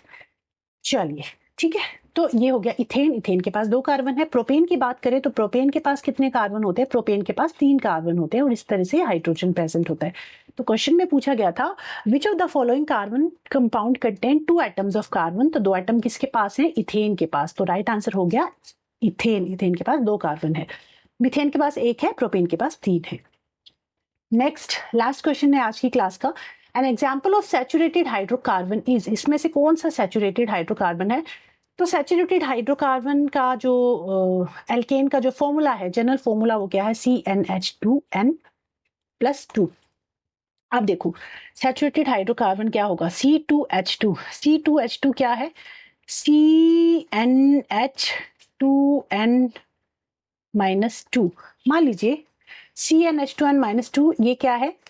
चलिए, ठीक है, तो ये हो गया इथेन। इथेन के पास दो कार्बन है। प्रोपेन की बात करें तो प्रोपेन के पास कितने कार्बन होते हैं? प्रोपेन के पास 3 कार्बन होते हैं, और इस तरह से हाइड्रोजन प्रेजेंट होता है। तो क्वेश्चन में पूछा गया था, which of the following carbon compound contain two atoms of carbon. तो दो एटम किसके पास है? इथेन के पास। तो राइट आंसर हो गया इथेन। इथेन के पास दो कार्बन है, मिथेन के पास एक है, प्रोपेन के पास 3 है। नेक्स्ट लास्ट क्वेश्चन है आज की क्लास का, an example of saturated hydrocarbon is. इसमें से कौन सा सैचुरेटेड हाइड्रोकार्बन है? तो सैचुरेटेड हाइड्रोकार्बन का जो एल्केन का जो फॉर्मूला है, जनरल फॉर्मूला, वो क्या है? CnH2n+2। अब देखो, सैचुरेटेड हाइड्रोकार्बन क्या होगा? C2H2। C2H2 क्या है? CnH2n-2। मान लीजिए CnH2n-2 ये क्या है?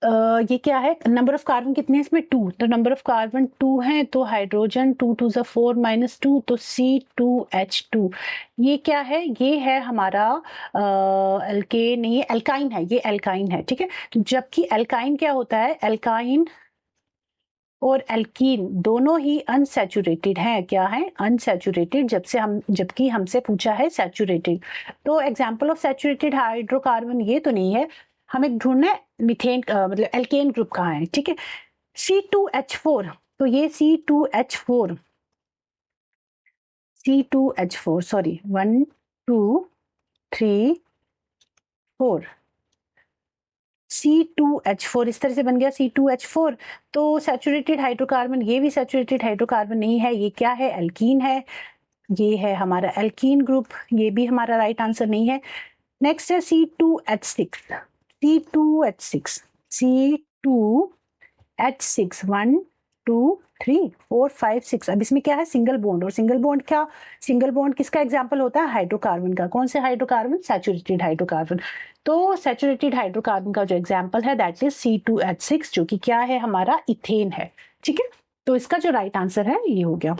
ये क्या है? नंबर ऑफ कार्बन कितने हैं इसमें? 2। तो नंबर ऑफ कार्बन 2 है, तो हाइड्रोजन 2 2 ज़ा 4 -2, तो C2H2। ये क्या है? ये है हमारा एल्केन नहीं है, एल्काइन है, ये एल्काइन है, ठीक है। जबकि एल्काइन क्या होता है? एल्काइन और एल्कीन दोनों ही अनसैचुरेटेड हैं। क्या है? अनसैचुरेटेड। जबकि हमसे पूछा है सैचुरेटेड। तो एग्जांपल ऑफ सैचुरेटेड हाइड्रोकार्बन ये तो नहीं है, हमें ढूंढना है मीथेन मतलब एल्केन ग्रुप कहाँ है, ठीक है। C2H4, तो ये C2H4 सॉरी 1 2 3 4 C2H4 इस तरह से बन गया C2H4। तो सैचुरेटेड हाइड्रोकार्बन, ये भी सैचुरेटेड हाइड्रोकार्बन नहीं है, ये क्या है? एल्कीन है। ये है हमारा एल्कीन ग्रुप, ये भी हमारा राइट आंसर नहीं है। नेक्स्ट है C2H6, C2H6, C2H6, 1 2 3 4 5 6। अब इसमें क्या है, सिंगल बॉन्ड, और सिंगल बॉन्ड क्या, सिंगल बॉन्ड किसका एग्जांपल होता है, हाइड्रोकार्बन का। कौन से हाइड्रोकार्बन, सैचुरेटेड हाइड्रोकार्बन। तो सैचुरेटेड हाइड्रोकार्बन का जो एग्जांपल है दैट इज C2H6, जो कि क्या है, हमारा इथेन है। ठीक है, तो इसका जो राइट आंसर है ये हो गया।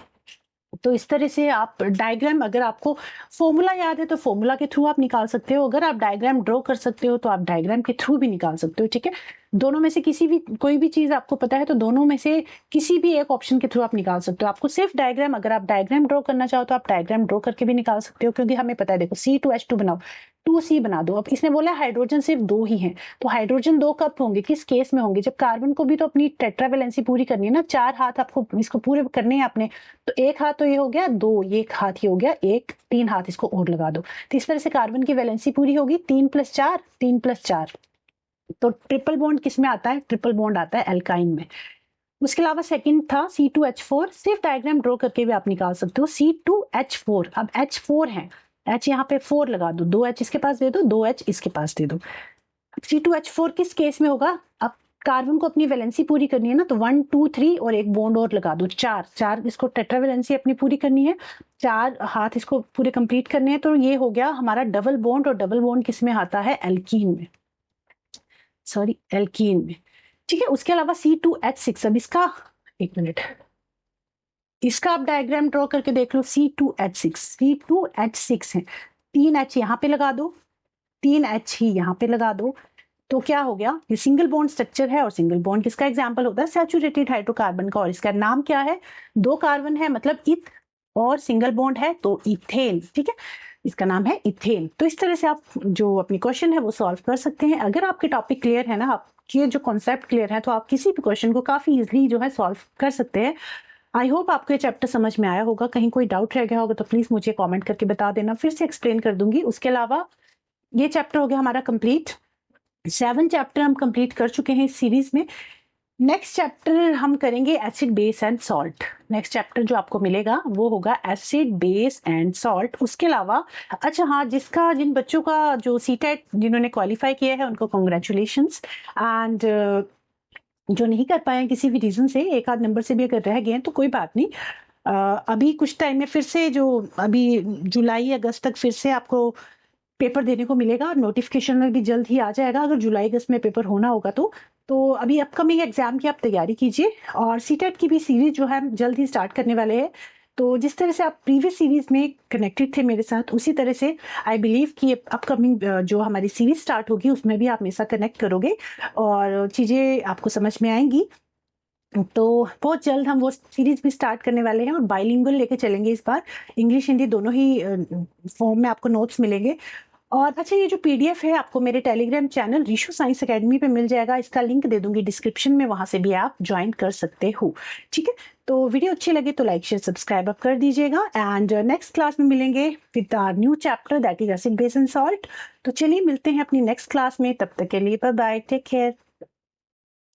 तो इस तरह से आप डायग्राम, अगर आपको फॉर्मूला याद है तो फॉर्मूला के थ्रू आप निकाल सकते हो, अगर आप डायग्राम ड्रॉ कर सकते हो तो आप डायग्राम के थ्रू भी निकाल सकते हो। ठीक है, दोनों में से किसी भी, कोई भी चीज आपको पता है तो दोनों में से किसी भी एक ऑप्शन के थ्रू आप निकाल सकते हो। आपको सिर्फ डायग्राम, अगर आप डायग्राम ड्रॉ करना चाहो तो आप डायग्राम ड्रॉ करके भी निकाल सकते हो, क्योंकि हमें पता है, देखो C2H2 बनाओ, 2C बना दो। अब इसने बोला हाइड्रोजन सिर्फ 2 ही हैं, तो हाइड्रोजन 2 कब होंगे, किस केस में होंगे, जब कार्बन को भी तो अपनी टेट्रावैलेंसी पूरी करनी है ना। 4 हाथ आपको इसको पूरे करने हैं आपने, तो एक हाथ तो ये हो गया 2, ये एक हाथ ही हो गया 1, 3 हाथ इसको और लगा दो। तो इस तरह से कार्बन की वैलेंसी पूरी होगी, 3 + 4, 3 + 4। तो ट्रिपल बॉन्ड किस में आता है, ट्रिपल बॉन्ड आता है एल्काइन में। उसके अलावा सेकंड था C2H4, सिर्फ डायग्राम ड्रॉ करके भी आप निकाल सकते हो। C2H4, अब H4 है, H यहाँ पे 4 लगा दो, 2 H इसके पास दे दो, 2 H इसके पास दे दो। C2H4 किस केस में होगा, अब कार्बन को अपनी वैलेंसी पूरी करनी है ना, तो 1 2 3 और एक बॉन्ड और लगा दो, 4 इसको टेट्रावैलेंसी अपनी पूरी करनी है, 4 हाथ इसको पूरे कंप्लीट करने हैं। तो ये हो गया हमारा डबल बॉन्ड, और डबल बॉन्ड किस में आता है, एल्कीन में, सॉरी एल्कीन में। ठीक है, उसके अलावा C2H6, अब इसका एक मिनट, इसका आप डायग्राम ड्रॉ करके देख लो। C2H6 है, 3 H यहाँ पे लगा दो, 3 H ही यहाँ पे लगा दो। तो क्या हो गया, ये सिंगल बॉन्ड स्ट्रक्चर है, और सिंगल बॉन्ड किसका एग्जांपल होता है, सैचुरेटेड हाइड्रोकार्बन का, और इसका नाम क्या है, 2 कार्बन है मतलब इथ, और सिंगल बॉन्ड है तो इथेन। ठीक है, इसका नाम है इथेन। तो इस तरह से आप जो अपनी क्वेश्चन है वो सॉल्व कर सकते हैं। अगर आपके टॉपिक क्लियर है ना, आपके जो कॉन्सेप्ट क्लियर है, तो आप किसी भी क्वेश्चन को काफी इजिली जो है सॉल्व कर सकते हैं। आई होप आपको ये चैप्टर समझ में आया होगा। कहीं कोई डाउट रह गया होगा तो प्लीज मुझे कमेंट करके बता देना, फिर से एक्सप्लेन कर दूंगी। उसके अलावा ये चैप्टर हो गया हमारा कंप्लीट, 7 चैप्टर हम कंप्लीट कर चुके हैं इस सीरीज में। नेक्स्ट चैप्टर हम करेंगे acid base and salt. Next chapter जो आपको मिलेगा वो होगा एसिड बेस एंड सॉल्ट। उसके अलावा अच्छा हाँ, जिन बच्चों का जो CTET जिन्होंने क्वालिफाई किया है उनको कॉन्ग्रेचुलेशंस, एंड जो नहीं कर पाए किसी भी रीजन से, एक आध नंबर से भी अगर रह गए तो कोई बात नहीं। अभी कुछ टाइम में फिर से, जो अभी जुलाई अगस्त तक फिर से आपको पेपर देने को मिलेगा, और नोटिफिकेशन में भी जल्द ही आ जाएगा अगर जुलाई अगस्त में पेपर होना होगा तो अभी अपकमिंग एग्जाम की आप तैयारी कीजिए। और CTET की भी सीरीज जो है जल्द ही स्टार्ट करने वाले हैं। तो जिस तरह से आप प्रीवियस सीरीज में कनेक्टेड थे मेरे साथ, उसी तरह से आई बिलीव कि अपकमिंग जो हमारी सीरीज स्टार्ट होगी उसमें भी आप मेरे साथ कनेक्ट करोगे और चीज़ें आपको समझ में आएंगी। तो बहुत जल्द हम वो सीरीज भी स्टार्ट करने वाले हैं, और बाइलिंगुअल लेके चलेंगे इस बार, इंग्लिश हिंदी दोनों ही फॉर्म में आपको नोट्स मिलेंगे। और अच्छा, ये जो PDF है आपको मेरे Telegram channel Rishu science academy पे मिल जाएगा, इसका लिंक दे दूंगी डिस्क्रिप्शन में, वहां से भी आप ज्वाइन कर सकते हो। ठीक है, तो वीडियो अच्छी लगे तो लाइक शेयर सब्सक्राइब आप कर दीजिएगा, एंड नेक्स्ट क्लास में मिलेंगे with our new chapter that is acid base and salt. तो चलिए मिलते हैं अपनी नेक्स्ट क्लास में, तब तक के लिए बाय बाय, टेक केयर।